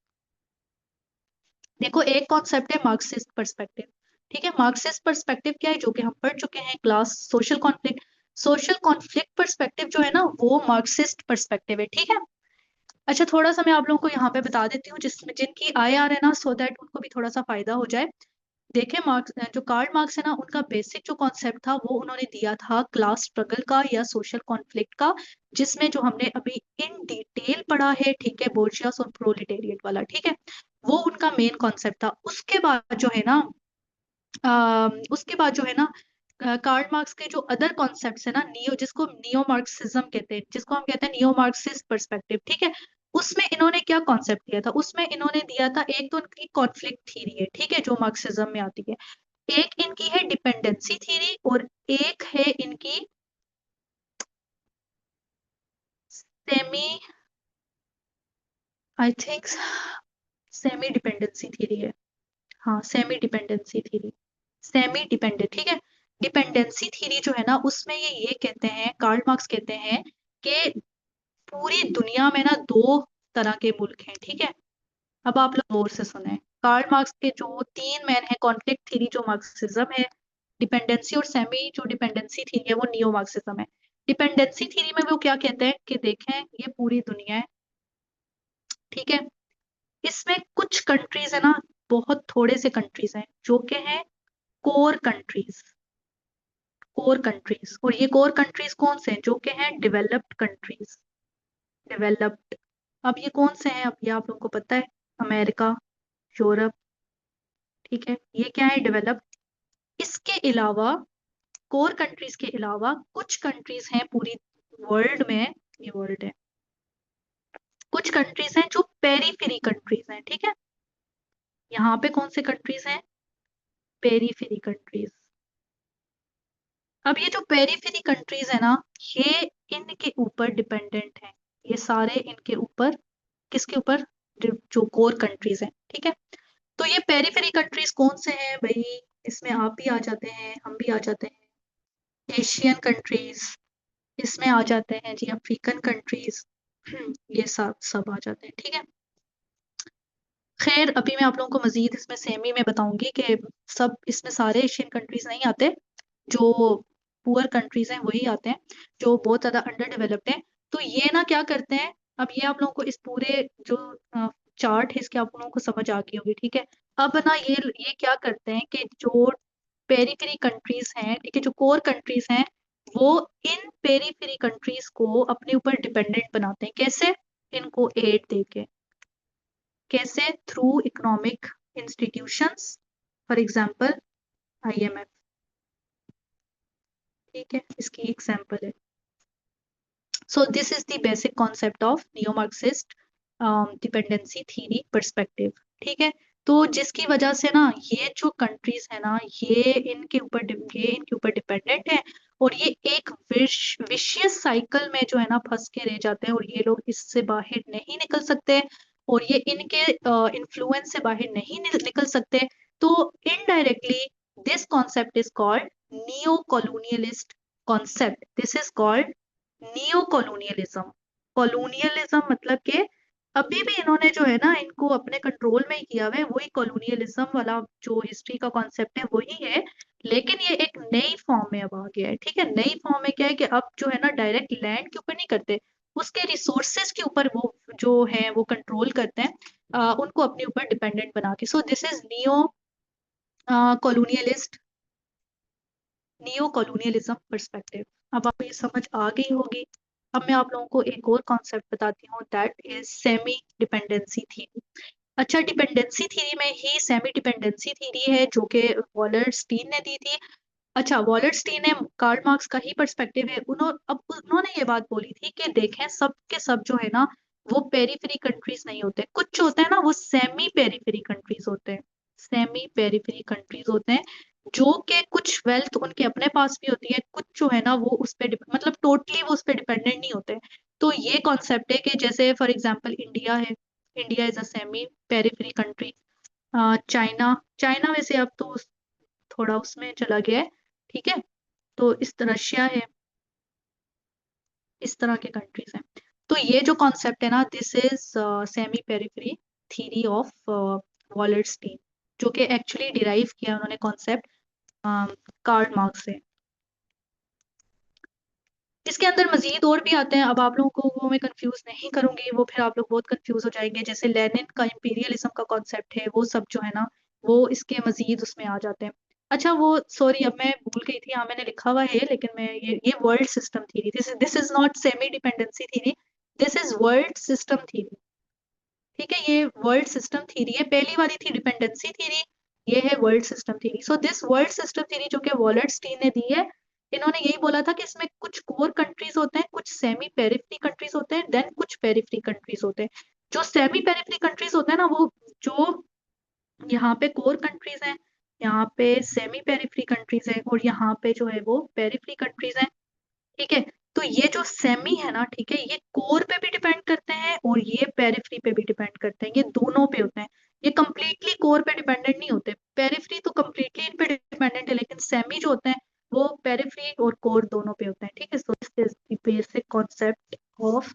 देखो एक कॉन्सेप्ट है मार्क्सिस्ट पर्सपेक्टिव, ठीक है। मार्क्सिस्ट पर्सपेक्टिव क्या है, जो कि हम पढ़ चुके हैं class, social conflict. Social conflict perspective जो है ना वो मार्क्सिस्ट पर्सपेक्टिव है, ठीक है। अच्छा थोड़ा सा मैं आप लोगों को यहाँ पे बता देती हूँ जिसमें जिनकी आई आर है ना, सो दैट उनको भी थोड़ा सा फायदा हो जाए। देखे मार्क्स, जो कार्ल मार्क्स है ना, उनका बेसिक जो कॉन्सेप्ट था वो उन्होंने दिया था क्लास स्ट्रगल का या सोशल कॉन्फ्लिक्ट का, जिसमें जो हमने अभी इन डिटेल पढ़ा है, ठीक है, बोर्जियास और प्रोलिटेरिएट वाला, ठीक है, वो उनका मेन कॉन्सेप्ट था। उसके बाद जो है ना उसके बाद जो है ना कार्ल मार्क्स के जो अदर कॉन्सेप्ट्स है ना, नियो, जिसको नियो मार्क्सिज्म कहते हैं, जिसको हम कहते हैं नियो मार्क्सिस्ट पर्सपेक्टिव, ठीक है। उसमें इन्होंने क्या कॉन्सेप्ट दिया था, उसमें इन्होंने दिया था, एक तो उनकी कॉन्फ्लिक्ट थ्योरी है, ठीक है, जो मार्क्सिज्म में आती है। एक इनकी है डिपेंडेंसी थ्योरी और एक है इनकी semi, I think semi dependency theory है, हाँ semi dependency theory, semi dependent, ठीक है। डिपेंडेंसी थ्योरी जो है ना उसमें ये कहते हैं, कार्ल मार्क्स कहते हैं कि पूरी दुनिया में ना दो तरह के मुल्क हैं, ठीक है। अब आप लोग गौर से सुने, कार्ल मार्क्स के जो तीन मैन है कॉन्फ्लिक्ट थ्योरी जो मार्क्सिज्म है, डिपेंडेंसी और सेमी जो डिपेंडेंसी थ्योरी है वो नियो मार्क्सिज्म है। डिपेंडेंसी थ्योरी में वो क्या कहते हैं कि देखें ये पूरी दुनिया है, ठीक है, इसमें कुछ कंट्रीज है ना, बहुत थोड़े से कंट्रीज हैं जो कि हैं कोर कंट्रीज, कोर कंट्रीज, और ये कोर कंट्रीज कौन से हैं, जो कि हैं डेवलप्ड कंट्रीज, डेवलप्ड। अब ये कौन से हैं, अब ये आप लोगों को पता है, अमेरिका, यूरोप, ठीक है, ये क्या है, डेवलप्ड। इसके अलावा कोर कंट्रीज के अलावा कुछ कंट्रीज हैं पूरी वर्ल्ड में, ये वर्ल्ड है, कुछ कंट्रीज हैं जो पेरीफेरी कंट्रीज हैं, ठीक है। यहाँ पे कौन से कंट्रीज हैं, पेरीफेरी कंट्रीज। अब ये जो पेरीफेरी कंट्रीज है ना, ये इनके ऊपर डिपेंडेंट है, ये सारे इनके ऊपर, किसके ऊपर, जो कोर कंट्रीज हैं, ठीक है। तो ये पेरीफेरी कंट्रीज कौन से हैं भाई, इसमें आप भी आ जाते हैं, हम भी आ जाते हैं, एशियन कंट्रीज, इसमें आ जाते हैं जी अफ्रीकन कंट्रीज, ये सब सब आ जाते हैं, ठीक है। खैर अभी मैं आप लोगों को मजीद इसमें सेमी में बताऊंगी कि सब इसमें सारे एशियन कंट्रीज नहीं आते, जो पुअर कंट्रीज हैं वही आते हैं, जो बहुत ज्यादा अंडर डेवलप्ड हैं। तो ये ना क्या करते हैं, अब ये आप लोगों को इस पूरे जो चार्ट है इसके आप लोगों को समझ आ गई होगी, ठीक है। अब ना ये क्या करते हैं कि जो पेरीफेरी कंट्रीज हैं, ठीक है, जो कोर कंट्रीज हैं, वो इन पेरीफेरी कंट्रीज को अपने ऊपर डिपेंडेंट बनाते हैं, कैसे, इनको एड देके, कैसे, through economic institutions, for example IMF, ठीक है, इसकी एग्जाम्पल है। So this is the basic concept of neo Marxist dependency theory perspective. ठीक है, तो जिसकी वजह से ना ये जो कंट्रीज है ना, ये इनके ऊपर डिपेंडेंट है, और ये एक विशियस साइकिल में जो है ना फंस के रह जाते हैं, और ये लोग इससे बाहर नहीं निकल सकते, और ये इनके इन्फ्लुएंस से बाहर नहीं निकल सकते। तो indirectly this concept is called neo colonialist concept. This is called neo colonialism. Colonialism मतलब कि अभी भी इन्होंने जो है ना इनको अपने कंट्रोल में ही किया हुआ है, वही कॉलोनियलिज्म वाला जो हिस्ट्री का कॉन्सेप्ट है वही है, लेकिन ये एक नई फॉर्म में अब आ गया है। ठीक है, नई फॉर्म में क्या है कि अब जो है ना डायरेक्ट लैंड के ऊपर नहीं करते, उसके रिसोर्सेज के ऊपर वो जो है वो कंट्रोल करते हैं, उनको अपने ऊपर डिपेंडेंट बना के। सो this is colonialist neo colonialism perspective. अब आपको ये समझ आ गई होगी। अब मैं आप लोगों को एक और कॉन्सेप्ट बताती हूँ, that is semi dependency theory. अच्छा, डिपेंडेंसी थ्योरी में ही सेमी डिपेंडेंसी थ्योरी है जो कि वॉलरस्टीन ने दी थी। अच्छा, वॉलरस्टीन ने कार्ल मार्क्स का ही पर्सपेक्टिव है। उन्होंने ये बात बोली थी कि देखें सब के सब जो है ना वो पेरीफेरी कंट्रीज नहीं होते, कुछ जो होते हैं ना वो सेमी पेरीफेरी कंट्रीज होते हैं। सेमी पेरीफेरी कंट्रीज होते हैं जो कि कुछ वेल्थ उनके अपने पास भी होती है, कुछ जो है ना वो उस पे मतलब टोटली वो उस पे डिपेंडेंट नहीं होते। तो ये कॉन्सेप्ट है कि जैसे फॉर एग्जांपल इंडिया है, India is a semi periphery country. China, China वैसे अब तो थोड़ा उसमें चला गया है। ठीक है, तो इस तरह रशिया है, इस तरह के कंट्रीज हैं। तो ये जो कॉन्सेप्ट है ना, this is semi periphery theory of वॉलरस्टीन, जो कि एक्चुअली डिराइव किया उन्होंने कॉन्सेप्ट कार्ल मार्क्स से। इसके अंदर मजीद और भी आते हैं, अब आप लोगों को वो मैं कंफ्यूज नहीं करूंगी, वो फिर आप लोग बहुत कंफ्यूज हो जाएंगे। जैसे लेनिन का इंपीरियलिज्म का कॉन्सेप्ट है, वो सब जो है ना वो इसके मजीद उसमें आ जाते हैं। अच्छा, वो सॉरी अब मैं भूल गई थी, हाँ मैंने लिखा हुआ है लेकिन मैं ये world system theory, this is not semi dependency theory, this is world system theory. ठीक है, ये वर्ल्ड सिस्टम थ्योरी है, पहली वाली थी डिपेंडेंसी थ्योरी, ये है world system theory. So this world system theory जो कि वॉलरस्टीन ने दी है, इन्होंने यही बोला था कि इसमें कुछ कोर कंट्रीज होते हैं, कुछ सेमी पेरिफेरी कंट्रीज होते हैं, देन कुछ पेरिफेरी कंट्रीज होते हैं। जो सेमी पेरिफेरी कंट्रीज होते हैं ना, वो जो यहाँ पे कोर कंट्रीज हैं, यहाँ पे सेमी पेरिफेरी कंट्रीज हैं, और यहाँ पे जो है वो पेरिफेरी कंट्रीज हैं। ठीक है, तो ये जो सेमी है ना, ठीक है, ये कोर पे भी डिपेंड करते हैं और ये पेरिफेरी पे भी डिपेंड करते हैं, ये दोनों पे होते हैं। ये कंप्लीटली कोर पे डिपेंडेंट नहीं होते, पेरिफेरी तो कंप्लीटली इन पे डिपेंडेंट है, लेकिन सेमी जो होते हैं वो पेरिफेरी और कोर दोनों पे होते हैं। ठीक है, so this is the basic concept of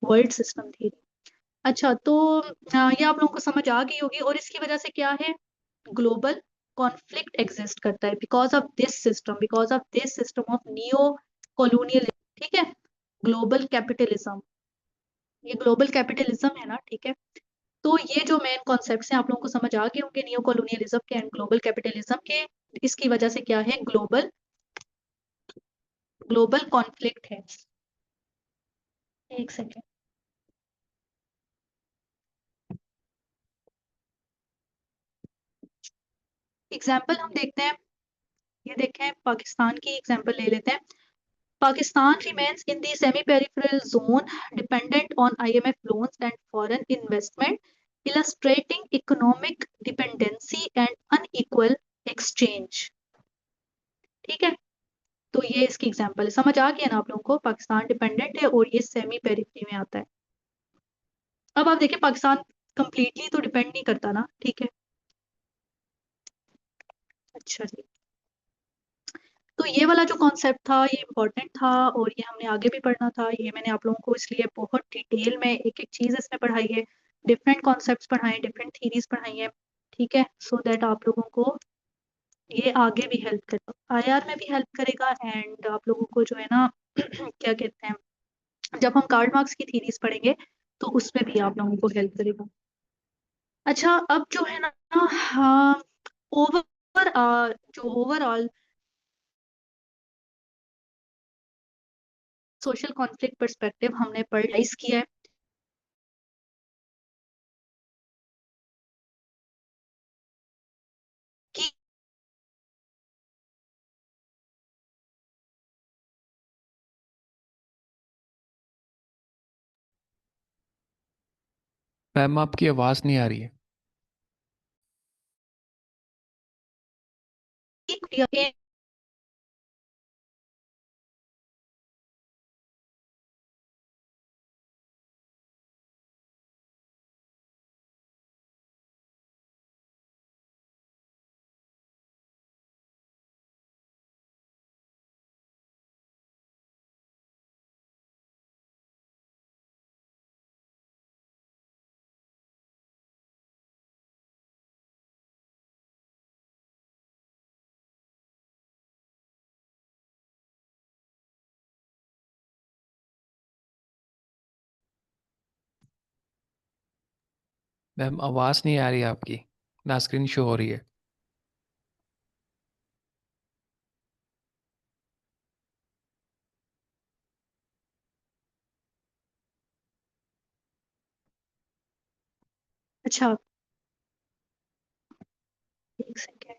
world system theory. अच्छा, तो ये आप लोगों को समझ आ गई होगी, और इसकी वजह से क्या है, ग्लोबल कॉन्फ्लिक्ट एग्जिस्ट करता है because of this system of neo colonialism. ठीक है, ग्लोबल कैपिटलिज्म, ये ग्लोबल कैपिटलिज्म है ना। ठीक है, तो ये जो मेन कॉन्सेप्ट्स हैं आप लोगों को समझ आ गए होंगे, नियो कॉलोनियलिज्म के एंड ग्लोबल कैपिटलिज्म के। इसकी वजह से क्या है, ग्लोबल ग्लोबल कॉन्फ्लिक्ट है। एक सेकेंड, एग्जाम्पल हम देखते हैं, ये देखें पाकिस्तान की एग्जाम्पल ले लेते हैं। Pakistan remains in the semi-peripheral zone, dependent on IMF loans and foreign investment, illustrating economic dependency and unequal exchange. ठीक है, तो ये इसकी एग्जांपल है। समझ आ गया ना आप लोगों को, पाकिस्तान डिपेंडेंट है और ये सेमी पेरिफेरी में आता है। अब आप देखिए पाकिस्तान कंप्लीटली तो डिपेंड नहीं करता ना। ठीक है, अच्छा जी, तो ये वाला जो कॉन्सेप्ट था ये इम्पोर्टेंट था, और ये हमने आगे भी पढ़ना था। ये मैंने आप लोगों को इसलिए बहुत डिटेल में एक एक चीज इसमें पढ़ाई है, डिफरेंट कॉन्सेप्ट्स पढ़ाए, डिफरेंट थीरीज पढ़ाई है। ठीक है, सो दैट आप लोगों को ये आगे भी हेल्प करेगा, आईआर में भी हेल्प करेगा, एंड आप लोगों को जो है ना क्या कहते हैं, जब हम कार्ल मार्क्स की थीरीज पढ़ेंगे तो उसमें भी आप लोगों को हेल्प करेगा। अच्छा, अब जो है ना, हाँ, ओवर जो ओवरऑल सोशल कॉन्फ्लिक्ट पर्सपेक्टिव हमने पढ़ाई किया है कि मैम आपकी आवाज़ नहीं आ रही है। एक मैम आवाज़ नहीं आ रही है आपकी, ना स्क्रीन शो हो रही है। अच्छा, एक सेकेंड।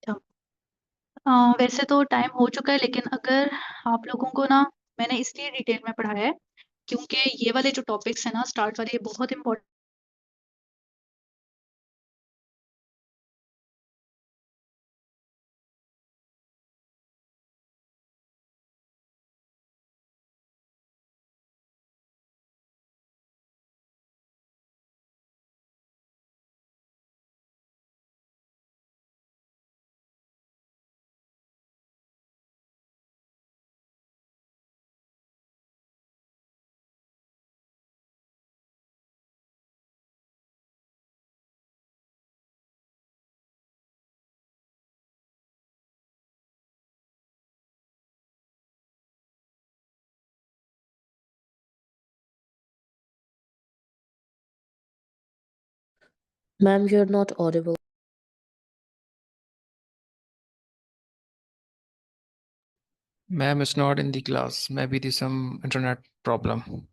अच्छा, वैसे तो टाइम हो चुका है, लेकिन अगर आप लोगों को ना, मैंने इसलिए डिटेल में पढ़ाया है क्योंकि ये वाले जो टॉपिक्स हैं ना, स्टार्ट वाले, ये बहुत important Ma'am, you're not audible. Ma'am is not in the class. Maybe there's some internet problem.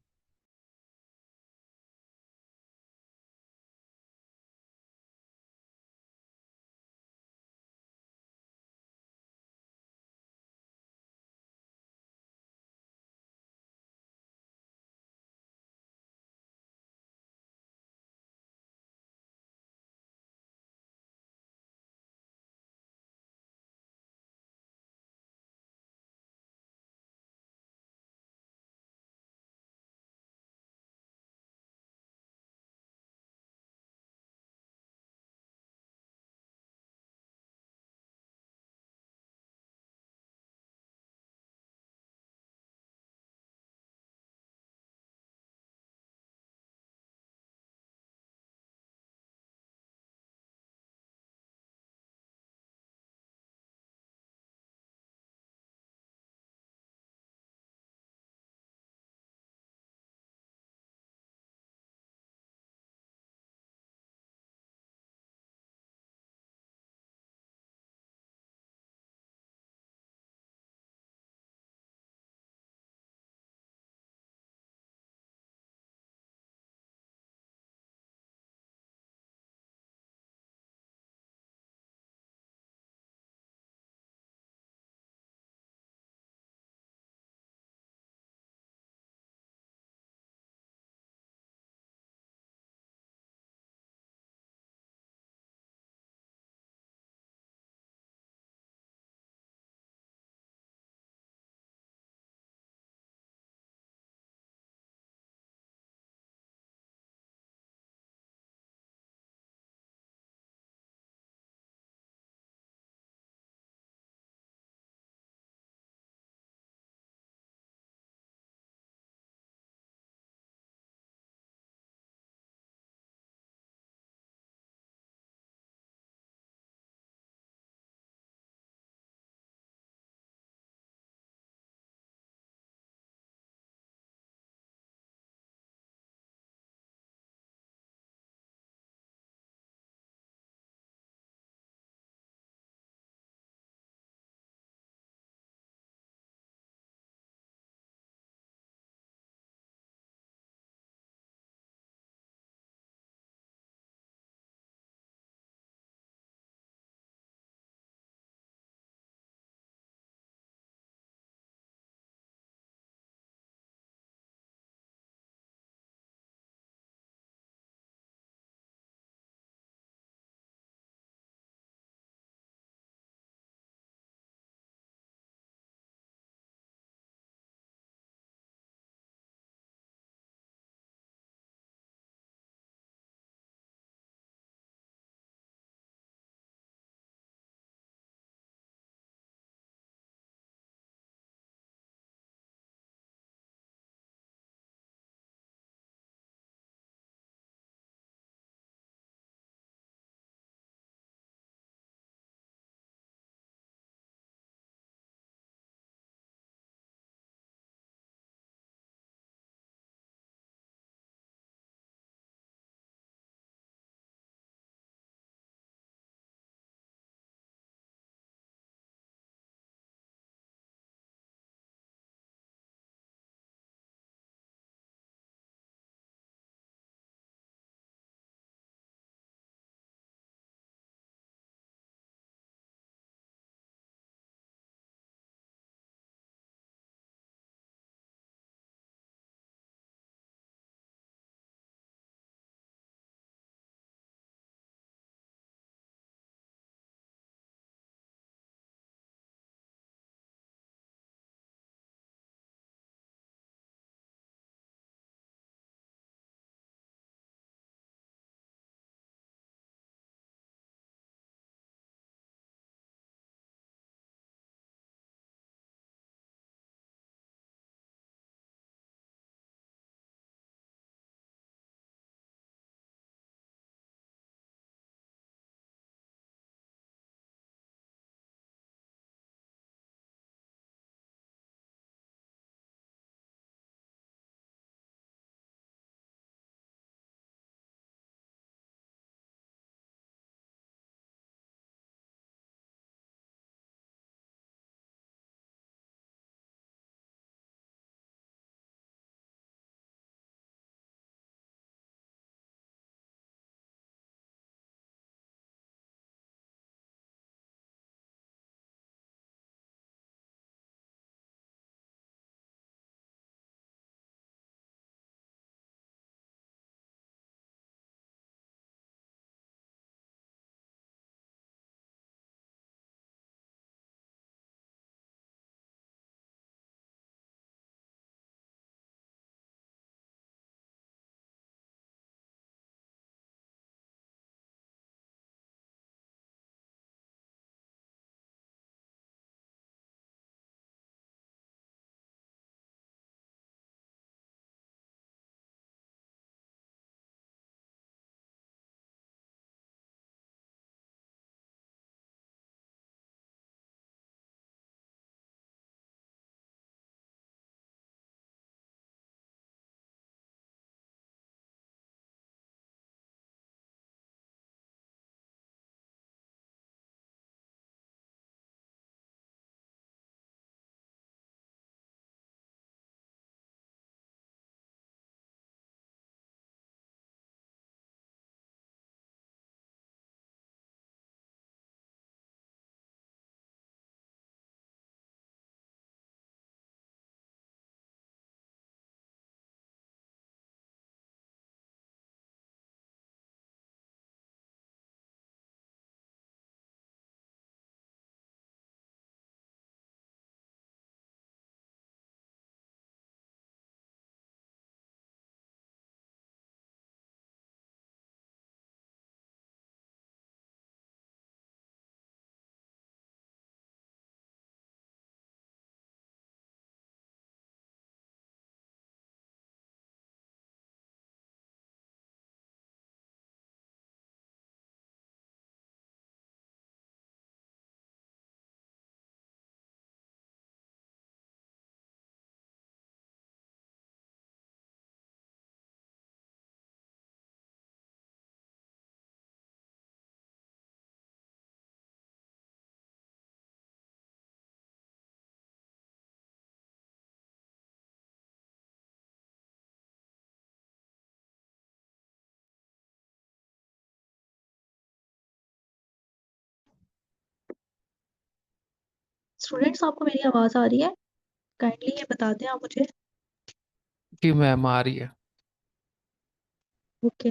Students, आपको मेरी आवाज आ रही है? काइंडली ये बता दें आप मुझे। कि मैम आ रही है। ओके,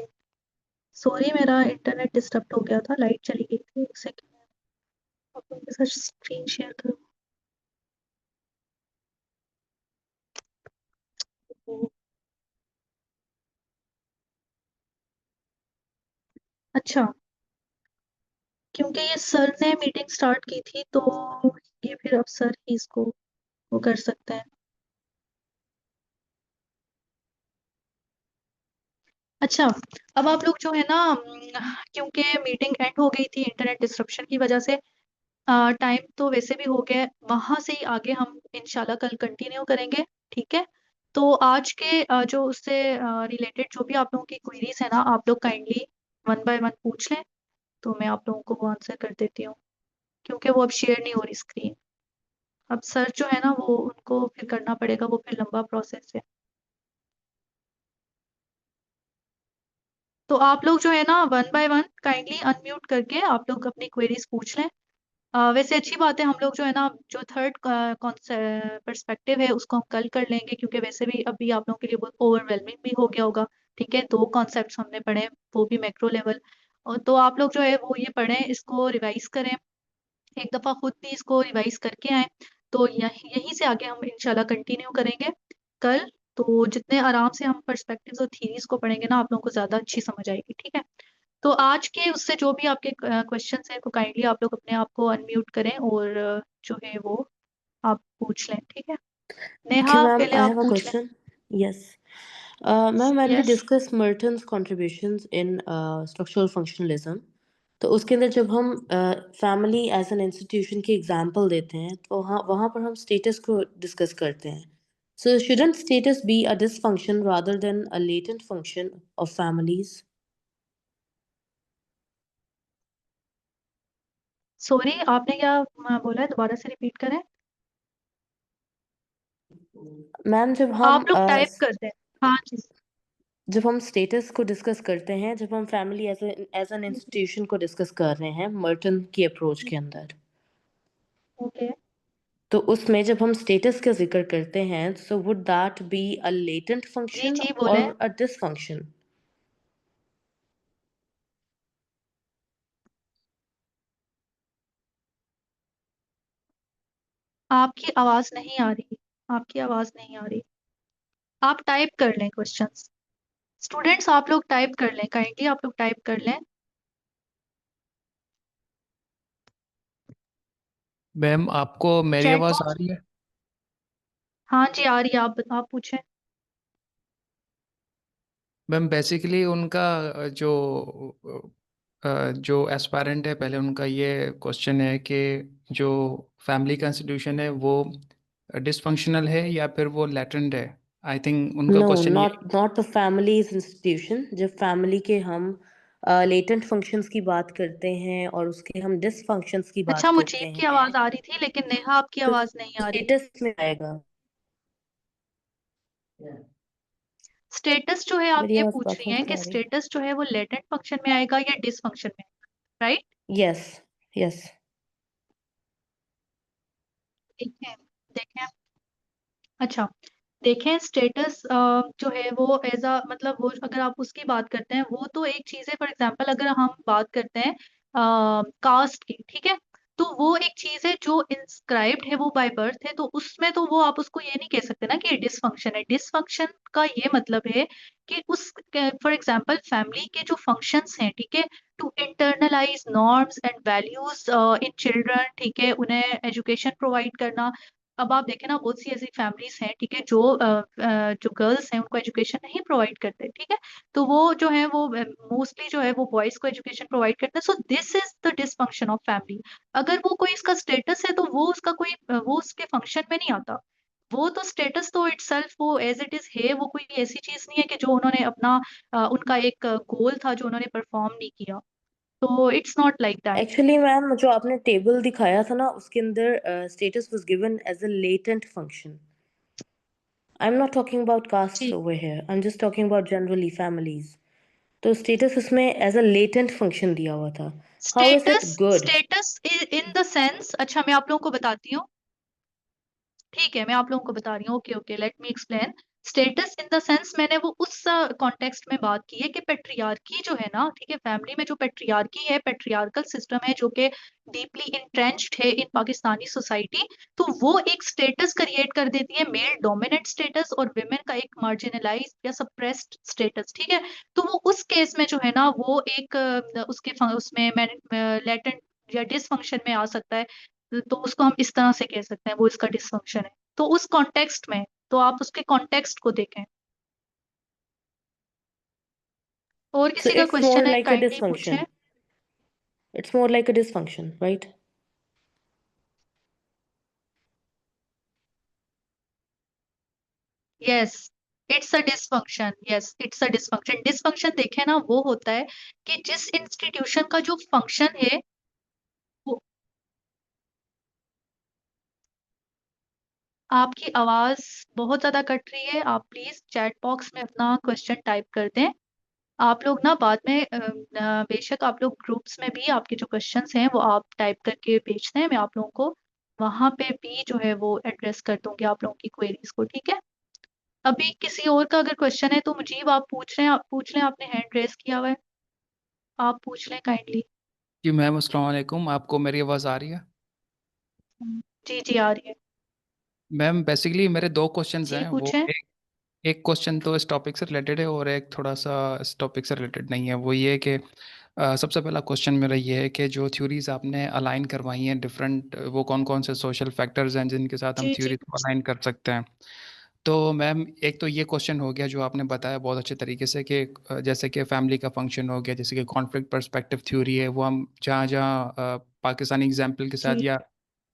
सॉरी मेरा इंटरनेट डिस्टर्ब हो गया था, लाइट चली गई थी। एक सेकंड, आप लोगों के साथ स्क्रीन शेयर करूँ। अच्छा, क्योंकि ये सर ने मीटिंग स्टार्ट की थी तो ये फिर अब सर ही इसको वो कर सकते हैं। अच्छा, अब आप लोग जो है ना, क्योंकि मीटिंग एंड हो गई थी इंटरनेट डिस्ट्रप्शन की वजह से, टाइम तो वैसे भी हो गया है, वहां से ही आगे हम इंशाल्लाह कल कंटिन्यू करेंगे। ठीक है, तो आज के जो उससे रिलेटेड जो भी आप लोगों की क्वेरीज है ना, आप लोग काइंडली वन बाय वन पूछ लें, तो मैं आप लोगों को वो आंसर कर देती हूँ, क्योंकि वो अब शेयर नहीं हो रही स्क्रीन। अब सर जो है ना, वो उनको फिर करना पड़ेगा, वो फिर लंबा प्रोसेस है। तो आप लोग जो है ना, one by one kindly unmute करके आप लोग अपनी क्वेरीज पूछ लें। वैसे अच्छी बात है, हम लोग जो है ना, जो थर्ड पर्सपेक्टिव है उसको हम कल कर लेंगे, क्योंकि वैसे भी अभी आप लोगों के लिए बहुत ओवरवेलमिंग भी हो गया होगा। ठीक है, दो कॉन्सेप्ट्स हमने पढ़े, वो भी मैक्रो लेवल। और तो आप लोग जो है वो ये पढ़ें, इसको रिवाइज करें, एक दफा खुद भी इसको रिवाइज करके आए, तो यहीं से आगे हम इंशाल्लाह कंटिन्यू करेंगे कल। तो जितने आराम से हम पर्सपेक्टिव्स और थीरीज को पढ़ेंगे ना, आप लोगों को ज्यादा अच्छी समझ आएगी। ठीक है, तो आज के उससे जो भी आपके क्वेश्चंस हैं, तो काइंडली आप लोग अपने आप को अनम्यूट करें और जो है वो आप पूछ लें। ठीक है, Okay, नेहा ma'am, पहले I आप have a पूछ लें। question. Yes. Ma'am, when we yes, discuss Merton's contributions in structural functionalism, तो उसके अंदर जब हम फैमिली एज एन इंस्टीट्यूशन की एग्जांपल देते हैं तो हाँ वहाँ पर हम स्टेटस को डिस्कस करते हैं. So shouldn't status be a dysfunction rather than a latent function of families? Sorry आपने क्या बोला है, दोबारा से रिपीट करें। मैम आप लोग टाइप कर दें। हाँ जी। जब हम स्टेटस को डिस्कस करते हैं, जब हम फैमिली एज एन इंस्टीट्यूशन को डिस्कस कर रहे हैं मर्टन की अप्रोच के अंदर, ओके, तो उसमें जब हम स्टेटस का जिक्र करते हैं so would that be a latent जी फंक्शन जी बोले। और अ डिसफंक्शन? आपकी आवाज नहीं आ रही, आपकी आवाज नहीं आ रही। आप टाइप कर लें क्वेश्चंस। स्टूडेंट्स, आप लोग टाइप कर लें, काइंडली आप लोग टाइप कर लें। मैम आपको मेरी चैट आवाज़ आ बॉक्स। रही है? हाँ जी आ रही है, आप पूछें। मैम बेसिकली उनका जो एस्पायरेंट है, पहले उनका ये क्वेश्चन है कि जो फैमिली का इंस्टीट्यूशन है वो डिसफंक्शनल है या फिर वो लैटेंट है। आई थिंक उनका नो, क्वेश्चन ये। Not the families institution. जब फैमिली के हम लेटेंट फंक्शंस की बात करते हैं और उसके हम डिसफंक्शंस की अच्छा, बात मुझीब करते की हैं आवाज आ रही थी, लेकिन नेहा आपकी तो आवाज नहीं आ रही। स्टेटस में आएगा. स्टेटस जो है, आप मेरी ये आवाज पूछ रही प्रॉपर हैं से कि आ रही? स्टेटस जो है वो लेटेंट फंक्शन में आएगा या डिसफंक्शन में, राइट? Yes, yes. देखें, देखें। अच्छा, देखें स्टेटस जो है वो एज अ, मतलब वो अगर आप उसकी बात करते हैं, वो तो एक चीज है। फॉर एग्जांपल अगर हम बात करते हैं कास्ट की, ठीक है, तो वो एक चीज है जो इंस्क्राइब्ड है, वो बाय बर्थ है, तो उसमें तो वो आप उसको ये नहीं कह सकते ना कि ये डिसफंक्शन है। डिसफंक्शन का ये मतलब है कि उस, फॉर एग्जांपल फैमिली के जो फंक्शंस हैं, ठीक है, to internalize norms and values in children, ठीक है, उन्हें एजुकेशन प्रोवाइड करना। अब आप देखें ना, बहुत सी ऐसी फैमिलीज हैं, ठीक है, जो गर्ल्स हैं उनको एजुकेशन नहीं प्रोवाइड करते, ठीक है, तो वो जो है वो मोस्टली जो है वो बॉयज को एजुकेशन प्रोवाइड करते हैं। सो this is the dysfunction of family. अगर वो कोई इसका स्टेटस है, तो वो उसका कोई वो उसके फंक्शन में नहीं आता। वो तो स्टेटस तो इटसेल्फ वो एज इट इज है, वो कोई ऐसी चीज नहीं है कि जो उन्होंने अपना उनका एक गोल था जो उन्होंने परफॉर्म नहीं किया। तो it's not like that. Actually ma'am जो आपने टेबल दिखाया था ना उसके अंदर status was given as a latent function. I am not talking about caste जी, over here, I am just talking about generally families. तो स्टेटस उसमें एज अ लेटेंट फंक्शन दिया हुआ था. How is it status good? Status in the sense, अच्छा मैं आप लोगों को बताती हूँ। ठीक है, मैं आप लोगों को बता रही हूँ। Okay okay, let me explain. Status in the sense, मैंने वो उस कॉन्टेक्स्ट में बात की है कि पेट्रियार्की जो है ना, ठीक है, फैमिली में जो पेट्रियार्की है, पेट्रियार्कल सिस्टम है जो कि डीपली इंट्रेंच्ड है इन पाकिस्तानी सोसाइटी, तो वो एक स्टेटस क्रिएट कर देती है, मेल डोमिनेट स्टेटस और विमेन का एक मार्जिनलाइज या सप्रेस्ड स्टेटस, ठीक है। तो वो उस केस में जो है ना, वो एक उसमें लेटेंट या डिसफंक्शन में आ सकता है। तो उसको हम इस तरह से कह सकते हैं, वो इसका डिसफंक्शन है। तो उस कॉन्टेक्स्ट में, तो आप उसके कॉन्टेक्स्ट को देखें। और So किसी का it's more क्वेश्चन है, like a काइंडली पूछें। dysfunction. It's more like a dysfunction, right? Yes, it's a dysfunction. Yes, it's a dysfunction. Dysfunction देखें ना, वो होता है कि जिस इंस्टीट्यूशन का जो फंक्शन है वो। आपकी आवाज बहुत ज्यादा कट रही है, आप प्लीज चैट बॉक्स में अपना क्वेश्चन टाइप कर दें। आप लोग ना बाद में बेशक आप लोग ग्रुप्स में भी आपके जो क्वेश्चंस हैं वो आप टाइप करके भेजते हैं, मैं आप लोगों को वहां पे भी जो है वो एड्रेस कर दूंगी आप लोगों की क्वेरीज को, ठीक है। अभी किसी और का अगर क्वेश्चन है तो मुजीब आप पूछ रहे हैं, आप पूछ लें, आपने हैंड रेस किया हुआ है, आप पूछ लें काइंडली। जी मैम, अस्सलाम वालेकुम, आपको मेरी आवाज़ आ रही है? जी जी, आ रही है। मैम बेसिकली मेरे दो क्वेश्चंस जी हैं। वो पूछें। एक क्वेश्चन तो इस टॉपिक से रिलेटेड है और एक थोड़ा सा इस टॉपिक से रिलेटेड नहीं है। वो ये है कि सबसे पहला क्वेश्चन मेरा ये है कि जो थ्योरीज आपने अलाइन करवाई हैं डिफरेंट, वो कौन कौन से सोशल फैक्टर्स हैं जिनके साथ हम जी जी थ्योरीज को अलाइन कर सकते हैं। तो मैम एक तो ये क्वेश्चन हो गया जो आपने बताया बहुत अच्छे तरीके से कि जैसे कि फैमिली का फंक्शन हो गया, जैसे कि कॉन्फ्लिक्ट पर्सपेक्टिव थ्योरी है, वो हम जहाँ जहाँ पाकिस्तानी एग्जाम्पल के साथ जी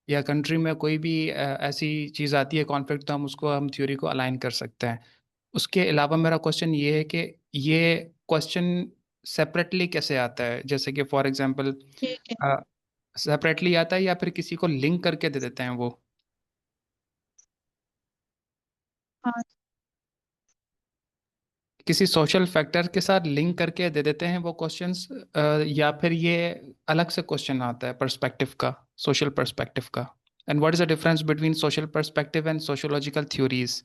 या कंट्री में कोई भी ऐसी चीज़ आती है कॉन्फ्लिक्ट, तो हम उसको हम थ्योरी को अलाइन कर सकते हैं। उसके अलावा मेरा क्वेश्चन ये है कि ये क्वेश्चन सेपरेटली कैसे आता है, जैसे कि फॉर एग्जांपल ठीक है। सेपरेटली आता है या फिर किसी को लिंक करके दे देते हैं वो हाँ किसी सोशल फैक्टर के साथ लिंक करके दे देते हैं वो क्वेश्चंस, या फिर ये अलग से क्वेश्चन आता है पर्सपेक्टिव का, सोशल पर्सपेक्टिव का। And what is the difference between social perspective and sociological theories?